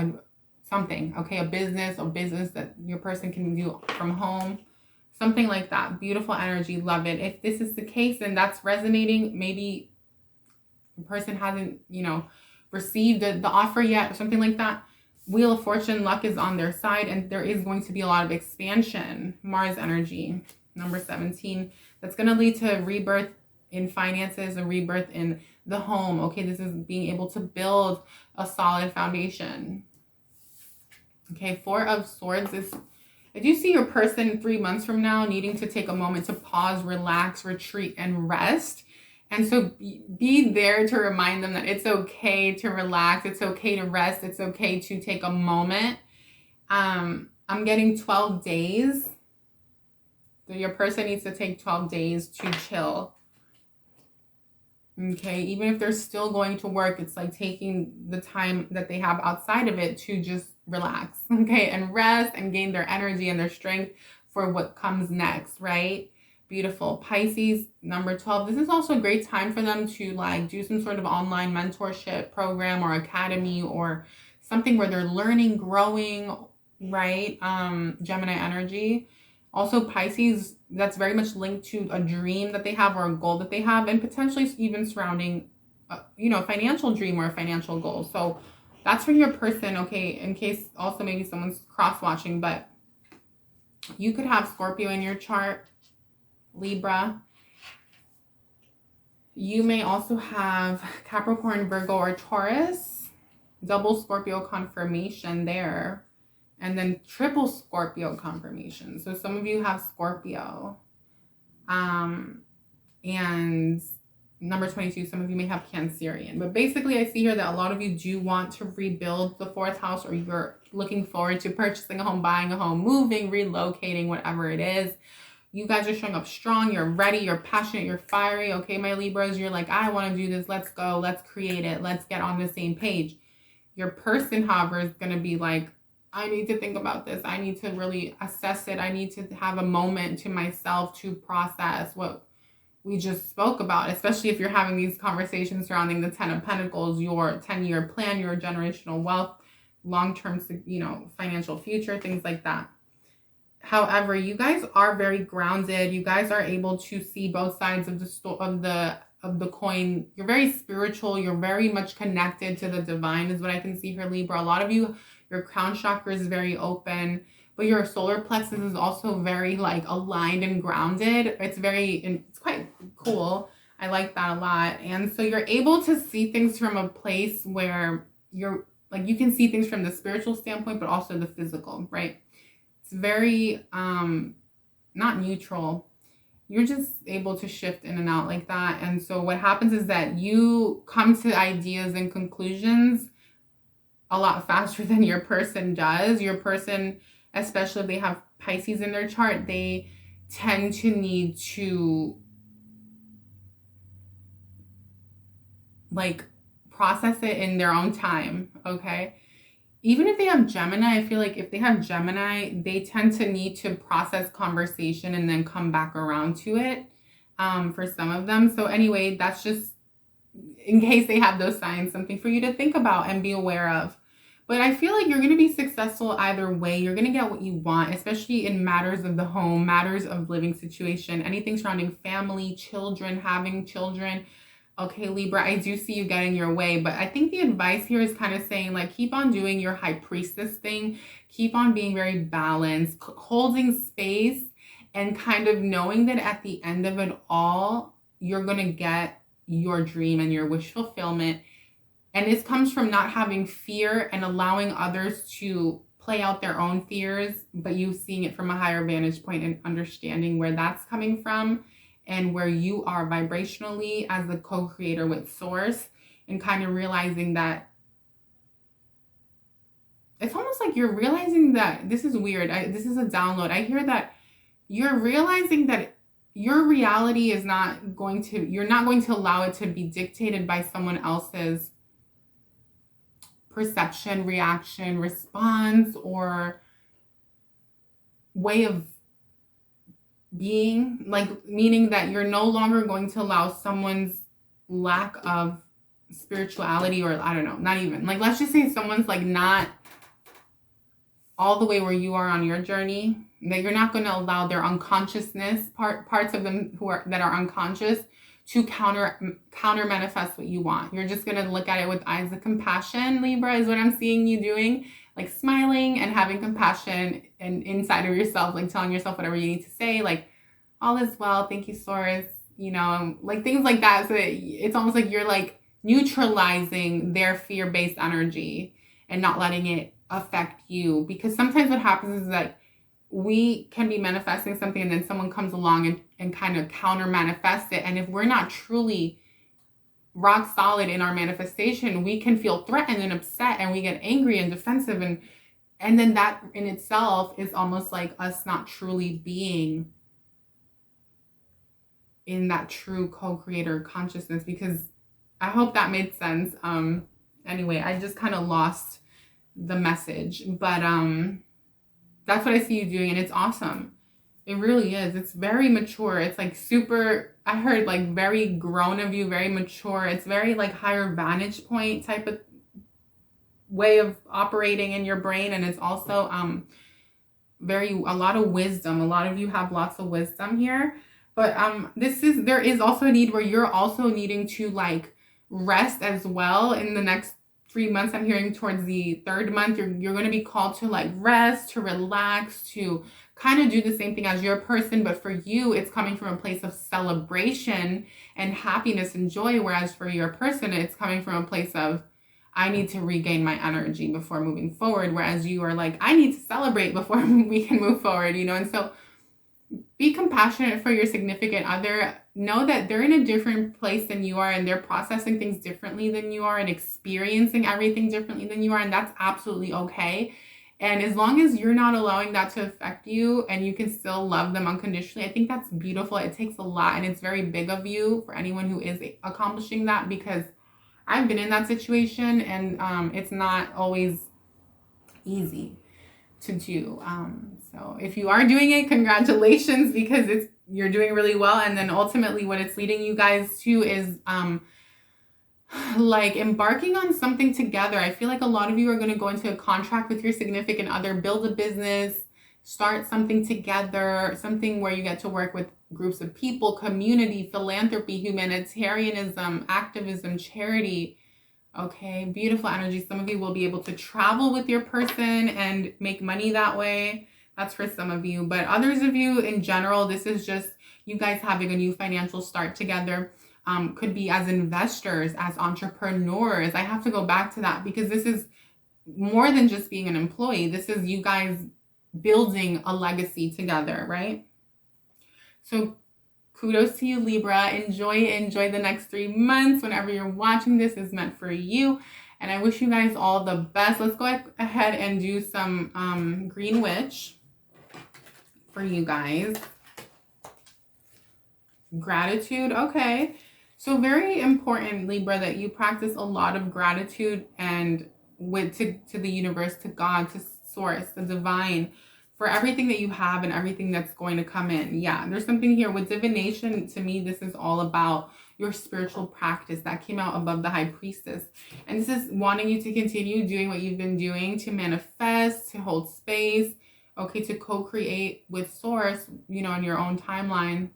something, okay, a business that your person can do from home, something like that. Beautiful energy, love it. If this is the case and that's resonating, maybe the person hasn't, you know, received the offer yet or something like that. Wheel of Fortune, luck is on their side, and there is going to be a lot of expansion. Mars energy, number 17, that's going to lead to rebirth in finances, a rebirth in the home. Okay, this is being able to build a solid foundation. Okay, Four of Swords is, I do see your person 3 months from now needing to take a moment to pause, relax, retreat, and rest. And so be there to remind them that it's okay to relax. It's okay to rest. It's okay to take a moment. I'm getting 12 days. So your person needs to take 12 days to chill. Okay, even if they're still going to work, it's like taking the time that they have outside of it to just relax, okay, and rest and gain their energy and their strength for what comes next, right? Beautiful. Pisces, number 12. This is also a great time for them to like do some sort of online mentorship program or academy or something where they're learning, growing, right? Gemini energy. Also Pisces, that's very much linked to a dream that they have or a goal that they have, and potentially even surrounding, you know, a financial dream or a financial goal. So that's for your person, okay, in case also maybe someone's cross-watching, but you could have Scorpio in your chart, Libra. You may also have Capricorn, Virgo, or Taurus. Double Scorpio confirmation there. And then triple Scorpio confirmation. So some of you have Scorpio. And number 22, some of you may have Cancerian. But basically, I see here that a lot of you do want to rebuild the fourth house, or you're looking forward to purchasing a home, buying a home, moving, relocating, whatever it is. You guys are showing up strong. You're ready. You're passionate. You're fiery. Okay, my Libras, you're like, I want to do this. Let's go. Let's create it. Let's get on the same page. Your person, however, is going to be like, I need to think about this. I need to really assess it. I need to have a moment to myself to process what we just spoke about, especially if you're having these conversations surrounding the 10 of Pentacles, your 10-year plan, your generational wealth, long-term, you know, financial future, things like that. However, you guys are very grounded. You guys are able to see both sides of the coin. You're very spiritual. You're very much connected to the divine is what I can see here, Libra. A lot of you, your crown chakra is very open, but your solar plexus is also very like aligned and grounded. It's quite cool. I like that a lot. And so you're able to see things from a place where you're like, you can see things from the spiritual standpoint, but also the physical, right? It's very, not neutral. You're just able to shift in and out like that. And so what happens is that you come to ideas and conclusions a lot faster than your person does. Your person, especially if they have Pisces in their chart, they tend to need to like process it in their own time, okay? Even if they have Gemini, I feel like if they have Gemini, they tend to need to process conversation and then come back around to it for some of them. So anyway, that's just in case they have those signs, something for you to think about and be aware of. But I feel like you're going to be successful either way. You're going to get what you want, especially in matters of the home, matters of living situation, anything surrounding family, children, having children. Okay, Libra, I do see you getting your way, but I think the advice here is kind of saying like, keep on doing your high priestess thing. Keep on being very balanced, holding space and kind of knowing that at the end of it all, you're going to get your dream and your wish fulfillment. And this comes from not having fear and allowing others to play out their own fears, but you seeing it from a higher vantage point and understanding where that's coming from and where you are vibrationally as the co-creator with source, and kind of realizing that it's almost like you're realizing that this is weird. This is a download. I hear that you're realizing that your reality is not going to, you're not going to allow it to be dictated by someone else's perception, reaction, response, or way of being, like, meaning that you're no longer going to allow someone's lack of spirituality, or I don't know, not even, like, let's just say someone's like not all the way where you are on your journey, that you're not going to allow their unconsciousness, parts of them that are unconscious, to counter manifest what you want. You're just going to look at it with eyes of compassion. Libra is what I'm seeing you doing, like smiling and having compassion, and inside of yourself, like telling yourself whatever you need to say, like, all is well, thank you, source, you know, like things like that. So it's almost like you're like neutralizing their fear-based energy and not letting it affect you. Because sometimes what happens is that we can be manifesting something and then someone comes along and kind of counter manifest it. And if we're not truly rock solid in our manifestation, we can feel threatened and upset, and we get angry and defensive. And then that in itself is almost like us not truly being in that true co-creator consciousness. Because I hope that made sense. Anyway, I just kind of lost the message, but that's what I see you doing, and it's awesome. It really is. It's very mature. It's like super, I heard like very grown of you, very mature. It's very like higher vantage point type of way of operating in your brain. And it's also a lot of wisdom. A lot of you have lots of wisdom here. But there is also a need where you're also needing to like rest as well in the next 3 months. I'm hearing towards the third month, you're going to be called to like rest, to relax, to kind of do the same thing as your person. But for you, it's coming from a place of celebration and happiness and joy. Whereas for your person, it's coming from a place of, I need to regain my energy before moving forward. Whereas you are like, I need to celebrate before we can move forward, you know? And so be compassionate for your significant other. Know that they're in a different place than you are, and they're processing things differently than you are and experiencing everything differently than you are. And that's absolutely okay. And as long as you're not allowing that to affect you and you can still love them unconditionally, I think that's beautiful. It takes a lot, and it's very big of you for anyone who is accomplishing that, because I've been in that situation, and it's not always easy to do. So if you are doing it, congratulations, because you're doing really well. And then ultimately what it's leading you guys to is like embarking on something together. I feel like a lot of you are going to go into a contract with your significant other, build a business, start something together, something where you get to work with groups of people, community, philanthropy, humanitarianism, activism, charity. Okay, beautiful energy. Some of you will be able to travel with your person and make money that way. That's for some of you. But others of you in general, this is just you guys having a new financial start together. Could be as investors, as entrepreneurs. I have to go back to that, because this is more than just being an employee. This is you guys building a legacy together, right? So kudos to you, Libra. Enjoy the next 3 months. Whenever you're watching, this is meant for you. And I wish you guys all the best. Let's go ahead and do some Green Witch for you guys. Gratitude. Okay. So very important, Libra, that you practice a lot of gratitude and to the universe, to God, to source, the divine, for everything that you have and everything that's going to come in. Yeah, there's something here with divination. To me, this is all about your spiritual practice. That came out above the High Priestess. And this is wanting you to continue doing what you've been doing, to manifest, to hold space, okay, to co-create with source, you know, in your own timeline.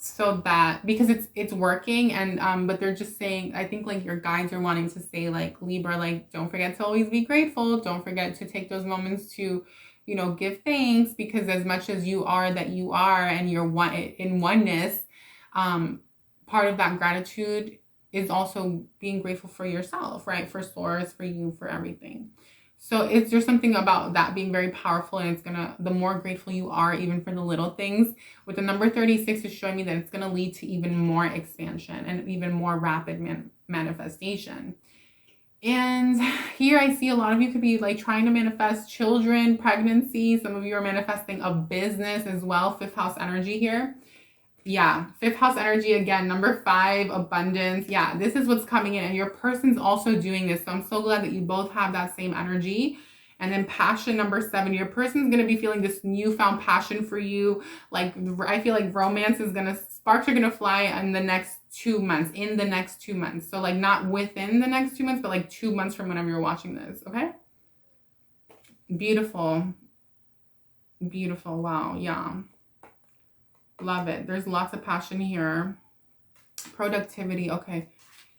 So that, because it's working, and but they're just saying, I think like your guides are wanting to say, like, Libra, like, don't forget to always be grateful. Don't forget to take those moments to, you know, give thanks, because as much as you are that you are and you're one in oneness, part of that gratitude is also being grateful for yourself, right? For source, for you, for everything. So there's something about that being very powerful, and it's gonna, the more grateful you are, even for the little things, with the number 36 is showing me that it's gonna lead to even more expansion and even more rapid manifestation. And here I see a lot of you could be like trying to manifest children, pregnancy. Some of you are manifesting a business as well. 5th house energy here. Yeah, 5th house energy again, number 5, abundance. Yeah, this is what's coming in, and your person's also doing this. So I'm so glad that you both have that same energy. And then passion, number 7, your person's going to be feeling this newfound passion for you. Like, I feel like romance is going to, sparks are going to fly in the next 2 months, So like not within the next 2 months, but like 2 months from whenever you're watching this. Okay. Beautiful. Beautiful. Wow. Yeah. Love it. There's lots of passion here. Productivity. Okay.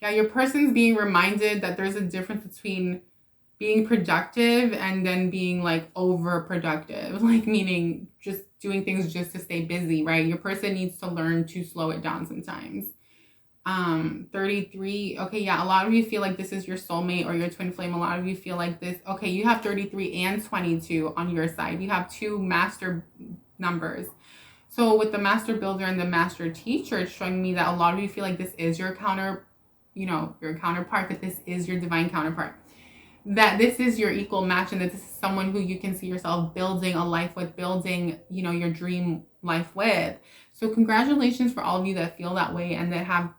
Yeah, your person's being reminded that there's a difference between being productive and then being like overproductive, like meaning just doing things just to stay busy, right? Your person needs to learn to slow it down sometimes. 33. Okay, yeah, a lot of you feel like this is your soulmate or your twin flame. A lot of you feel like this. Okay, you have 33 and 22 on your side. You have 2 master numbers. So with the master builder and the master teacher, it's showing me that a lot of you feel like this is your counterpart, that this is your divine counterpart, that this is your equal match, and that this is someone who you can see yourself building a life with, building, your dream life with. So congratulations for all of you that feel that way and that have,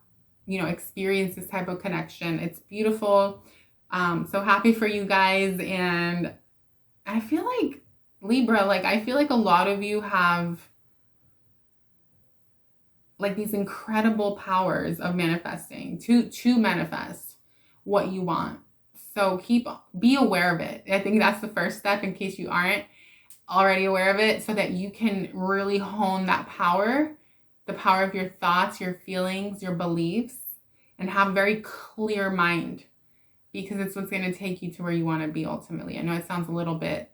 experienced this type of connection. It's beautiful. So happy for you guys. And I feel like Libra, I feel like a lot of you have like these incredible powers of manifesting to manifest what you want. So be aware of it. I think that's the first step, in case you aren't already aware of it, so that you can really hone that power, the power of your thoughts, your feelings, your beliefs, and have a very clear mind, because it's what's going to take you to where you want to be ultimately. I know it sounds a little bit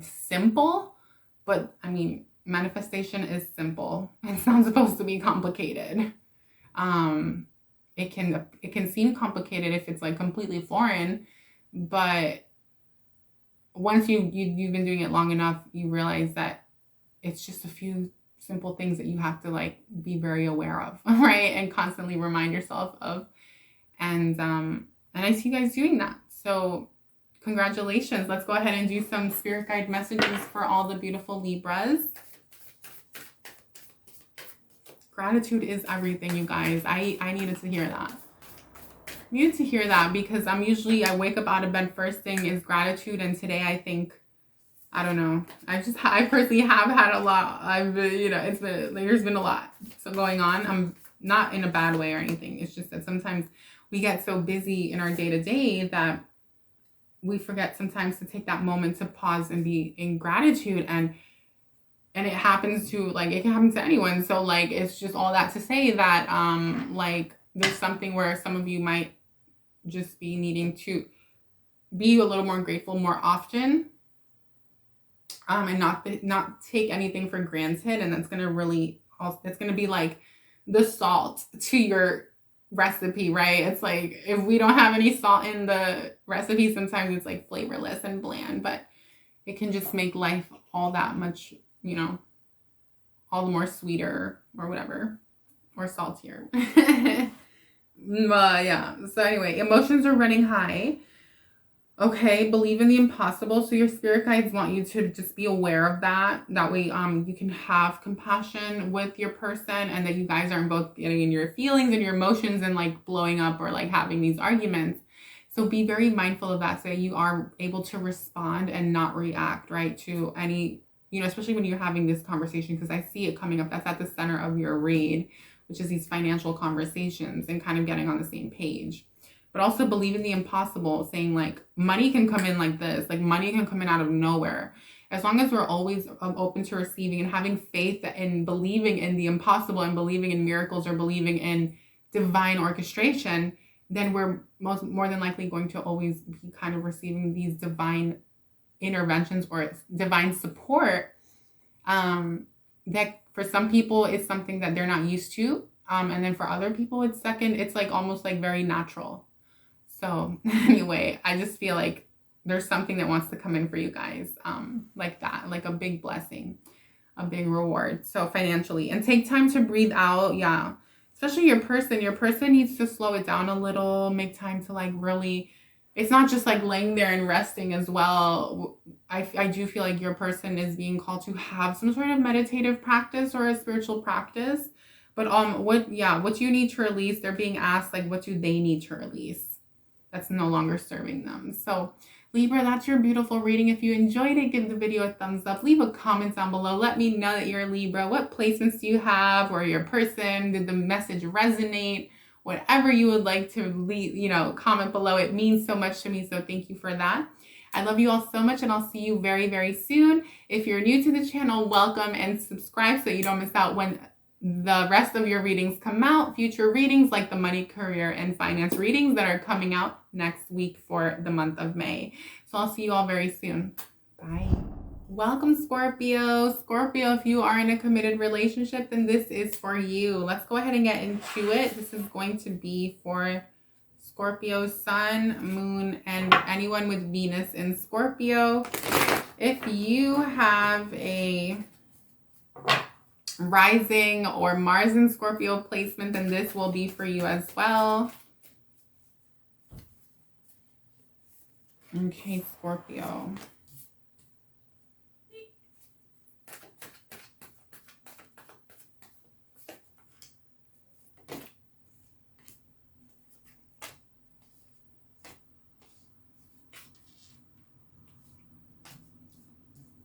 simple, but I mean, manifestation is simple. It's not supposed to be complicated. It can seem complicated if it's like completely foreign, but once you've been doing it long enough, you realize that it's just a few simple things that you have to like be very aware of, right? And constantly remind yourself of. And I see you guys doing that. So congratulations. Let's go ahead and do some spirit guide messages for all the beautiful Libras. Gratitude is everything, you guys. I needed to hear that. Needed to hear that, because I wake up out of bed, first thing is gratitude. And today I think, I don't know, I personally have had a lot. There's been a lot going on. I'm not in a bad way or anything. It's just that sometimes we get so busy in our day-to-day that we forget sometimes to take that moment to pause and be in gratitude. And it happens to, it can happen to anyone. So, it's just all that to say that, there's something where some of you might just be needing to be a little more grateful more often, and not take anything for granted. And that's going to be like the salt to your recipe, right? It's like, if we don't have any salt in the recipe, sometimes it's like flavorless and bland, but it can just make life all that much, all the more sweeter or whatever, or saltier. But yeah, so anyway, emotions are running high. Okay, believe in the impossible. So your spirit guides want you to just be aware of that. That way you can have compassion with your person, and that you guys aren't both getting in your feelings and your emotions and blowing up or having these arguments. So be very mindful of that, so that you are able to respond and not react, right, to any, especially when you're having this conversation, because I see it coming up. That's at the center of your read, which is these financial conversations and kind of getting on the same page. But also believe in the impossible, saying money can come in like this, money can come in out of nowhere. As long as we're always open to receiving and having faith and believing in the impossible and believing in miracles or believing in divine orchestration, then we're more than likely going to always be kind of receiving these divine interventions or divine support, that for some people is something that they're not used to. And then for other people, it's like almost like very natural. So anyway, I just feel like there's something that wants to come in for you guys, like that, like a big blessing, a big reward. So financially, and take time to breathe out. Yeah. Especially your person needs to slow it down a little, make time to like really, it's not just like laying there and resting as well. I do feel like your person is being called to have some sort of meditative practice or a spiritual practice. But what do you need to release? They're being asked, like, what do they need to release that's no longer serving them? So Libra, that's your beautiful reading. If you enjoyed it, give the video a thumbs up. Leave a comment down below. Let me know that you're a Libra. What placements do you have, or your person? Did the message resonate? Whatever you would like to leave, comment below. It means so much to me, so thank you for that. I love you all so much, and I'll see you very, very soon. If you're new to the channel, welcome, and subscribe so you don't miss out when the rest of your readings come out. Future readings like the money, career, and finance readings that are coming out next week for the month of May. So I'll see you all very soon. Bye. Welcome, Scorpio. Scorpio, if you are in a committed relationship, then this is for you. Let's go ahead and get into it. This is going to be for Scorpio, Sun, Moon, and anyone with Venus in Scorpio. If you have a rising or Mars in Scorpio placement, then this will be for you as well. Okay, Scorpio.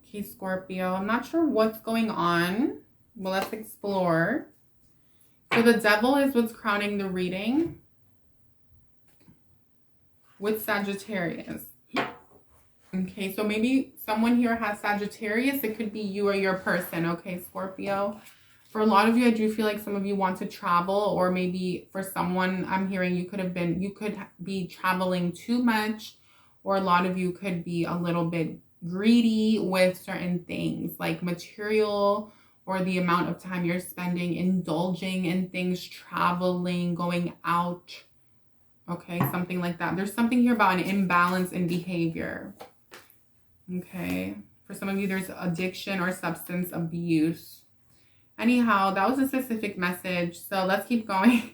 Okay, Scorpio. I'm not sure what's going on. Well, let's explore. So the Devil is what's crowning the reading with Sagittarius. Okay, so maybe someone here has Sagittarius. It could be you or your person. Okay, Scorpio. For a lot of you, I do feel like some of you want to travel, or maybe for someone I'm hearing you could be traveling too much, or a lot of you could be a little bit greedy with certain things like material, or the amount of time you're spending indulging in things, traveling, going out. Okay, something like that. There's something here about an imbalance in behavior. Okay, for some of you, there's addiction or substance abuse. Anyhow, that was a specific message. So let's keep going.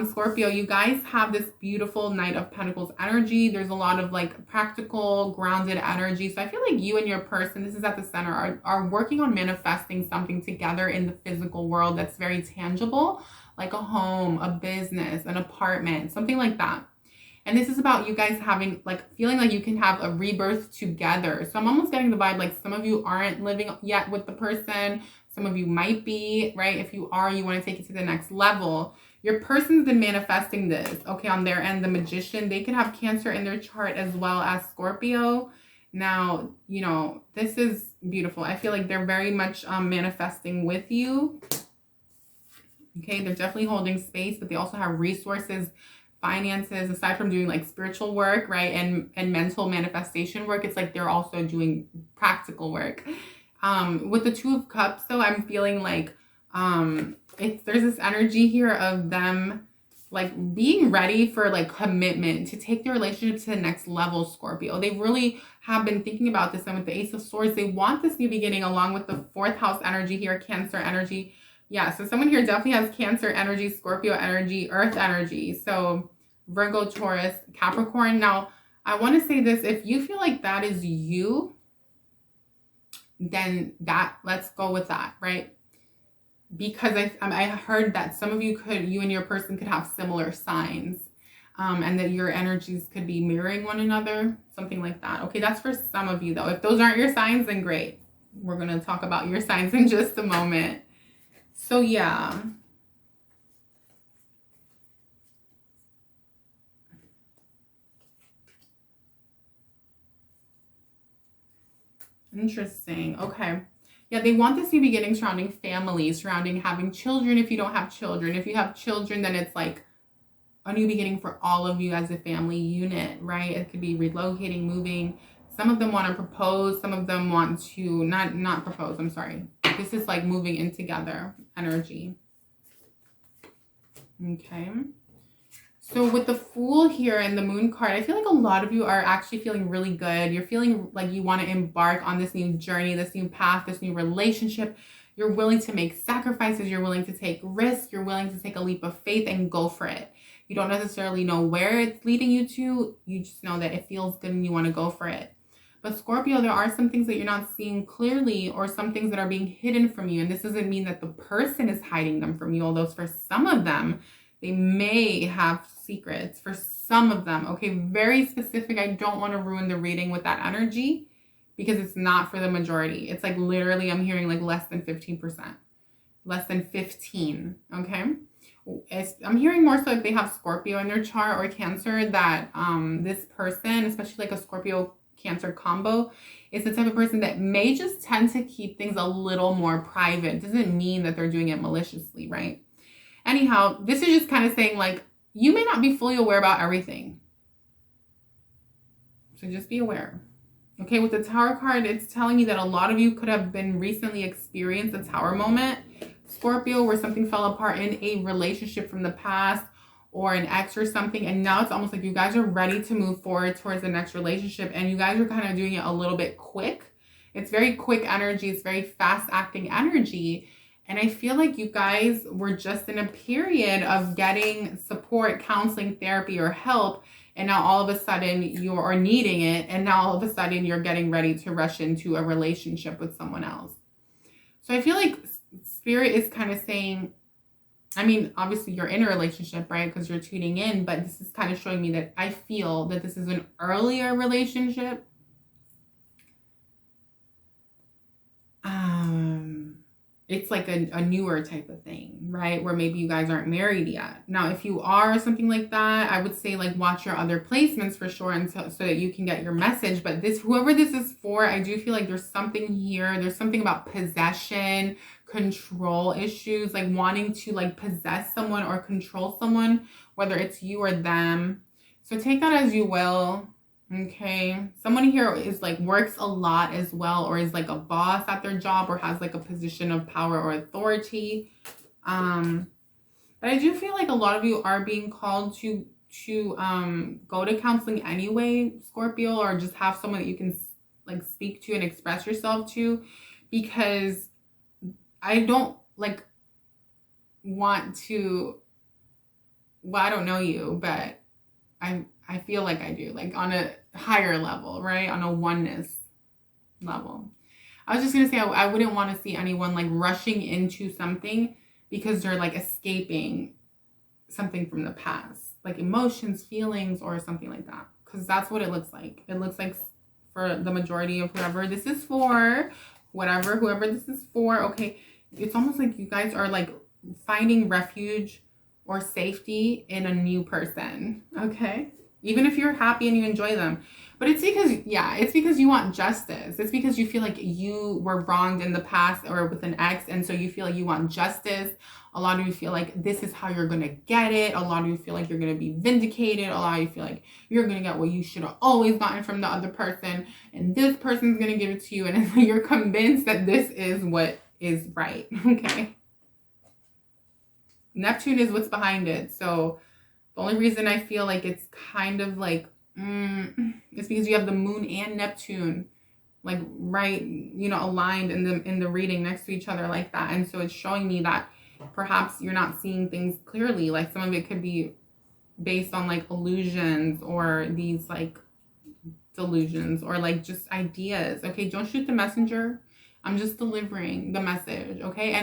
Scorpio, you guys have this beautiful Knight of Pentacles energy. There's a lot of like practical, grounded energy. So I feel like you and your person, this is at the center, are working on manifesting something together in the physical world that's very tangible, like a home, a business, an apartment, something like that. And this is about you guys having, like, feeling like you can have a rebirth together. So I'm almost getting the vibe like some of you aren't living yet with the person. Some of you might be, right? If you are, you want to take it to the next level. Your person's been manifesting this, okay, on their end. The Magician, they could have Cancer in their chart as well as Scorpio. Now, this is beautiful. I feel like they're very much manifesting with you. Okay, they're definitely holding space, but they also have resources, finances, aside from doing like spiritual work, right? And mental manifestation work. It's like they're also doing practical work. With the Two of Cups, though, I'm feeling like there's this energy here of them like being ready for like commitment to take their relationship to the next level, Scorpio. They really have been thinking about this, and with the Ace of Swords, they want this new beginning along with the fourth house energy here, Cancer energy. Yeah, so someone here definitely has Cancer energy, Scorpio energy, Earth energy. So Virgo, Taurus, Capricorn. Now, I want to say this. If you feel like that is you, then let's go with that, right? Because I heard that some of you and your person could have similar signs, and that your energies could be mirroring one another, something like that. Okay, that's for some of you though. If those aren't your signs, then great. We're going to talk about your signs in just a moment. So yeah. Interesting. Okay. Yeah, they want this new beginning surrounding family, surrounding having children if you don't have children. If you have children, then it's like a new beginning for all of you as a family unit, right? It could be relocating, moving, Some of them want to propose. Some of them want to not propose. I'm sorry. This is like moving in together energy. Okay. So with the Fool here and the Moon card, I feel like a lot of you are actually feeling really good. You're feeling like you want to embark on this new journey, this new path, this new relationship. You're willing to make sacrifices. You're willing to take risks. You're willing to take a leap of faith and go for it. You don't necessarily know where it's leading you to. You just know that it feels good and you want to go for it. But Scorpio, there are some things that you're not seeing clearly, or some things that are being hidden from you. And this doesn't mean that the person is hiding them from you, although for some of them, they may have secrets. For some of them, okay, very specific. I don't want to ruin the reading with that energy because it's not for the majority. It's like literally I'm hearing like less than 15%. Less than 15, okay? I'm hearing more so if they have Scorpio in their chart or Cancer, that this person, especially like a Scorpio Cancer combo, is the type of person that may just tend to keep things a little more private. Doesn't mean that they're doing it maliciously, right? Anyhow, this is just kind of saying like, you may not be fully aware about everything. So just be aware. Okay, with the Tower card, it's telling me that a lot of you could have been recently experienced a Tower moment, Scorpio, where something fell apart in a relationship from the past or an ex or something. And now it's almost like you guys are ready to move forward towards the next relationship. And you guys are kind of doing it a little bit quick. It's very quick energy. It's very fast acting energy. And I feel like you guys were just in a period of getting support, counseling, therapy, or help. And now all of a sudden you're needing it. And now all of a sudden you're getting ready to rush into a relationship with someone else. So I feel like Spirit is kind of saying, I mean, obviously you're in a relationship, right? Because you're tuning in. But this is kind of showing me that I feel that this is an earlier relationship. It's like a newer type of thing, right? Where maybe you guys aren't married yet. Now, if you are something like that, I would say like watch your other placements for sure, and so that you can get your message. But this, whoever this is for, I do feel like there's something here. There's something about possession, control issues, like wanting to like possess someone or control someone, whether it's you or them. So take that as you will. Okay, someone here is like works a lot as well, or is like a boss at their job, or has like a position of power or authority. But I do feel like a lot of you are being called to go to counseling anyway, Scorpio, or just have someone that you can like speak to and express yourself to, because I don't like want to, well, I don't know you, but I feel like I do, like on a higher level, right? On a oneness level. I was just going to say, I wouldn't want to see anyone like rushing into something because they're like escaping something from the past, like emotions, feelings, or something like that. Because that's what it looks like. It looks like for the majority of whoever this is for, whoever this is for, okay, it's almost like you guys are like finding refuge or safety in a new person, okay? Even if you're happy and you enjoy them. But it's because, yeah, it's because you want justice. It's because you feel like you were wronged in the past or with an ex, and so you feel like you want justice. A lot of you feel like this is how you're going to get it. A lot of you feel like you're going to be vindicated. A lot of you feel like you're going to get what you should have always gotten from the other person, and this person's going to give it to you, and you're convinced that this is what is right, okay? Neptune is what's behind it. So the only reason I feel like it's kind of like, it's because you have the moon and Neptune, like right, you know, aligned in the reading next to each other like that. And so it's showing me that perhaps you're not seeing things clearly. Like some of it could be based on like illusions or these like delusions or like just ideas. Okay, don't shoot the messenger. I'm just delivering the message, okay?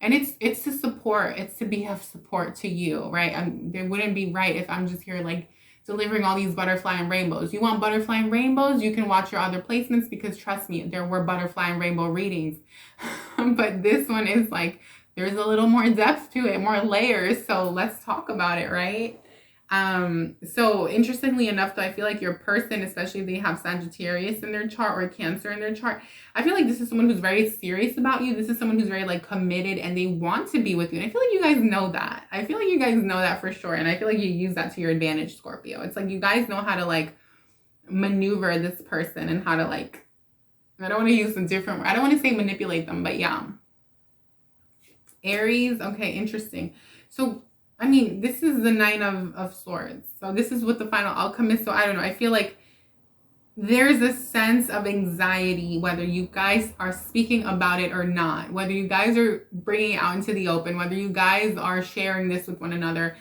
And it's to support, it's to be of support to you, right? There wouldn't be right if I'm just here like delivering all these butterfly and rainbows. You want butterfly and rainbows, you can watch your other placements, because trust me, there were butterfly and rainbow readings. But this one is like, there's a little more depth to it, more layers. So let's talk about it, right? So interestingly enough, though, I feel like your person, especially if they have Sagittarius in their chart or Cancer in their chart, I feel like this is someone who's very serious about you. This is someone who's very like committed and they want to be with you. And I feel like you guys know that. I feel like you guys know that for sure. And I feel like you use that to your advantage, Scorpio. It's like you guys know how to like maneuver this person and how to, like, I don't want to use a different word. I don't want to say manipulate them, but yeah. Aries, okay, interesting. So, I mean, this is the 9 of Swords. So this is what the final outcome is. So I don't know. I feel like there's a sense of anxiety, whether you guys are speaking about it or not, whether you guys are bringing it out into the open, whether you guys are sharing this with one another.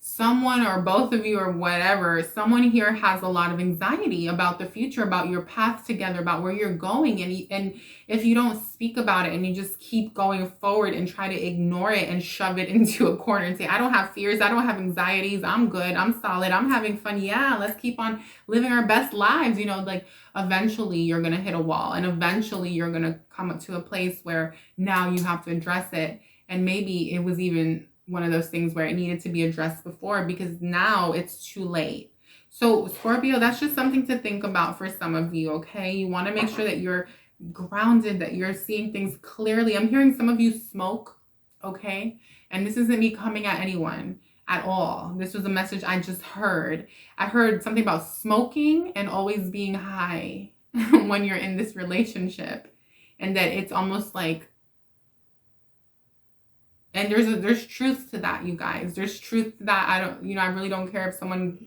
Someone, or both of you, or whatever, someone here has a lot of anxiety about the future, about your path together, about where you're going. And if you don't speak about it and you just keep going forward and try to ignore it and shove it into a corner and say, I don't have fears, I don't have anxieties, I'm good, I'm solid, I'm having fun, yeah, let's keep on living our best lives, you know, like, eventually you're going to hit a wall, and eventually you're going to come up to a place where now you have to address it. And maybe it was even one of those things where it needed to be addressed before, because now it's too late. So Scorpio, that's just something to think about for some of you, okay? You want to make sure that you're grounded, that you're seeing things clearly. I'm hearing some of you smoke, okay? And this isn't me coming at anyone at all. This was a message I just heard. I heard something about smoking and always being high when you're in this relationship, and that it's almost like, and there's truth to that, you guys. There's truth to that. I really don't care if someone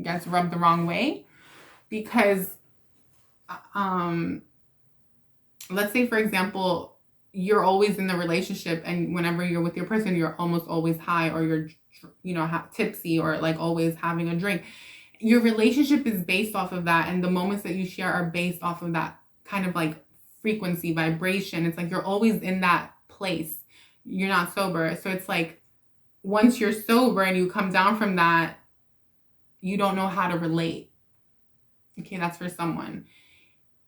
gets rubbed the wrong way, because let's say, for example, you're always in the relationship, and whenever you're with your person, you're almost always high, or you're, you know, tipsy, or like always having a drink. Your relationship is based off of that, and the moments that you share are based off of that kind of like frequency, vibration. It's like you're always in that place. You're not sober. So it's like, once you're sober and you come down from that, you don't know how to relate. Okay, that's for someone.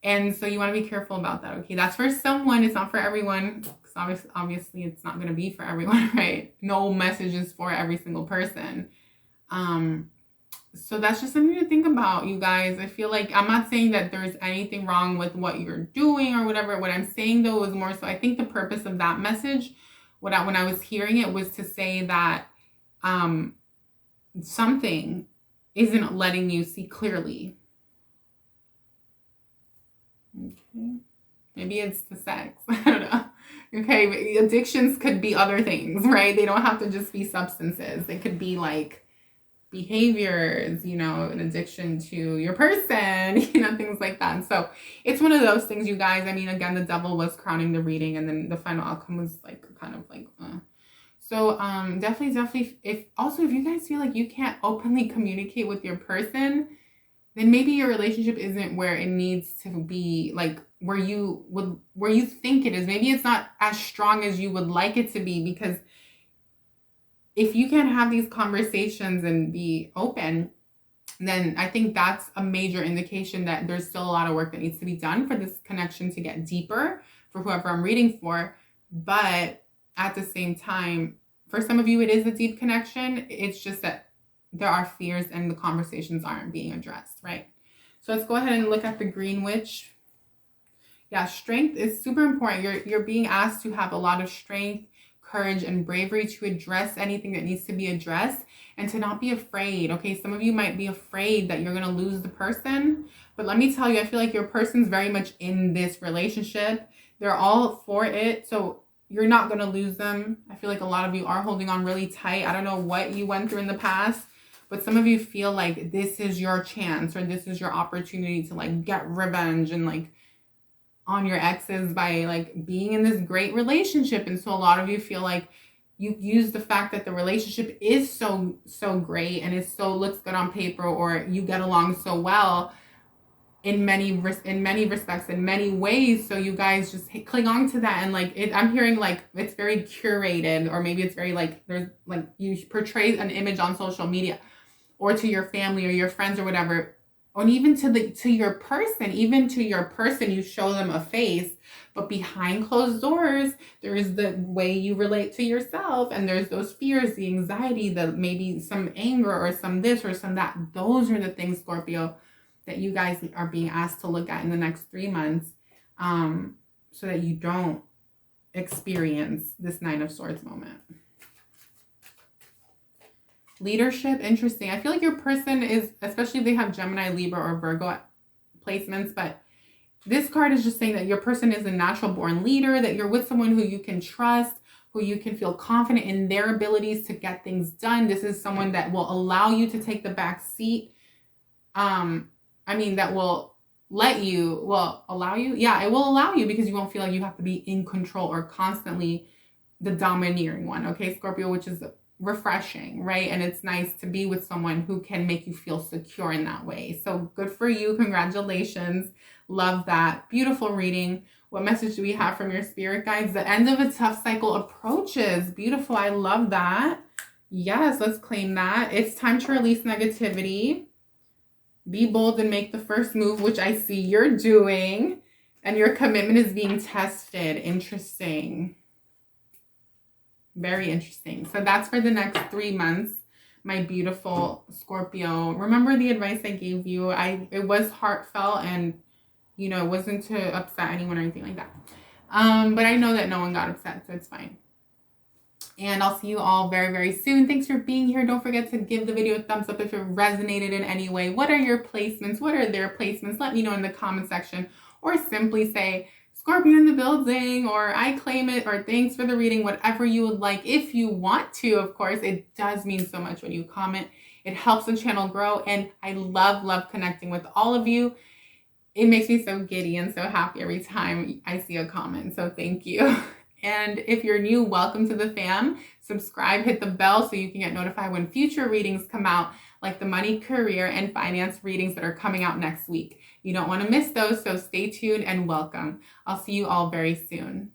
And so you want to be careful about that. Okay, that's for someone. It's not for everyone. Because obviously it's not going to be for everyone, right? No message is for every single person. So that's just something to think about, you guys. I feel like, I'm not saying that there's anything wrong with what you're doing or whatever. What I'm saying, though, is more so, I think the purpose of that message, when I was hearing it, was to say that something isn't letting you see clearly. Okay. Maybe it's the sex. I don't know. Okay. Addictions could be other things, right? They don't have to just be substances. They could be like behaviors, you know, an addiction to your person, you know, things like that. And so it's one of those things, you guys. I mean, again, the devil was crowning the reading, and then the final outcome was like kind of like, So definitely, if you guys feel like you can't openly communicate with your person, then maybe your relationship isn't where it needs to be, like where you think it is. Maybe it's not as strong as you would like it to be, because if you can't have these conversations and be open, then I think that's a major indication that there's still a lot of work that needs to be done for this connection to get deeper for whoever I'm reading for. But at the same time, for some of you, it is a deep connection. It's just that there are fears and the conversations aren't being addressed, right? So let's go ahead and look at the Green Witch. Yeah, strength is super important. You're being asked to have a lot of strength, courage, and bravery to address anything that needs to be addressed, and to not be afraid. Okay, some of you might be afraid that you're going to lose the person, but let me tell you, I feel like your person's very much in this relationship. They're all for it, so you're not going to lose them. I feel like a lot of you are holding on really tight. I don't know what you went through in the past, but some of you feel like this is your chance, or this is your opportunity to like get revenge and like on your exes by like being in this great relationship. And so a lot of you feel like you use the fact that the relationship is so great and looks good on paper, or you get along so well in many respects, in many ways. So you guys just cling on to that, and like I'm hearing like it's very curated, or maybe it's very like there's like you portray an image on social media, or to your family or your friends or whatever, or even to your person, you show them a face, but behind closed doors, there is the way you relate to yourself, and there's those fears, the anxiety, the maybe some anger, or some this or some that. Those are the things, Scorpio, that you guys are being asked to look at in the next 3 months, so that you don't experience this Nine of Swords moment. Leadership, interesting. I feel like your person is, especially if they have Gemini, Libra, or Virgo placements, but this card is just saying that your person is a natural born leader, that you're with someone who you can trust, who you can feel confident in their abilities to get things done. This is someone that will allow you to take the back seat. That will allow you. Yeah, it will allow you, because you won't feel like you have to be in control or constantly the domineering one. Okay, Scorpio, which is refreshing, right? And it's nice to be with someone who can make you feel secure in that way. So good for you. Congratulations. Love that. Beautiful reading. What message do we have from your spirit guides? The end of a tough cycle approaches. Beautiful. I love that. Yes, let's claim that. It's time to release negativity. Be bold and make the first move, which I see you're doing. And your commitment is being tested. Interesting. Very interesting. So that's for the next 3 months, my beautiful Scorpio. Remember the advice I gave you? It was heartfelt, and it wasn't to upset anyone or anything like that. But I know that no one got upset, so it's fine. And I'll see you all very, very soon. Thanks for being here. Don't forget to give the video a thumbs up if it resonated in any way. What are your placements? What are their placements? Let me know in the comment section, or simply say, Scorpio in the building, or I claim it, or thanks for the reading, whatever you would like. If you want to, of course, it does mean so much when you comment. It helps the channel grow, and I love connecting with all of you. It makes me so giddy and so happy every time I see a comment, so thank you. And if you're new, welcome to the fam. Subscribe, hit the bell so you can get notified when future readings come out, like the money, career, and finance readings that are coming out next week. You don't want to miss those, so stay tuned and welcome. I'll see you all very soon.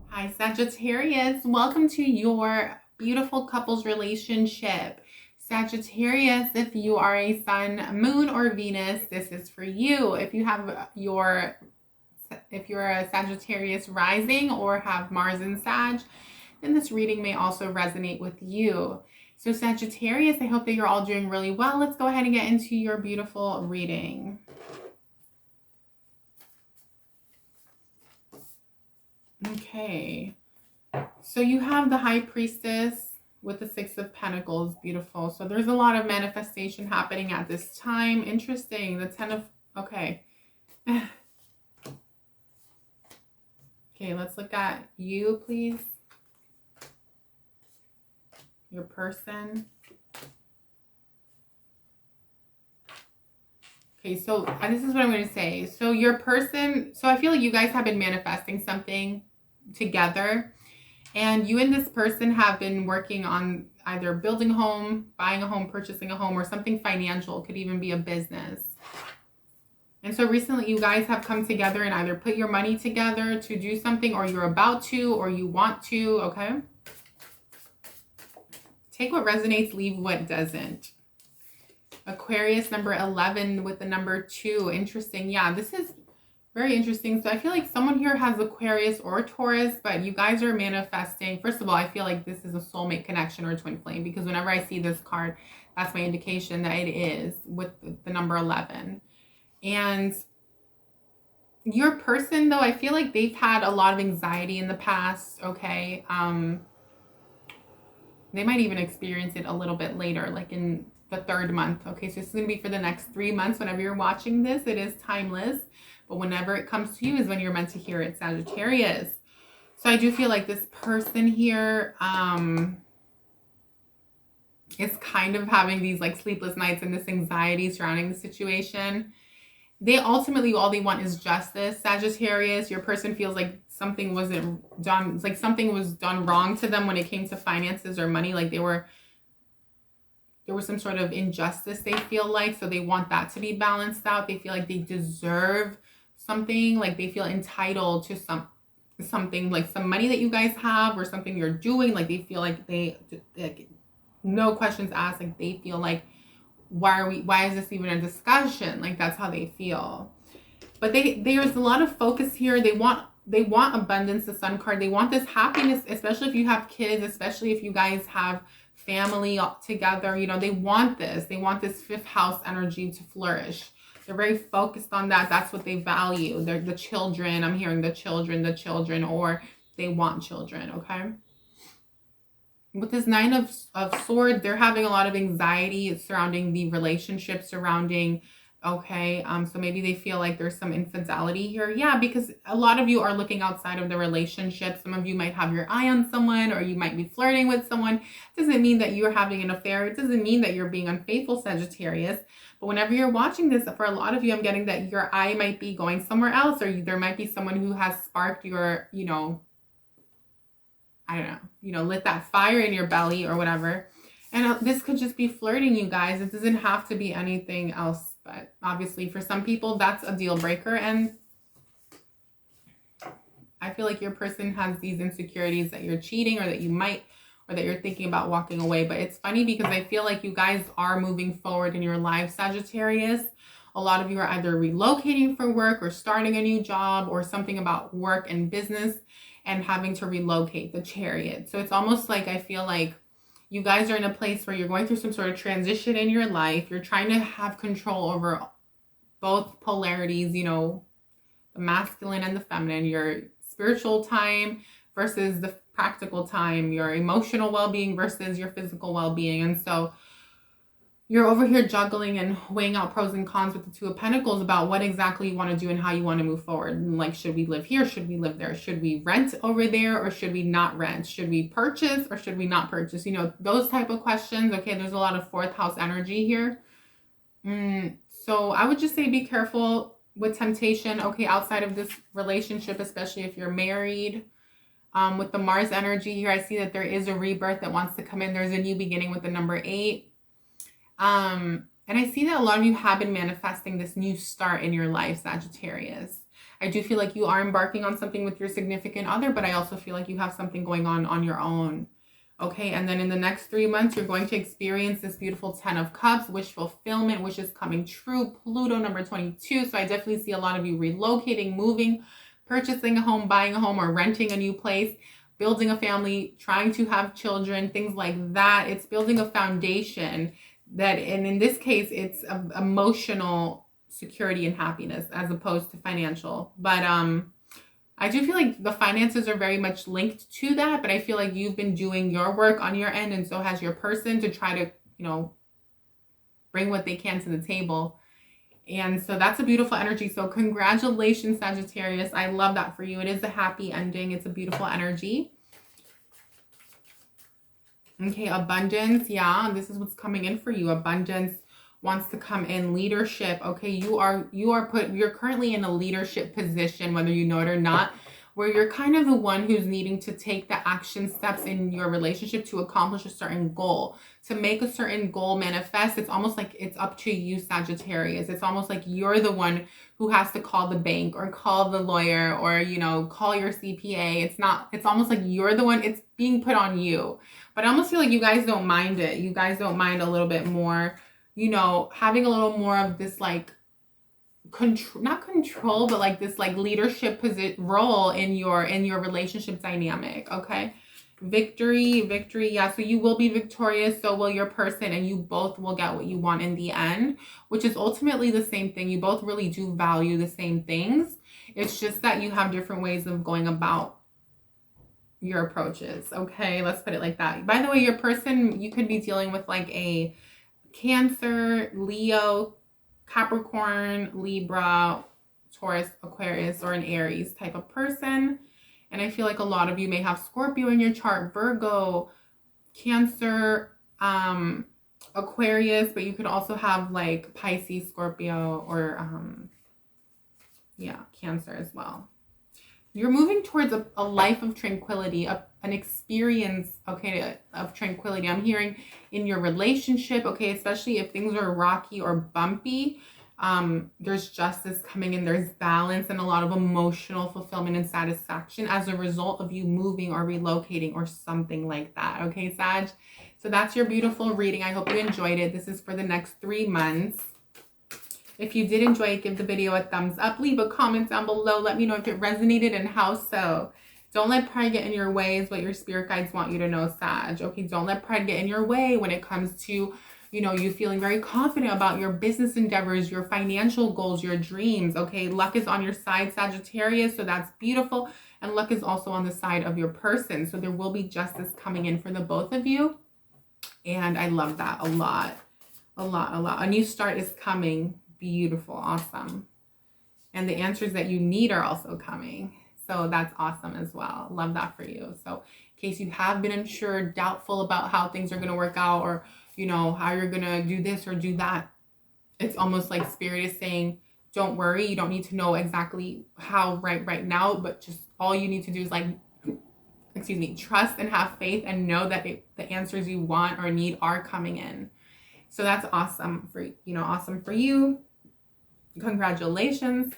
Hi, Sagittarius. Welcome to your beautiful couples relationship. Sagittarius, if you are a sun, moon, or Venus, this is for you. If you're a Sagittarius rising or have Mars in Sag, then this reading may also resonate with you. So Sagittarius, I hope that you're all doing really well. Let's go ahead and get into your beautiful reading. Okay, so you have the High Priestess with the Six of Pentacles. Beautiful. So there's a lot of manifestation happening at this time. Interesting. The Ten of... Okay. Okay, let's look at you, please. Your person. Okay, so this is what I'm going to say. So your person, so I feel like you guys have been manifesting something together, and you and this person have been working on either building a home, buying a home, purchasing a home, or something financial. Could even be a business. And so recently you guys have come together and either put your money together to do something, or you're about to, or you want to, okay? Take what resonates, leave what doesn't. Aquarius, number 11 with the number 2. Interesting. Yeah, this is very interesting. So I feel like someone here has Aquarius or Taurus, but you guys are manifesting. First of all, I feel like this is a soulmate connection or twin flame, because whenever I see this card, that's my indication that it is with the number 11. And your person, though, I feel like they've had a lot of anxiety in the past, okay? They might even experience it a little bit later, like in the 3rd month, okay? So this is going to be for the next 3 months. Whenever you're watching this, it is timeless. But whenever it comes to you is when you're meant to hear it, Sagittarius. So I do feel like this person here is kind of having these like sleepless nights and this anxiety surrounding the situation. They ultimately, all they want is justice. Sagittarius, your person feels like something wasn't done, like something was done wrong to them when it came to finances or money. Like there was some sort of injustice, they feel like. So they want that to be balanced out. They feel like they deserve something, like they feel entitled to something, like some money that you guys have or something you're doing. Like they feel like like, no questions asked. Like they feel like, why is this even a discussion? Like that's how they feel. But there's a lot of focus here. They want abundance, the Sun card. They want this happiness, especially if you have kids, especially if you guys have family together. You know, they want this 5th house energy to flourish. They're very focused on that. That's what they value. They're the children. I'm hearing the children, or they want children, okay? With this 9 of Swords, they're having a lot of anxiety surrounding the relationship, surrounding Okay, so maybe they feel like there's some infidelity here. Yeah, because a lot of you are looking outside of the relationship. Some of you might have your eye on someone, or you might be flirting with someone. It doesn't mean that you're having an affair. It doesn't mean that you're being unfaithful, Sagittarius. But whenever you're watching this, for a lot of you, I'm getting that your eye might be going somewhere else, or there might be someone who has sparked your, I don't know, lit that fire in your belly or whatever. And this could just be flirting, you guys. It doesn't have to be anything else. But obviously for some people, that's a deal breaker. And I feel like your person has these insecurities that you're cheating, or that you might, or that you're thinking about walking away. But it's funny because I feel like you guys are moving forward in your life, Sagittarius. A lot of you are either relocating for work, or starting a new job, or something about work and business and having to relocate, the Chariot. So it's almost like, I feel like you guys are in a place where you're going through some sort of transition in your life. You're trying to have control over both polarities, the masculine and the feminine, your spiritual time versus the practical time, your emotional well-being versus your physical well-being. And so you're over here juggling and weighing out pros and cons with the Two of Pentacles about what exactly you want to do and how you want to move forward. Like, should we live here? Should we live there? Should we rent over there, or should we not rent? Should we purchase, or should we not purchase? Those type of questions. Okay, there's a lot of fourth house energy here. So I would just say be careful with temptation. Okay, outside of this relationship, especially if you're married. With the Mars energy here, I see that there is a rebirth that wants to come in. There's a new beginning with the number 8. And I see that a lot of you have been manifesting this new start in your life, Sagittarius. I do feel like you are embarking on something with your significant other, but I also feel like you have something going on your own. Okay, and then in the next 3 months, you're going to experience this beautiful 10 of Cups, wish fulfillment, which is coming true. Pluto, number 22. So I definitely see a lot of you relocating, moving, purchasing a home, buying a home, or renting a new place, building a family, trying to have children, things like that. It's building a foundation that, and in this case, it's emotional security and happiness as opposed to financial. But I do feel like the finances are very much linked to that, but I feel like you've been doing your work on your end, and so has your person, to try to, bring what they can to the table. And so that's a beautiful energy. So congratulations, Sagittarius. I love that for you. It is a happy ending. It's a beautiful energy. Okay, abundance. Yeah, this is what's coming in for you. Abundance wants to come in. Leadership. Okay, you're currently in a leadership position, whether you know it or not, where you're kind of the one who's needing to take the action steps in your relationship to accomplish a certain goal, to make a certain goal manifest. It's almost like it's up to you, Sagittarius. It's almost like you're the one who has to call the bank, or call the lawyer, or, call your CPA. It's almost like you're the one, it's being put on you. But I almost feel like you guys don't mind it. You guys don't mind a little bit more, having a little more of this, like, not control, but like this, like, leadership role in your relationship dynamic. Okay, victory. Yeah, so you will be victorious, so will your person, and you both will get what you want in the end, which is ultimately the same thing. You both really do value the same things. It's just that you have different ways of going about your approaches. Okay, let's put it like that. By the way, your person, you could be dealing with like a Cancer, Leo, Capricorn, Libra, Taurus, Aquarius, or an Aries type of person. And I feel like a lot of you may have Scorpio in your chart, Virgo, Cancer, Aquarius, but you could also have like Pisces, Scorpio, or Cancer as well. You're moving towards a life of tranquility, an experience, okay, of tranquility. I'm hearing in your relationship, okay, especially if things are rocky or bumpy, there's justice coming in, there's balance, and a lot of emotional fulfillment and satisfaction as a result of you moving or relocating or something like that. Okay, Sag? So that's your beautiful reading. I hope you enjoyed it. This is for the next 3 months. If you did enjoy it, give the video a thumbs up. Leave a comment down below. Let me know if it resonated and how so. Don't let pride get in your way is what your spirit guides want you to know, Sag. Okay, don't let pride get in your way when it comes to, you feeling very confident about your business endeavors, your financial goals, your dreams. Okay, luck is on your side, Sagittarius, so that's beautiful. And luck is also on the side of your person. So there will be justice coming in for the both of you. And I love that a lot. A new start is coming. Beautiful. Awesome. And the answers that you need are also coming. So that's awesome as well. Love that for you. So in case you have been unsure, doubtful about how things are going to work out, or, you know, how you're going to do this or do that, it's almost like Spirit is saying, don't worry. You don't need to know exactly how right now, but just all you need to do is like, trust and have faith and know that the answers you want or need are coming in. So that's awesome for, awesome for you. Congratulations.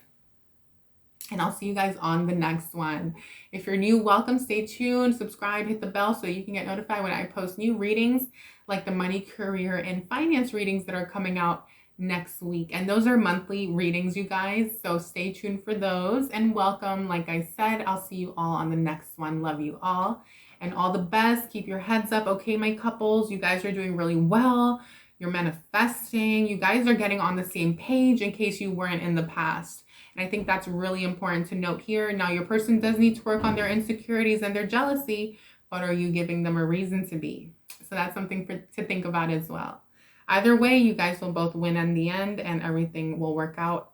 And I'll see you guys on the next one. If you're new, welcome, stay tuned, subscribe, hit the bell so you can get notified when I post new readings like the money, career, and finance readings that are coming out next week. And those are monthly readings, you guys. So stay tuned for those and welcome. Like I said, I'll see you all on the next one. Love you all and all the best. Keep your heads up. Okay, my couples, you guys are doing really well. You're manifesting. You guys are getting on the same page in case you weren't in the past. And I think that's really important to note here. Now, your person does need to work on their insecurities and their jealousy, but are you giving them a reason to be? So that's something to think about as well. Either way, you guys will both win in the end and everything will work out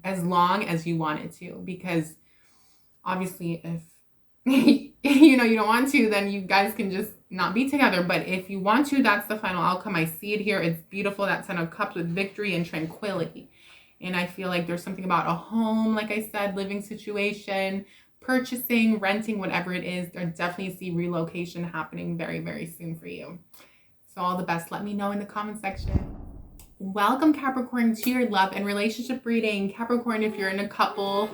as long as you want it to. Because obviously, if you don't want to, then you guys can just not be together. But if you want to, that's the final outcome. I see it here. It's beautiful. That Ten of Cups with victory and tranquility. And I feel like there's something about a home, like I said, living situation, purchasing, renting, whatever it is. I definitely see relocation happening very, very soon for you. So all the best. Let me know in the comment section. Welcome, Capricorn, to your love and relationship reading. Capricorn, if you're in a couple,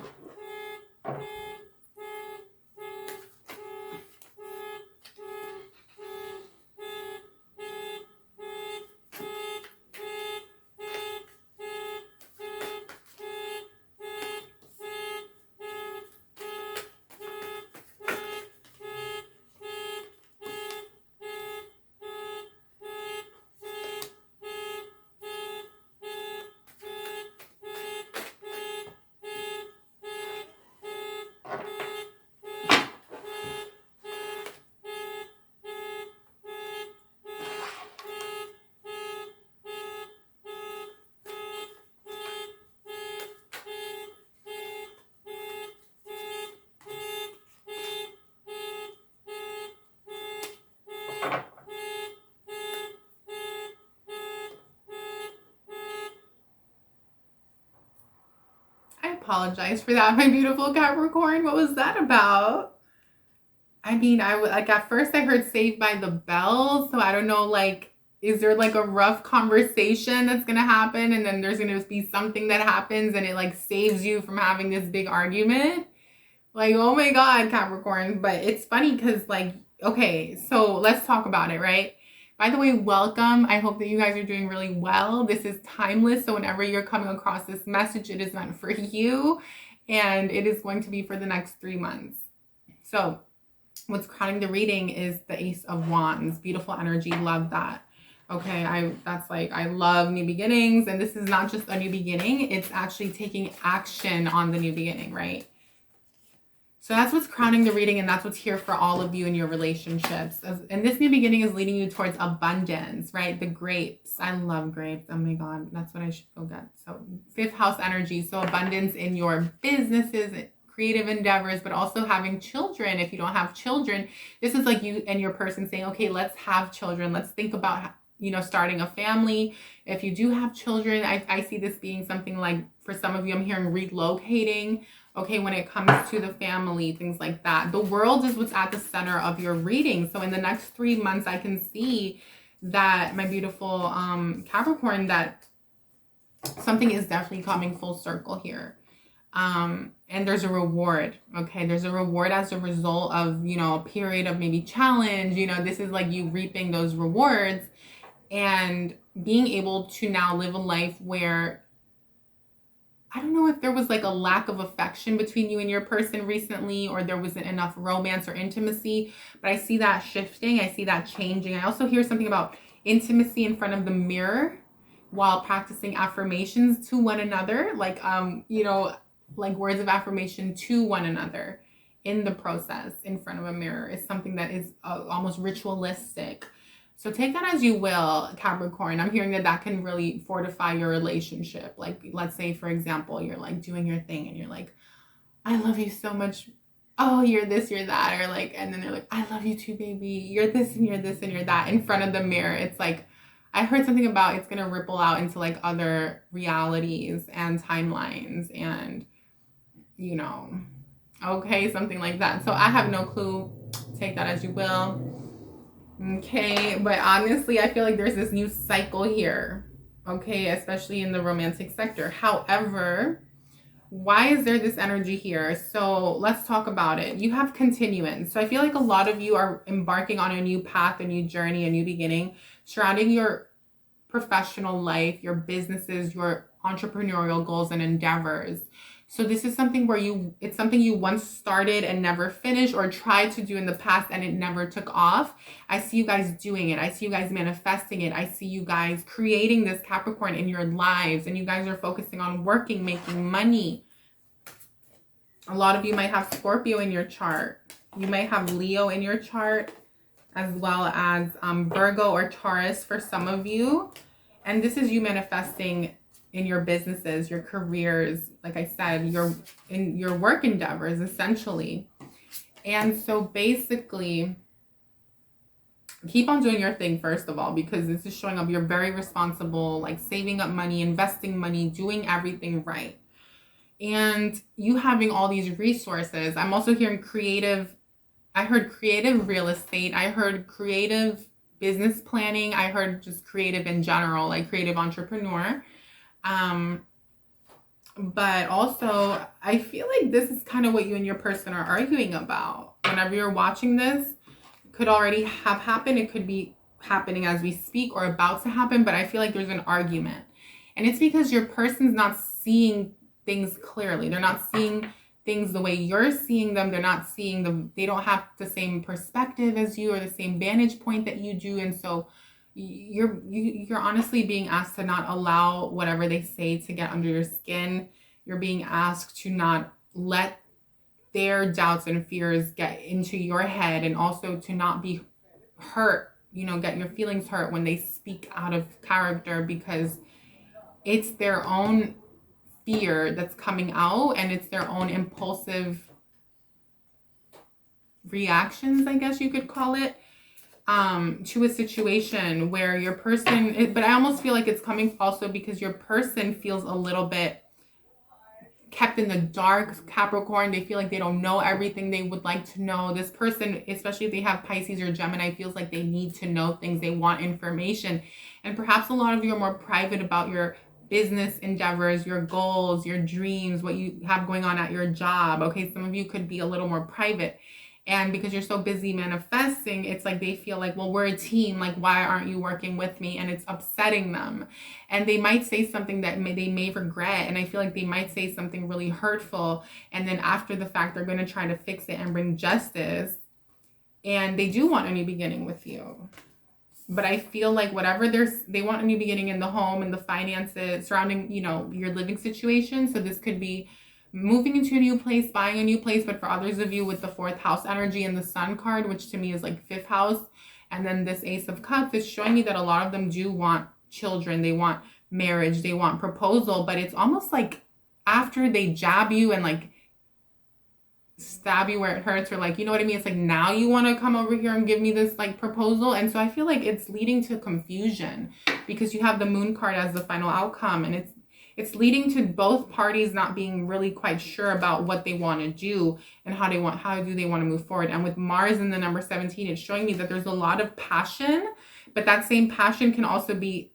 apologize for that, my beautiful Capricorn. What was that about? I mean, at first I heard Saved by the Bell, so I don't know, like, is there like a rough conversation that's gonna happen and then there's gonna be something that happens and it like saves you from having this big argument? Like, oh my God, Capricorn. But it's funny because, like, okay, so let's talk about it, right? By the way, welcome. I hope that you guys are doing really well. This is timeless. So whenever you're coming across this message, it is meant for you. And it is going to be for the next 3 months. So what's crowning the reading is the Ace of Wands. Beautiful energy. Love that. Okay, I love new beginnings. And this is not just a new beginning. It's actually taking action on the new beginning, right? So that's what's crowning the reading, and that's what's here for all of you in your relationships. And this new beginning is leading you towards abundance, right? The grapes. I love grapes. Oh my God, that's what I should go get. So 5th house energy. So abundance in your businesses, creative endeavors, but also having children. If you don't have children, this is like you and your person saying, okay, let's have children. Let's think about, starting a family. If you do have children, I see this being something like, for some of you, I'm hearing relocating. Okay, when it comes to the family, things like that. The world is what's at the center of your reading. So in the next 3 months, I can see that, my beautiful Capricorn, that something is definitely coming full circle here. And there's a reward, okay? There's a reward as a result of, a period of maybe challenge. This is like you reaping those rewards and being able to now live a life where, I don't know if there was like a lack of affection between you and your person recently, or there wasn't enough romance or intimacy, but I see that shifting. I see that changing. I also hear something about intimacy in front of the mirror while practicing affirmations to one another, like, like words of affirmation to one another in the process in front of a mirror is something that is almost ritualistic. So take that as you will, Capricorn. I'm hearing that that can really fortify your relationship. Like, let's say, for example, you're like doing your thing and you're like, I love you so much. Oh, you're this, you're that. Or like, and then they're like, I love you too, baby. You're this and you're this and you're that in front of the mirror. It's like, I heard something about it's going to ripple out into like other realities and timelines and, you know, okay, something like that. So I have no clue. Take that as you will. Okay, but honestly, I feel like there's this new cycle here, okay, especially in the romantic sector. However, why is there this energy here? So let's talk about it. You have continuance. So I feel like a lot of you are embarking on a new path, a new journey, a new beginning surrounding your professional life, your businesses, your entrepreneurial goals and endeavors. So this is something where it's something you once started and never finished, or tried to do in the past and it never took off. I see you guys doing it. I see you guys manifesting it. I see you guys creating this Capricorn in your lives, and you guys are focusing on working, making money. A lot of you might have Scorpio in your chart. You might have Leo in your chart, as well as Virgo or Taurus for some of you. And this is you manifesting in your businesses, your careers, like I said, in your work endeavors, essentially. And so basically, keep on doing your thing, first of all, because this is showing up. You're very responsible, like saving up money, investing money, doing everything right. And you having all these resources. I'm also hearing creative. I heard creative real estate. I heard creative business planning. I heard just creative in general, like creative entrepreneur. But also I feel like this is kind of what you and your person are arguing about. Whenever you're watching this, it could already have happened. It could be happening as we speak or about to happen, but I feel like there's an argument. And it's because your person's not seeing things clearly. They're not seeing things the way you're seeing them. They're not seeing them. They don't have the same perspective as you or the same vantage point that you do. And so you're honestly being asked to not allow whatever they say to get under your skin. You're being asked to not let their doubts and fears get into your head, and also to not be hurt, get your feelings hurt when they speak out of character, because it's their own fear that's coming out, and it's their own impulsive reactions, I guess you could call it, to a situation where your person, but I almost feel like it's coming also because your person feels a little bit kept in the dark, Capricorn. They feel like they don't know everything they would like to know. This person, especially if they have Pisces or Gemini, feels like they need to know things. They want information. And perhaps a lot of you are more private about your business endeavors, your goals, your dreams, what you have going on at your job. Okay, some of you could be a little more private. And because you're so busy manifesting, it's like they feel like, well, we're a team. Like, why aren't you working with me? And it's upsetting them. And they might say something that they may regret. And I feel like they might say something really hurtful. And then after the fact, they're going to try to fix it and bring justice. And they do want a new beginning with you. But I feel like whatever they want a new beginning in the home and the finances surrounding, your living situation. So this could be moving into a new place, buying a new place. But for others of you with the 4th house energy and the Sun card, which to me is like 5th house, and then this Ace of Cups, is showing me that a lot of them do want children. They want marriage. They want proposal. But it's almost like after they jab you and like stab you where it hurts, or like, you know what I mean? It's like, now you want to come over here and give me this like proposal. And so I feel like it's leading to confusion because you have the Moon card as the final outcome, and it's leading to both parties not being really quite sure about what they want to do and how do they want to move forward. And with Mars in the number 17, it's showing me that there's a lot of passion, but that same passion can also be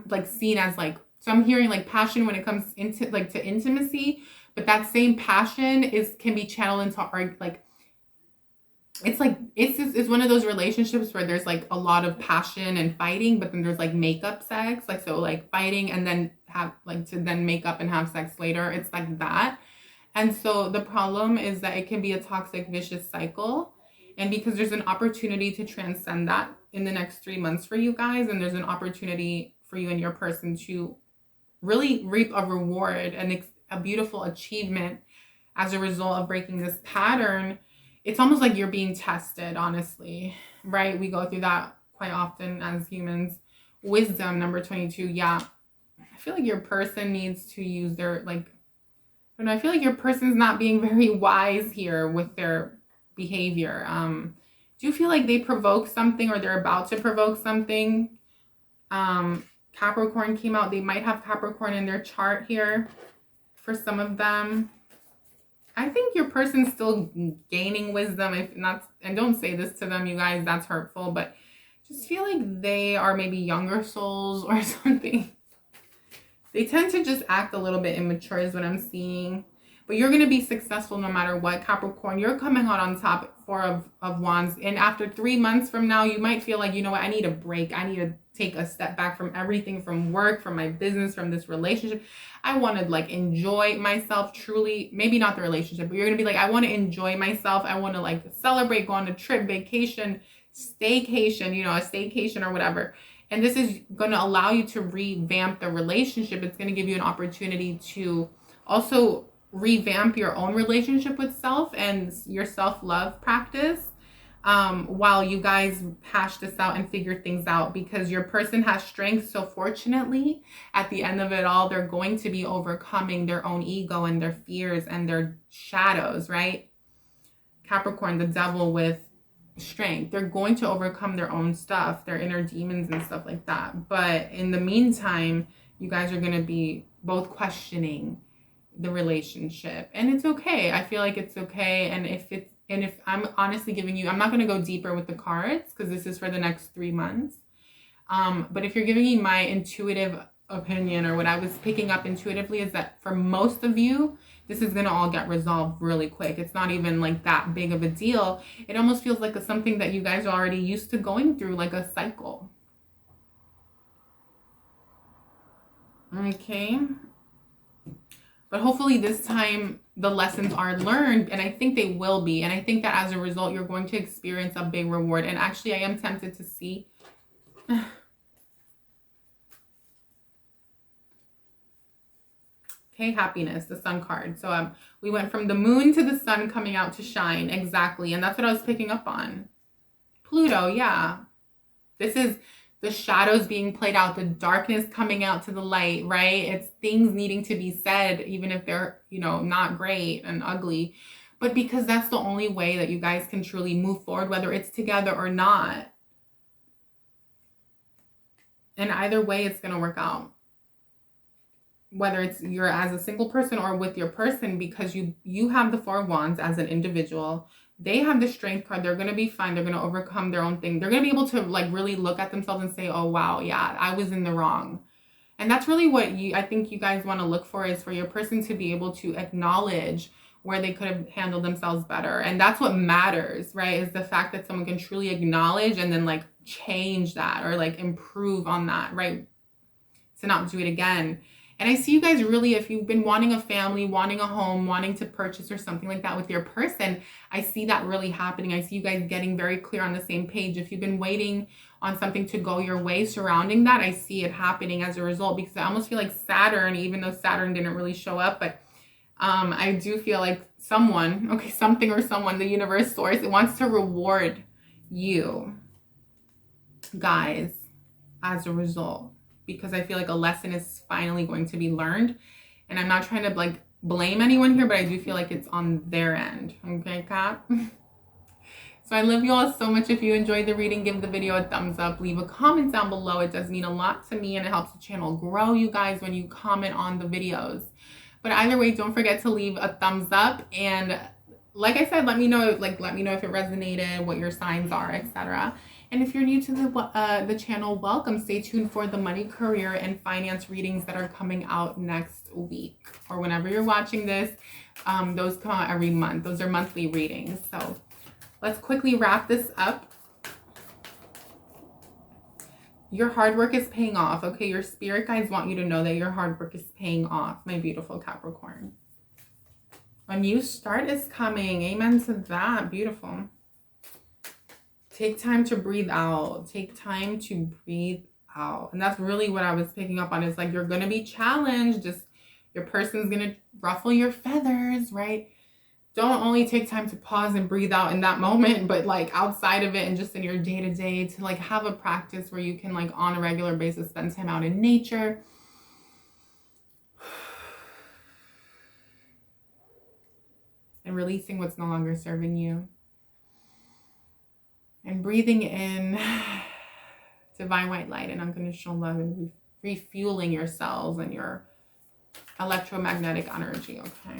like seen as like, so I'm hearing like passion when it comes into like to intimacy, but that same passion can be channeled into art. Like it's one of those relationships where there's like a lot of passion and fighting, but then there's like makeup sex, like, so like fighting and then have like to then make up and have sex later. It's like that. And so the problem is that it can be a toxic, vicious cycle. And because there's an opportunity to transcend that in the next 3 months for you guys, and there's an opportunity for you and your person to really reap a reward and a beautiful achievement as a result of breaking this pattern. It's almost like you're being tested, honestly, right? We go through that quite often as humans. Wisdom, number 22. Yeah. I feel like your person needs to use their, like, I don't know, I feel like your person's not being very wise here with their behavior. Do you feel like they provoke something, or they're about to provoke something? Capricorn came out. They might have Capricorn in their chart here for some of them. I think your person's still gaining wisdom. If not, and don't say this to them, you guys, that's hurtful, but just feel like they are maybe younger souls or something. They tend to just act a little bit immature is what I'm seeing. But you're going to be successful no matter what, Capricorn. You're coming out on top, Four of Wands. And after 3 months from now, you might feel like, you know what, I need a break. I need to take a step back from everything, from work, from my business, from this relationship. I want to like enjoy myself truly. Maybe not the relationship, but you're going to be like, I want to enjoy myself. I want to like celebrate, go on a trip, vacation, staycation, you know, a staycation or whatever. And this is going to allow you to revamp the relationship. It's going to give you an opportunity to also revamp your own relationship with self and your self-love practice while you guys hash this out and figure things out, because your person has strength. So fortunately, at the end of it all, they're going to be overcoming their own ego and their fears and their shadows, right? Capricorn, the devil with strength. They're going to overcome their own stuff, their inner demons and stuff like that. But in the meantime, you guys are going to be both questioning the relationship, and it's okay. I feel like it's okay. And if I'm honestly giving you, I'm not going to go deeper with the cards because this is for the next 3 months. But if you're giving me my intuitive opinion, or what I was picking up intuitively, is that for most of you, this is going to all get resolved really quick. It's not even like that big of a deal. It almost feels like something that you guys are already used to going through, like a cycle. Okay. But hopefully this time the lessons are learned, and I think they will be. And I think that as a result, you're going to experience a big reward. And actually, I am tempted to see. Okay, happiness, the sun card. So we went from the moon to the sun coming out to shine. Exactly. And that's what I was picking up on. Pluto, yeah. This is the shadows being played out, the darkness coming out to the light, right? It's things needing to be said, even if they're, you know, not great and ugly. But because that's the only way that you guys can truly move forward, whether it's together or not. And either way, it's going to work out. Whether it's you're as a single person or with your person, because you have the Four of Wands as an individual. They have the Strength card. They're going to be fine. They're going to overcome their own thing. They're going to be able to like really look at themselves and say, oh, wow, yeah, I was in the wrong. And that's really what I think you guys want to look for, is for your person to be able to acknowledge where they could have handled themselves better. And that's what matters, right? Is the fact that someone can truly acknowledge and then like change that, or like improve on that, right? To not do it again. And I see you guys really, if you've been wanting a family, wanting a home, wanting to purchase or something like that with your person, I see that really happening. I see you guys getting very clear on the same page. If you've been waiting on something to go your way surrounding that, I see it happening as a result, because I almost feel like Saturn, even though Saturn didn't really show up, but I do feel like someone, okay, something or someone, the universe, source, it wants to reward you guys as a result. Because I feel like a lesson is finally going to be learned. And I'm not trying to like blame anyone here, but I do feel like it's on their end. Okay, Cap? So I love you all so much. If you enjoyed the reading, give the video a thumbs up. Leave a comment down below. It does mean a lot to me, and it helps the channel grow, you guys, when you comment on the videos. But either way, don't forget to leave a thumbs up. And like I said, let me know if it resonated, what your signs are, etc. And if you're new to the channel, welcome. Stay tuned for the money, career, and finance readings that are coming out next week, or whenever you're watching this. Those come out every month. Those are monthly readings. So let's quickly wrap this up. Your hard work is paying off. Okay, your spirit guides want you to know that your hard work is paying off, my beautiful Capricorn. A new start is coming. Amen to that. Beautiful. Take time to breathe out. Take time to breathe out. And that's really what I was picking up on. Is like, you're going to be challenged. Just your person's going to ruffle your feathers, right? don't only take time to pause and breathe out in that moment, but like outside of it and just in your day-to-day to like have a practice where you can like on a regular basis spend time out in nature. And releasing what's no longer serving you. And breathing in divine white light and unconditional love and refueling your cells and your electromagnetic energy, okay?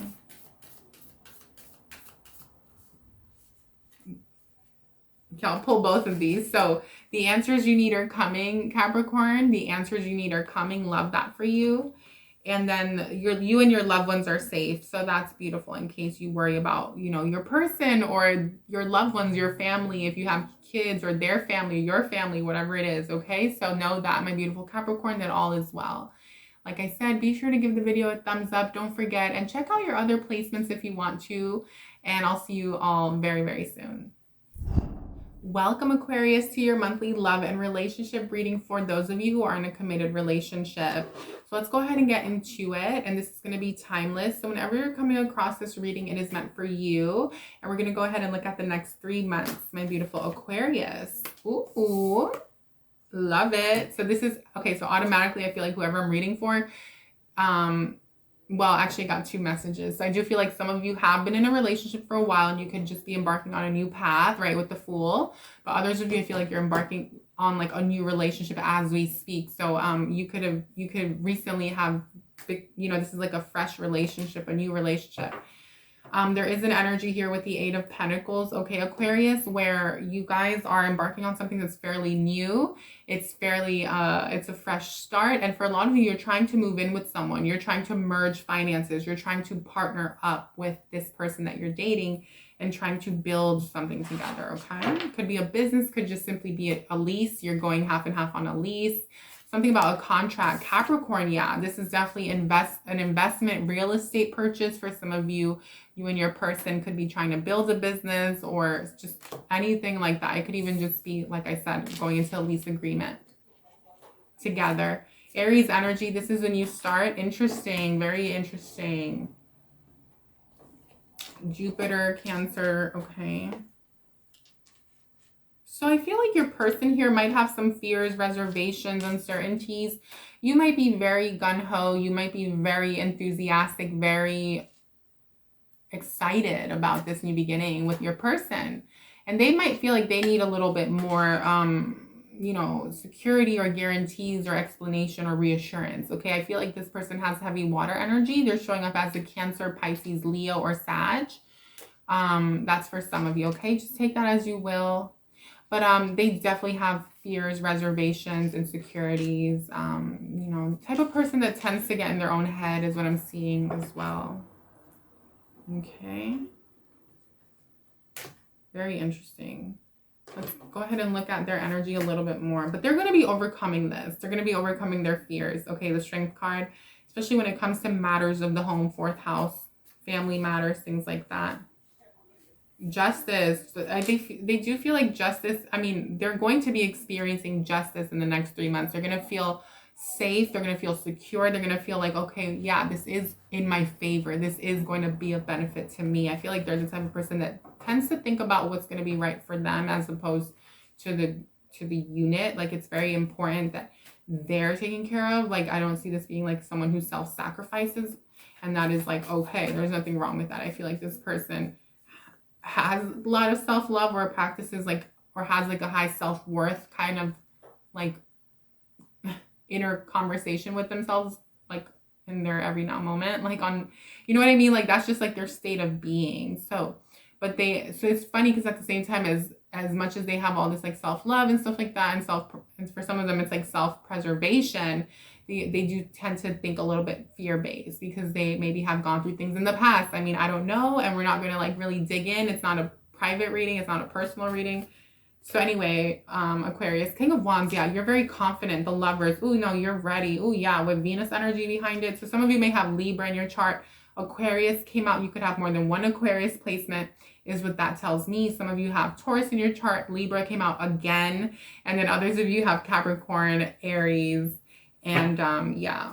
Okay, I'll pull both of these. So the answers you need are coming, Capricorn. The answers you need are coming. Love that for you. And then you and your loved ones are safe. So that's beautiful in case you worry about, you know, your person or your loved ones, your family, if you have kids or their family, your family, whatever it is. Okay. So know that, my beautiful Capricorn, that all is well. Like I said, be sure to give the video a thumbs up. Don't forget, and check out your other placements if you want to. And I'll see you all very, very soon. Welcome, Aquarius, to your monthly love and relationship reading for those of you who are in a committed relationship. So let's go ahead and get into it. And this is going to be timeless. So whenever you're coming across this reading, it is meant for you. And we're going to go ahead and look at the next 3 months, my beautiful Aquarius. Ooh, love it. So this is, okay, so automatically I feel like whoever I'm reading for, well, actually I got 2 messages. So I do feel like some of you have been in a relationship for a while and you could just be embarking on a new path, right, with the Fool. But others of you, I feel like you're embarking on like a new relationship as we speak. So you could recently have, you know, this is like a fresh relationship, a new relationship. There is an energy here with the 8 of Pentacles, okay, Aquarius, where you guys are embarking on something that's fairly new. It's fairly, it's a fresh start. And for a lot of you, you're trying to move in with someone. You're trying to merge finances. You're trying to partner up with this person that you're dating and trying to build something together, okay? It could be a business, could just simply be a lease. You're going half and half on a lease. Something about a contract. Capricorn, yeah, this is definitely an investment real estate purchase for some of you. You and your person could be trying to build a business or just anything like that. It could even just be, like I said, going into a lease agreement together. Aries energy, this is a new start. Interesting, very interesting. Jupiter, Cancer, okay. So I feel like your person here might have some fears, reservations, uncertainties. You might be very gung-ho. You might be very enthusiastic, very excited about this new beginning with your person. And they might feel like they need a little bit more, you know, security or guarantees or explanation or reassurance. Okay, I feel like this person has heavy water energy. They're showing up as a Cancer, Pisces, Leo, or Sag. That's for some of you, okay? Just take that as you will. But they definitely have fears, reservations, insecurities. You know, type of person that tends to get in their own head is what I'm seeing as well. Okay. Very interesting. Let's go ahead and look at their energy a little bit more. But they're going to be overcoming this. They're going to be overcoming their fears. Okay, the Strength card, especially when it comes to matters of the home, 4th house, family matters, things like that. Justice. I think they do feel like justice. I mean, they're going to be experiencing justice in the next 3 months. They're going to feel safe. They're going to feel secure. They're going to feel like, okay, yeah, this is in my favor. This is going to be a benefit to me. I feel like they're the type of person that tends to think about what's going to be right for them as opposed to the unit. Like, it's very important that they're taken care of. Like, I don't see this being like someone who self-sacrifices, and that is like, okay, there's nothing wrong with that. I feel like this person has a lot of self-love or practices like, or has like a high self-worth kind of like inner conversation with themselves, like in their every now moment, like on, you know what I mean? Like that's just like their state of being. So, but so it's funny because at the same time as much as they have all this like self-love and stuff like that, and for some of them it's like self-preservation, they do tend to think a little bit fear-based because they maybe have gone through things in the past. I mean, I don't know, and we're not going to like really dig in. It's not a private reading. It's not a personal reading. So anyway, Aquarius, King of Wands, yeah, you're very confident. The Lovers, ooh, no, you're ready. Ooh, yeah, with Venus energy behind it. So some of you may have Libra in your chart. Aquarius came out. You could have more than one Aquarius placement is what that tells me. Some of you have Taurus in your chart. Libra came out again. And then others of you have Capricorn, Aries, and yeah.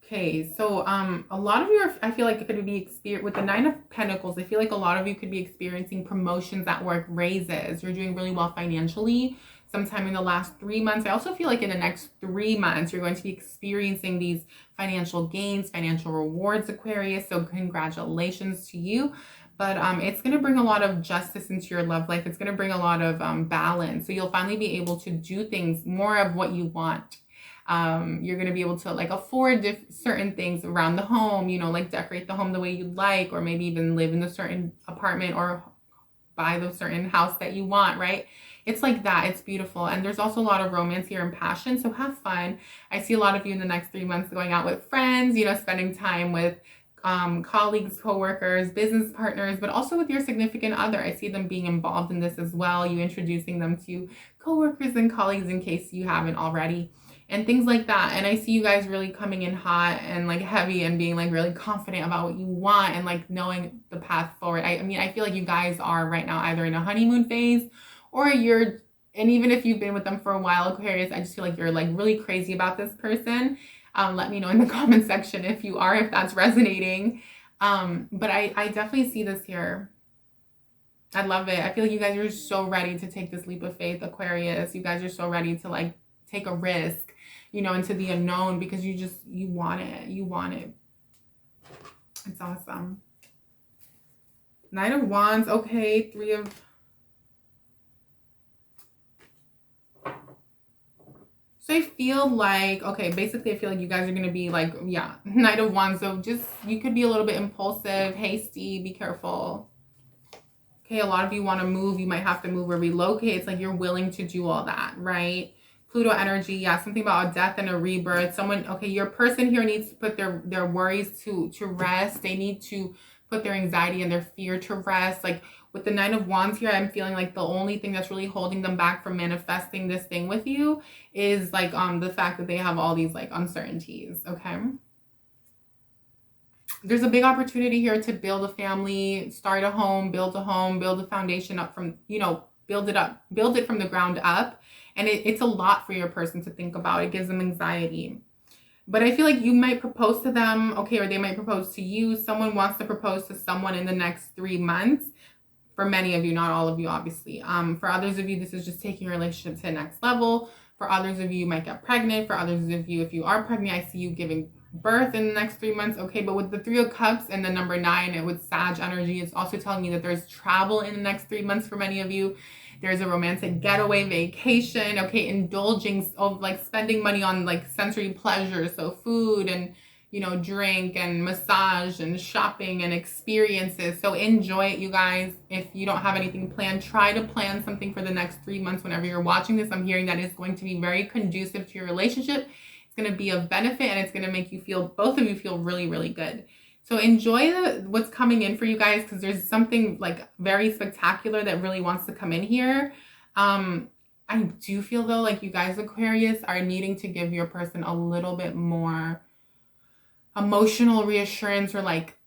Okay, so a lot of you are, I feel like it could be with the Nine of Pentacles. I feel like a lot of you could be experiencing promotions at work, raises. You're doing really well financially sometime in the last 3 months. I also feel like in the next 3 months, you're going to be experiencing these financial gains, financial rewards, Aquarius. So congratulations to you. But it's going to bring a lot of justice into your love life. It's going to bring a lot of balance. So you'll finally be able to do things, more of what you want. You're going to be able to like afford certain things around the home, you know, like decorate the home the way you'd like, or maybe even live in a certain apartment or buy the certain house that you want, right? It's like that. It's beautiful. And there's also a lot of romance here and passion. So have fun. I see a lot of you in the next 3 months going out with friends, you know, spending time with colleagues, co-workers, business partners, but also with your significant other. I see them being involved in this as well. You introducing them to co-workers and colleagues in case you haven't already. And things like that. And I see you guys really coming in hot and like heavy and being like really confident about what you want and like knowing the path forward. I mean, I feel like you guys are right now either in a honeymoon phase or and even if you've been with them for a while, Aquarius, I just feel like you're like really crazy about this person. Let me know in the comment section if you are, if that's resonating. But I definitely see this here. I love it. I feel like you guys are so ready to take this leap of faith, Aquarius. You guys are so ready to like take a risk, you know, into the unknown because you want it. You want it. It's awesome. Knight of Wands. Okay. So I feel like, okay, basically I feel like you guys are going to be like, yeah, Knight of Wands. So just, you could be a little bit impulsive, hasty, be careful. Okay, a lot of you want to move. You might have to move or relocate. It's like you're willing to do all that, right? Pluto energy, yeah, something about a death and a rebirth. Someone, okay, your person here needs to put their worries to rest. They need to put their anxiety and their fear to rest. Like with the Nine of Wands here, I'm feeling like the only thing that's really holding them back from manifesting this thing with you is like the fact that they have all these like uncertainties, okay? There's a big opportunity here to build a family, start a home, build a foundation up from, you know, build it from the ground up. And it's a lot for your person to think about. It gives them anxiety. But I feel like you might propose to them, okay, or they might propose to you. Someone wants to propose to someone in the next 3 months. For many of you, not all of you, obviously. For others of you, this is just taking your relationship to the next level. For others of you, you might get pregnant. For others of you, if you are pregnant, I see you giving birth in the next 3 months. Okay, but with the 3 of Cups and the number 9 and with Sag energy, it's also telling me that there's travel in the next 3 months for many of you. There's a romantic getaway, vacation, okay, indulging of like spending money on like sensory pleasure, so food and, you know, drink and massage and shopping and experiences. So enjoy it, you guys. If you don't have anything planned, try to plan something for the next 3 months. Whenever you're watching this, I'm hearing that it's going to be very conducive to your relationship. It's going to be of benefit and it's going to make you feel, both of you feel really, really good. So enjoy what's coming in for you guys because there's something like very spectacular that really wants to come in here. I do feel though like you guys, Aquarius, are needing to give your person a little bit more emotional reassurance or like,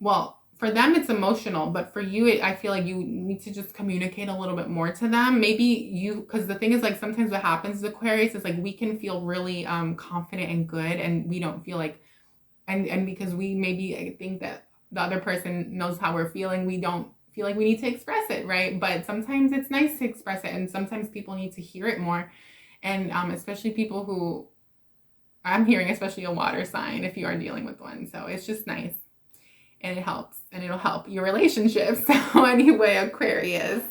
well, for them it's emotional, but for you, I feel like you need to just communicate a little bit more to them. Maybe you, because the thing is like sometimes what happens with Aquarius is like we can feel really confident and good and we don't feel like, and because we maybe think that the other person knows how we're feeling, we don't feel like we need to express it, right? But sometimes it's nice to express it and sometimes people need to hear it more. And especially people who, I'm hearing especially a water sign if you are dealing with one. So it's just nice and it helps and it'll help your relationship. So anyway, Aquarius,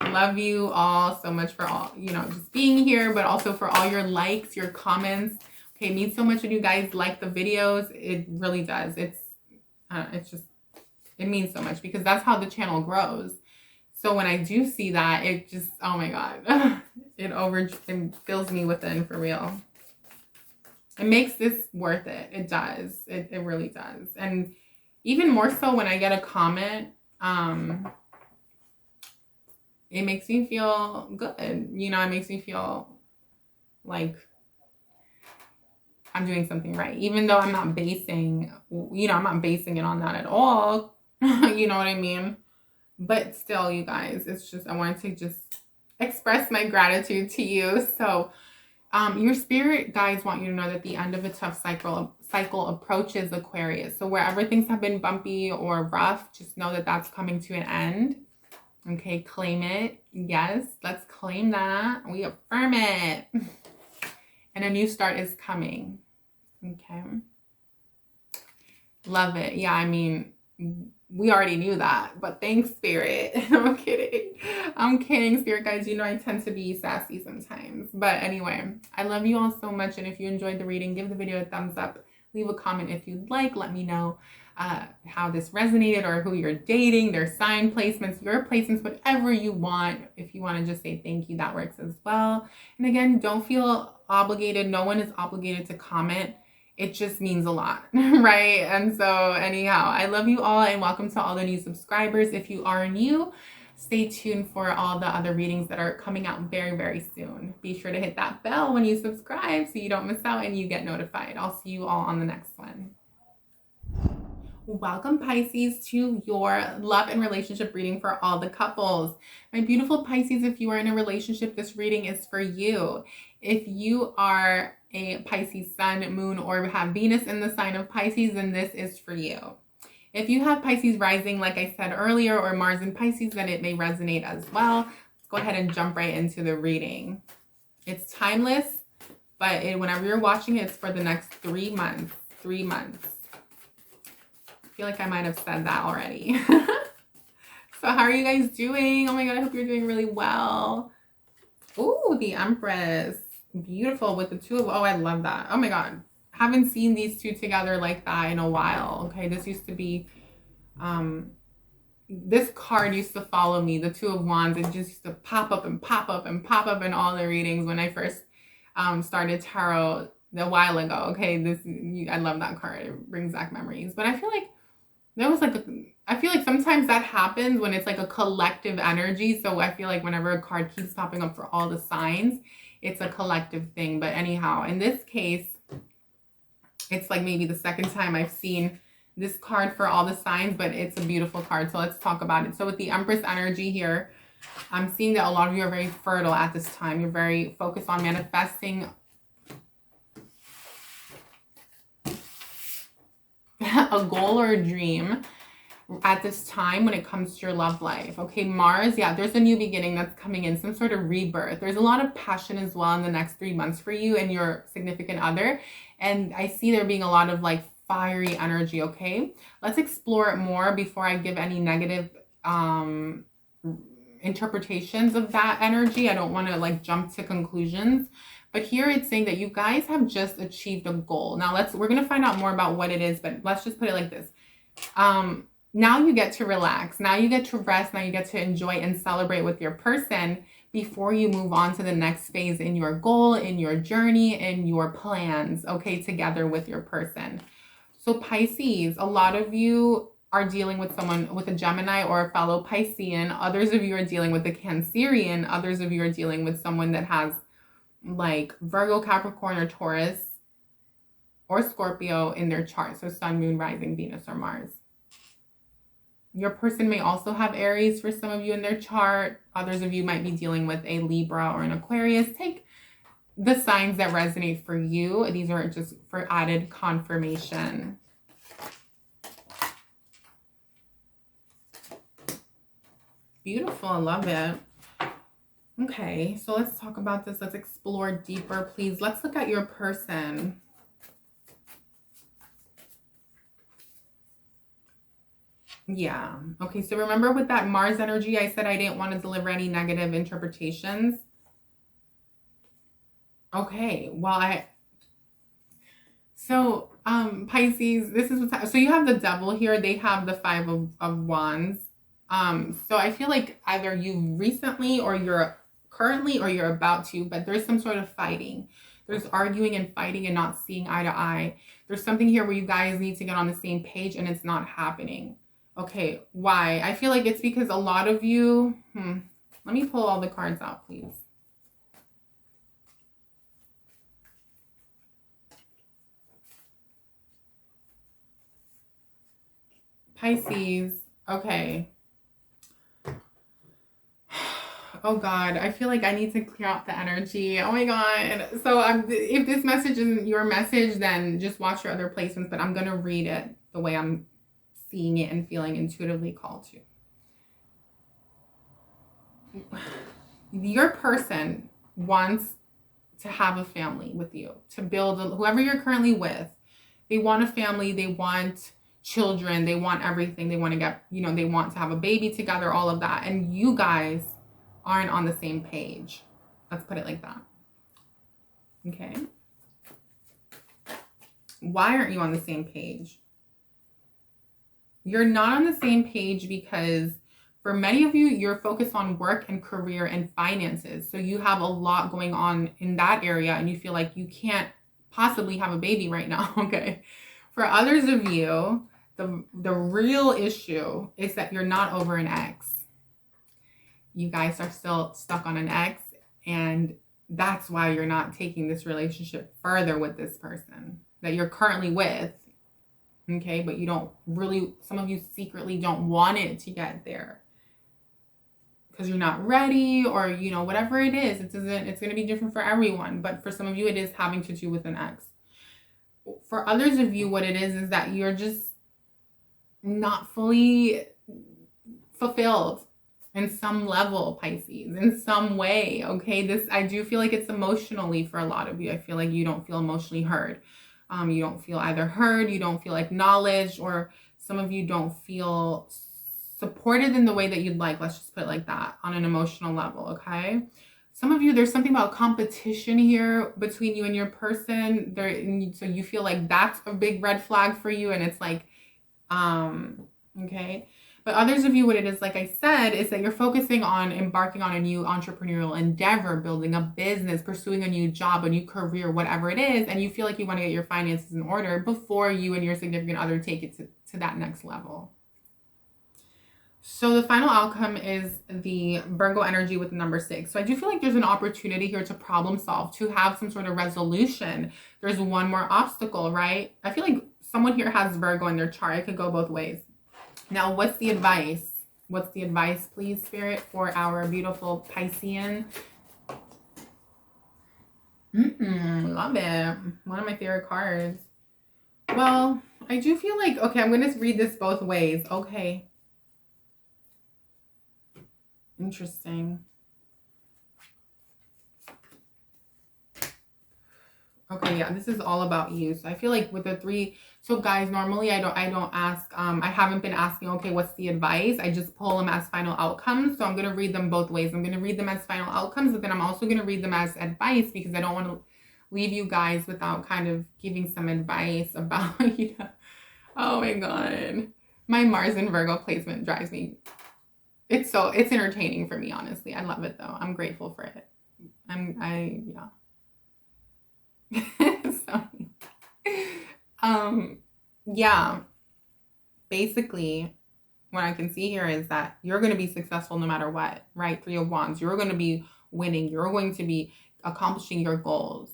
love you all so much for all, you know, just being here, but also for all your likes, your comments. Okay, it means so much when you guys like the videos. It really does. It's just, it means so much because that's how the channel grows. So when I do see that, it just, oh my God, it fills me within for real. It makes this worth it. It does. It really does. And even more so when I get a comment, it makes me feel good. You know, it makes me feel like I'm doing something right, even though I'm not basing, you know, I'm not basing it on that at all. You know what I mean? But still, you guys, it's just, I wanted to just express my gratitude to you. So your spirit guides want you to know that the end of a tough cycle cycle approaches Aquarius. So wherever things have been bumpy or rough, just know that that's coming to an end. Okay, claim it. Yes, let's claim that. We affirm it. And a new start is coming. Okay. Love it. Yeah, I mean, we already knew that, but thanks, Spirit. I'm kidding. I'm kidding, Spirit guys. You know I tend to be sassy sometimes. But anyway, I love you all so much. And if you enjoyed the reading, give the video a thumbs up. Leave a comment if you'd like. Let me know how this resonated or who you're dating, their sign placements, your placements, whatever you want. If you want to just say thank you, that works as well. And again, don't feel obligated. No one is obligated to comment. It just means a lot, right? And so anyhow, I love you all and welcome to all the new subscribers. If you are new, stay tuned for all the other readings that are coming out very, very soon. Be sure to hit that bell when you subscribe so you don't miss out and you get notified. I'll see you all on the next one. Welcome, Pisces, to your love and relationship reading for all the couples. My beautiful Pisces, if you are in a relationship, this reading is for you. If you are a Pisces sun, moon, or have Venus in the sign of Pisces, then this is for you. If you have Pisces rising, like I said earlier, or Mars in Pisces, then it may resonate as well. Let's go ahead and jump right into the reading. It's timeless, but whenever you're watching it, it's for the next 3 months. 3 months. I feel like I might have said that already. So how are you guys doing? Oh my God, I hope you're doing really well. Ooh, the Empress. Beautiful with the two of, oh, I love that. Oh my God. Haven't seen these two together like that in a while. Okay, this used to be, this card used to follow me, the Two of Wands. It just used to pop up and pop up and pop up in all the readings when I first started tarot a while ago. Okay, I love that card. It brings back memories. But I feel like there was like I feel like sometimes that happens when it's like a collective energy. So I feel like whenever a card keeps popping up for all the signs, it's a collective thing. But anyhow, in this case, it's like maybe the second time I've seen this card for all the signs, but it's a beautiful card. So let's talk about it. So with the Empress energy here, I'm seeing that a lot of you are very fertile at this time. You're very focused on manifesting a goal or a dream at this time when it comes to your love life. Okay, Mars, yeah, there's a new beginning that's coming in, some sort of rebirth. There's a lot of passion as well in the next 3 months for you and your significant other. And I see there being a lot of like fiery energy, okay? Let's explore it more before I give any negative interpretations of that energy. I don't want to like jump to conclusions. But here it's saying that you guys have just achieved a goal. Now we're going to find out more about what it is, but let's just put it like this. Now you get to relax. Now you get to rest. Now you get to enjoy and celebrate with your person before you move on to the next phase in your goal, in your journey, in your plans, okay, together with your person. So Pisces, a lot of you are dealing with someone with a Gemini or a fellow Piscean. Others of you are dealing with a Cancerian. Others of you are dealing with someone that has like Virgo, Capricorn, or Taurus, or Scorpio in their chart. So Sun, Moon, Rising, Venus, or Mars. Your person may also have Aries for some of you in their chart. Others of you might be dealing with a Libra or an Aquarius. Take the signs that resonate for you. These are just for added confirmation. Beautiful. I love it. Okay, so let's talk about this. Let's explore deeper, please. Let's look at your person. Yeah. Okay, so remember with that Mars energy, I said I didn't want to deliver any negative interpretations. Okay, well, Pisces, this is what's, so you have the Devil here. They have the Five of Wands. So I feel like either you recently or you're currently or you're about to, but there's some sort of fighting. There's arguing and fighting and not seeing eye to eye. There's something here where you guys need to get on the same page and it's not happening. Okay, why? I feel like it's because a lot of you, let me pull all the cards out, please. Pisces, okay. Oh God, I feel like I need to clear out the energy. Oh my God. So if this message isn't your message, then just watch your other placements, but I'm going to read it the way I'm seeing it and feeling intuitively called to. Your person wants to have a family with you, to build whoever you're currently with. They want a family. They want children. They want everything. They want to get, they want to have a baby together, all of that. And you guys aren't on the same page. Let's put it like that. Okay. Why aren't you on the same page? You're not on the same page because for many of you, you're focused on work and career and finances. So you have a lot going on in that area and you feel like you can't possibly have a baby right now. Okay. For others of you, the real issue is that you're not over an ex. You guys are still stuck on an ex, and that's why you're not taking this relationship further with this person that you're currently with. Okay. But you don't really, some of you secretly don't want it to get there because you're not ready, or, whatever it is. It's going to be different for everyone. But for some of you, it is having to do with an ex. For others of you, what it is that you're just not fully fulfilled in some level, Pisces, in some way. Okay. I do feel like it's emotionally for a lot of you. I feel like you don't feel emotionally heard. You don't feel either heard, you don't feel acknowledged, or some of you don't feel supported in the way that you'd like. Let's just put it like that on an emotional level. Okay. Some of you, there's something about competition here between you and your person there. So you feel like that's a big red flag for you. And it's like, okay. But others of you, what it is, like I said, is that you're focusing on embarking on a new entrepreneurial endeavor, building a business, pursuing a new job, a new career, whatever it is. And you feel like you want to get your finances in order before you and your significant other take it to that next level. So the final outcome is the Virgo energy with the number 6. So I do feel like there's an opportunity here to problem solve, to have some sort of resolution. There's one more obstacle, right? I feel like someone here has Virgo in their chart. It could go both ways. Now, what's the advice? What's the advice, please, Spirit, for our beautiful Piscean? Love it. One of my favorite cards. Well, I do feel like, okay, I'm going to read this both ways. Okay. Interesting. Okay, yeah, this is all about you. So I feel like with the 3, so guys, normally I don't ask, I haven't been asking, okay, what's the advice? I just pull them as final outcomes. So I'm going to read them both ways. I'm going to read them as final outcomes, but then I'm also going to read them as advice because I don't want to leave you guys without kind of giving some advice about, oh my God. My Mars in Virgo placement drives me. It's entertaining for me, honestly. I love it though. I'm grateful for it. Yeah. Yeah, basically what I can see here is that you're going to be successful no matter what, right? 3 of Wands, you're going to be winning. You're going to be accomplishing your goals.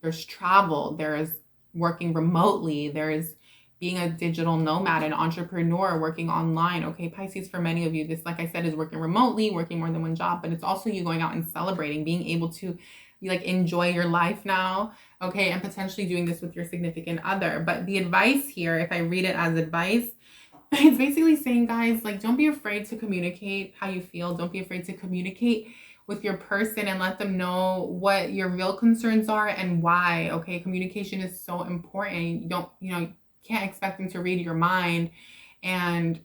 There's travel. There's working remotely. There's being a digital nomad, an entrepreneur, working online. Okay, Pisces, for many of you, this, like I said, is working remotely, working more than one job, but it's also you going out and celebrating, being able to enjoy your life now, okay, and potentially doing this with your significant other. But the advice here, if I read it as advice, it's basically saying, guys, don't be afraid to communicate how you feel. Don't be afraid to communicate with your person and let them know what your real concerns are and why. Okay, communication is so important. You can't expect them to read your mind, and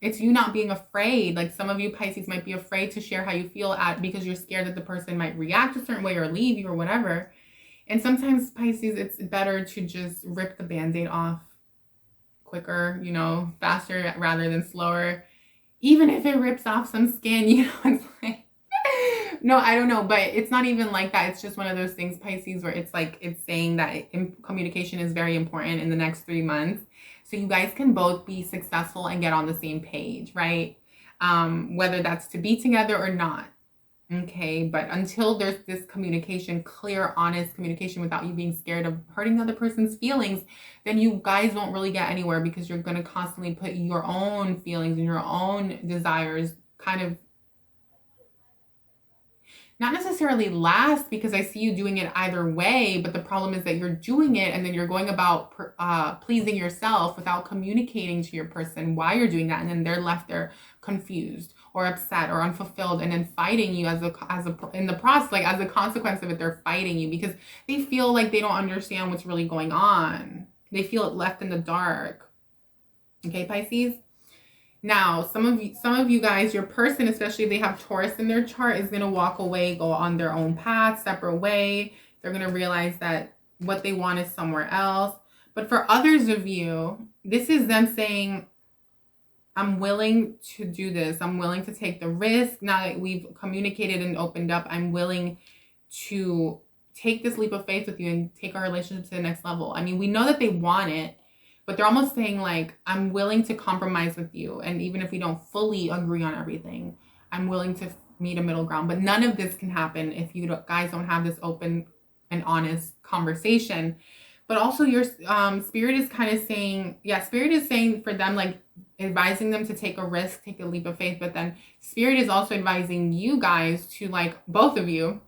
it's you not being afraid. Like some of you Pisces might be afraid to share how you feel because you're scared that the person might react a certain way or leave you or whatever. And sometimes Pisces, it's better to just rip the Band-Aid off quicker, faster rather than slower. Even if it rips off some skin, it's like, no, I don't know, but it's not even like that. It's just one of those things, Pisces, where it's saying that communication is very important in the next 3 months. So you guys can both be successful and get on the same page, right? Whether that's to be together or not. Okay, but until there's this communication, clear, honest communication without you being scared of hurting the other person's feelings, then you guys won't really get anywhere because you're going to constantly put your own feelings and your own desires kind of not necessarily last, because I see you doing it either way, but the problem is that you're doing it and then you're going about pleasing yourself without communicating to your person why you're doing that, and then they're left there confused or upset or unfulfilled, and then fighting you in the process, like as a consequence of it, they're fighting you because they feel like they don't understand what's really going on. They feel left in the dark. Okay, Pisces? Now, some of you guys, your person, especially if they have Taurus in their chart, is going to walk away, go on their own path, separate way. They're going to realize that what they want is somewhere else. But for others of you, this is them saying, I'm willing to do this. I'm willing to take the risk. Now that we've communicated and opened up, I'm willing to take this leap of faith with you and take our relationship to the next level. I mean, we know that they want it, but they're almost saying like, I'm willing to compromise with you. And even if we don't fully agree on everything, I'm willing to meet a middle ground. But none of this can happen if you guys don't have this open and honest conversation. But also your spirit is kind of saying, spirit is saying for them, like advising them to take a risk, take a leap of faith. But then spirit is also advising you guys to, like, both of you,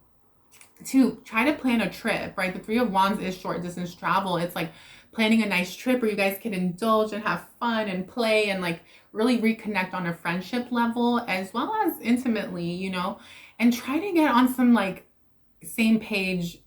to try to plan a trip, right? The Three of Wands is short distance travel. It's like planning a nice trip where you guys can indulge and have fun and play and like really reconnect on a friendship level as well as intimately, you know, and try to get on some like same page.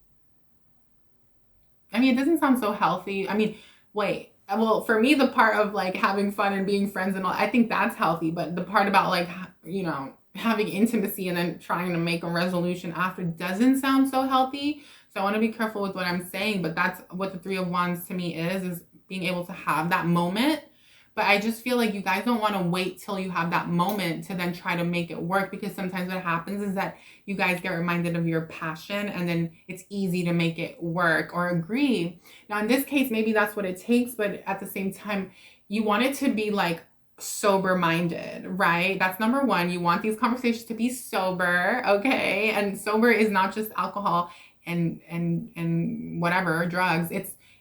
I mean, it doesn't sound so healthy. I mean, wait, well, for me, the part of like having fun and being friends and all, I think that's healthy. But the part about like, you know, having intimacy and then trying to make a resolution after doesn't sound so healthy. So I want to be careful with what I'm saying, but that's what the Three of Wands to me is being able to have that moment. But I just feel like you guys don't want to wait till you have that moment to then try to make it work, because sometimes what happens is that you guys get reminded of your passion and then it's easy to make it work or agree. Now, in this case, maybe that's what it takes, but at the same time, you want it to be like sober-minded, right? That's number one. You want these conversations to be sober, okay? And sober is not just alcohol and whatever, drugs.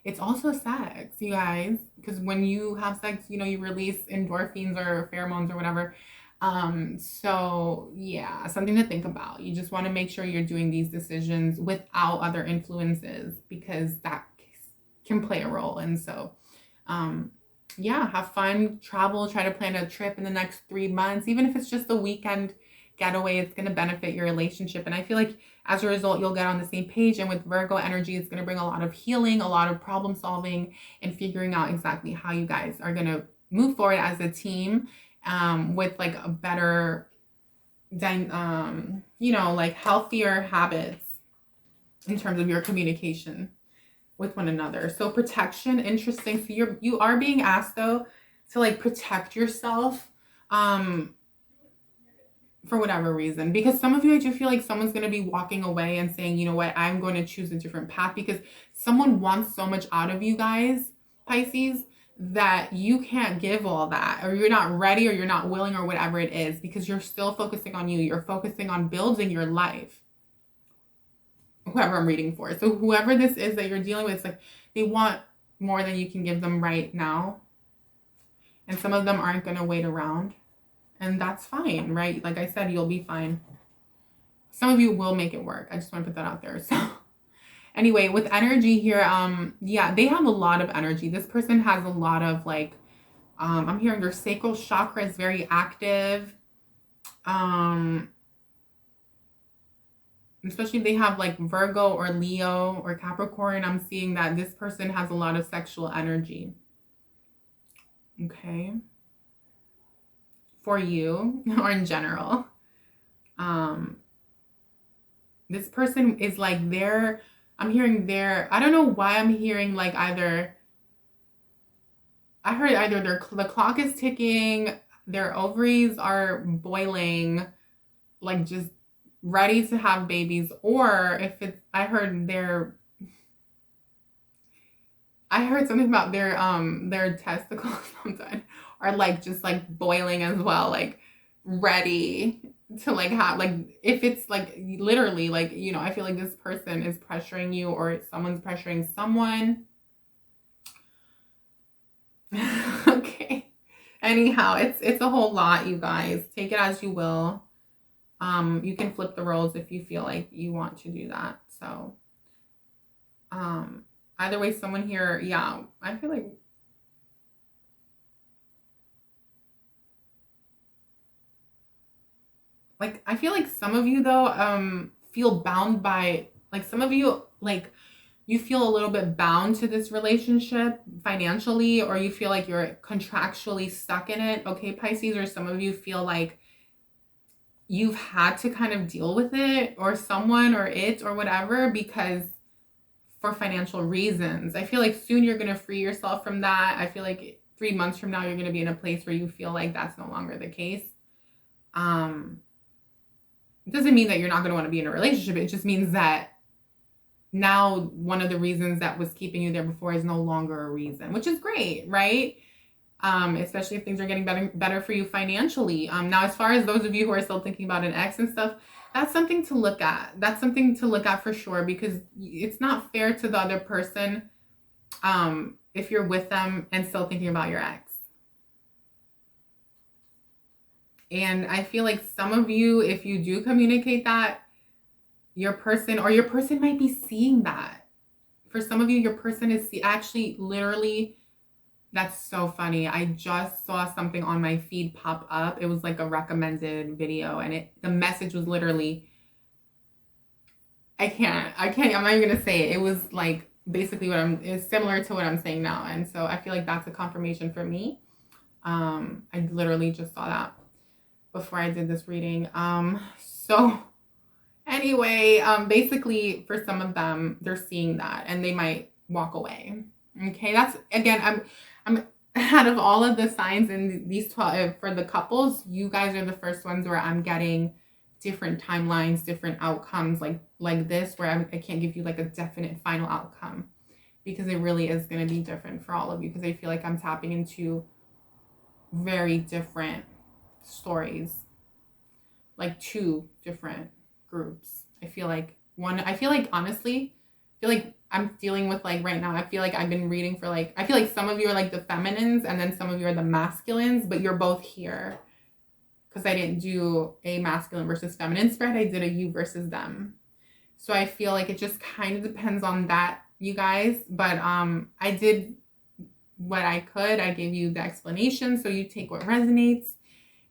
It's also sex, you guys, because when you have sex, you know, you release endorphins or pheromones or whatever. So yeah, something to think about. You just want to make sure you're doing these decisions without other influences, because that can play a role. And so, yeah, have fun, travel, try to plan a trip in the next 3 months, even if it's just a weekend getaway. It's going to benefit your relationship. And I feel like as a result, you'll get on the same page. And with Virgo energy, it's going to bring a lot of healing, a lot of problem solving, and figuring out exactly how you guys are going to move forward as a team, with like a better, you know, like healthier habits in terms of your communication with one another. So protection, interesting. So you are being asked though to like protect yourself, for whatever reason, because some of you, I do feel like someone's going to be walking away and saying, you know what, I'm going to choose a different path, because someone wants so much out of you guys, Pisces, that you can't give all that, or you're not ready, or you're not willing, or whatever it is, because you're still focusing on you. You're focusing on building your life. Whoever I'm reading for. So whoever this is that you're dealing with, it's like they want more than you can give them right now. And some of them aren't going to wait around. And that's fine, right? Like I said, you'll be fine. Some of you will make it work. I just want to put that out there. So anyway, with energy here, yeah, they have a lot of energy. This person has a lot of like, I'm hearing their sacral chakra is very active. Especially if they have like Virgo or Leo or Capricorn, I'm seeing that this person has a lot of sexual energy. Okay. For you or in general. This person is like I'm hearing I don't know why I'm hearing like I heard either the clock is ticking, their ovaries are boiling, like just ready to have babies, or if it's, I heard something about their testicles sometimes are like just like boiling as well, like ready to like have, like if it's like literally like, you know, I feel like this person is pressuring you or someone's pressuring someone. Okay. Anyhow, it's a whole lot, you guys. Take it as you will. You can flip the roles if you feel like you want to do that. So either way, someone here, yeah, I feel like I feel like some of you though feel bound by, like, some of you, like, you feel a little bit bound to this relationship financially, or you feel like you're contractually stuck in it, okay, Pisces? Or some of you feel like you've had to kind of deal with it, or someone, or it, or whatever, because for financial reasons. I feel like soon you're going to free yourself from that. I feel like 3 months from now, you're going to be in a place where you feel like that's no longer the case. It doesn't mean that you're not going to want to be in a relationship. It just means that now one of the reasons that was keeping you there before is no longer a reason, which is great, right? Especially if things are getting better for you financially. Now, as far as those of you who are still thinking about an ex and stuff, that's something to look at. That's something to look at for sure, because it's not fair to the other person if you're with them and still thinking about your ex. And I feel like some of you, if you do communicate that, your person might be seeing that. For some of you, your person is actually literally, that's so funny. I just saw something on my feed pop up. It was like a recommended video, and the message was literally, I'm not even gonna say it. It was like basically it's similar to what I'm saying now. And so I feel like that's a confirmation for me. I literally just saw that before I did this reading. So anyway, basically for some of them, they're seeing that and they might walk away. Okay, that's, again, I'm out of all of the signs in these 12 for the couples, you guys are the first ones where I'm getting different timelines, different outcomes like this, where I can't give you like a definite final outcome, because it really is going to be different for all of you, because I feel like I'm tapping into very different stories, like 2 different groups. I feel like honestly, I feel like I'm dealing with, like, right now, I feel like I've been reading for, like, I feel like some of you are like the feminines and then some of you are the masculines, but you're both here because I didn't do a masculine versus feminine spread. I did a you versus them. So I feel like it just kind of depends on that, you guys. But I did what I could. I gave you the explanation, so you take what resonates.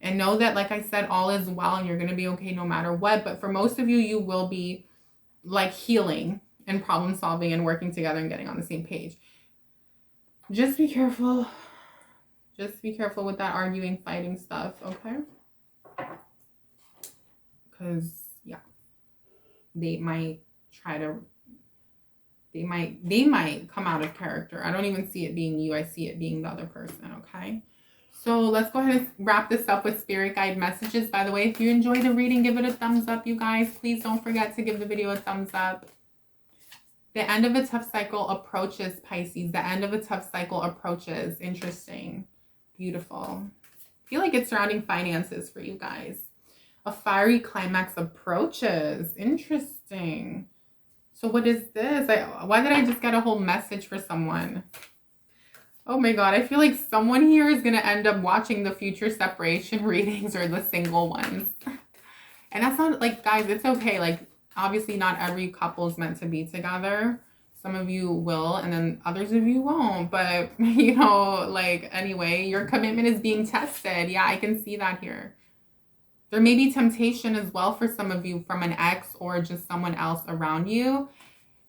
And know that, like I said, all is well and you're going to be okay no matter what. But for most of you, you will be like healing and problem solving and working together and getting on the same page. Just be careful. Just be careful with that arguing, fighting stuff, okay? Because, yeah, they might come out of character. I don't even see it being you. I see it being the other person, okay? So let's go ahead and wrap this up with spirit guide messages. By the way, if you enjoyed the reading, give it a thumbs up, you guys. Please don't forget to give the video a thumbs up. The end of a tough cycle approaches, Pisces. The end of a tough cycle approaches. Interesting. Beautiful. I feel like it's surrounding finances for you guys. A fiery climax approaches. Interesting. So what is this? Why did I just get a whole message for someone? Oh my God, I feel like someone here is going to end up watching the future separation readings or the single ones. And that's not, like, guys, it's okay. Like, obviously not every couple is meant to be together. Some of you will, and then others of you won't. But, you know, like, anyway, your commitment is being tested. Yeah, I can see that here. There may be temptation as well for some of you from an ex or just someone else around you.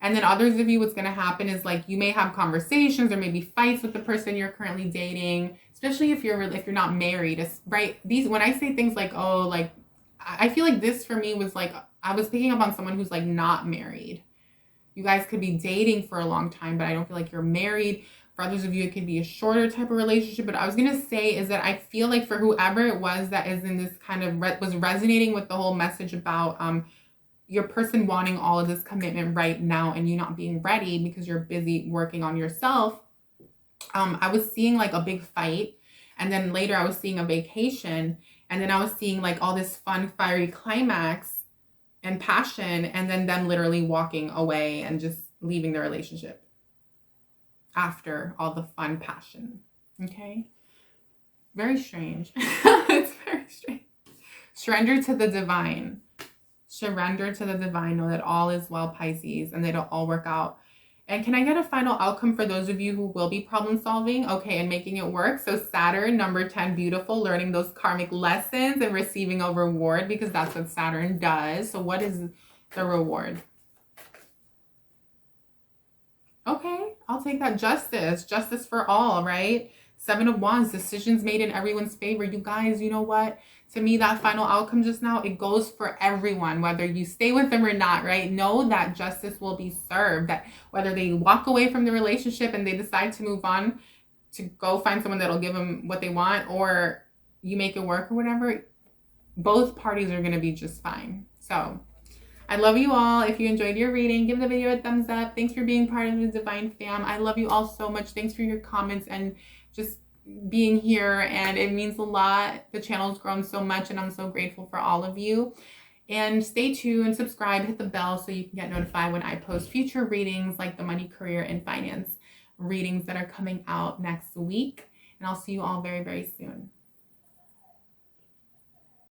And then others of you, what's going to happen is, like, you may have conversations or maybe fights with the person you're currently dating, especially if you're not married, right? When I say things like, oh, like, I feel like this for me was like, I was picking up on someone who's like not married. You guys could be dating for a long time, but I don't feel like you're married. For others of you, it could be a shorter type of relationship. But I was going to say is that I feel like for whoever it was that is in this kind of was resonating with the whole message about your person wanting all of this commitment right now and you not being ready because you're busy working on yourself. I was seeing like a big fight, and then later I was seeing a vacation, and then I was seeing like all this fun, fiery climax and passion, and then them literally walking away and just leaving the relationship after all the fun passion. Okay. Very strange. It's very strange. Surrender to the divine. Surrender to the divine. Know that all is well, Pisces, and it'll all work out. And can I get a final outcome for those of you who will be problem solving? Okay, and making it work. So Saturn, number 10, beautiful, learning those karmic lessons and receiving a reward, because that's what Saturn does. So what is the reward? Okay, I'll take that. Justice. Justice for all, right? 7 of Wands, decisions made in everyone's favor. You guys, you know what? To me, that final outcome just now, it goes for everyone, whether you stay with them or not, right? Know that justice will be served, that whether they walk away from the relationship and they decide to move on to go find someone that'll give them what they want, or you make it work or whatever, both parties are going to be just fine. So I love you all. If you enjoyed your reading, give the video a thumbs up. Thanks for being part of the Divine Fam. I love you all so much. Thanks for your comments and just being here, and it means a lot. The channel's grown so much, and I'm so grateful for all of you. And stay tuned, subscribe, hit the bell so you can get notified when I post future readings like the money, career, and finance readings that are coming out next week. And I'll see you all very, very soon.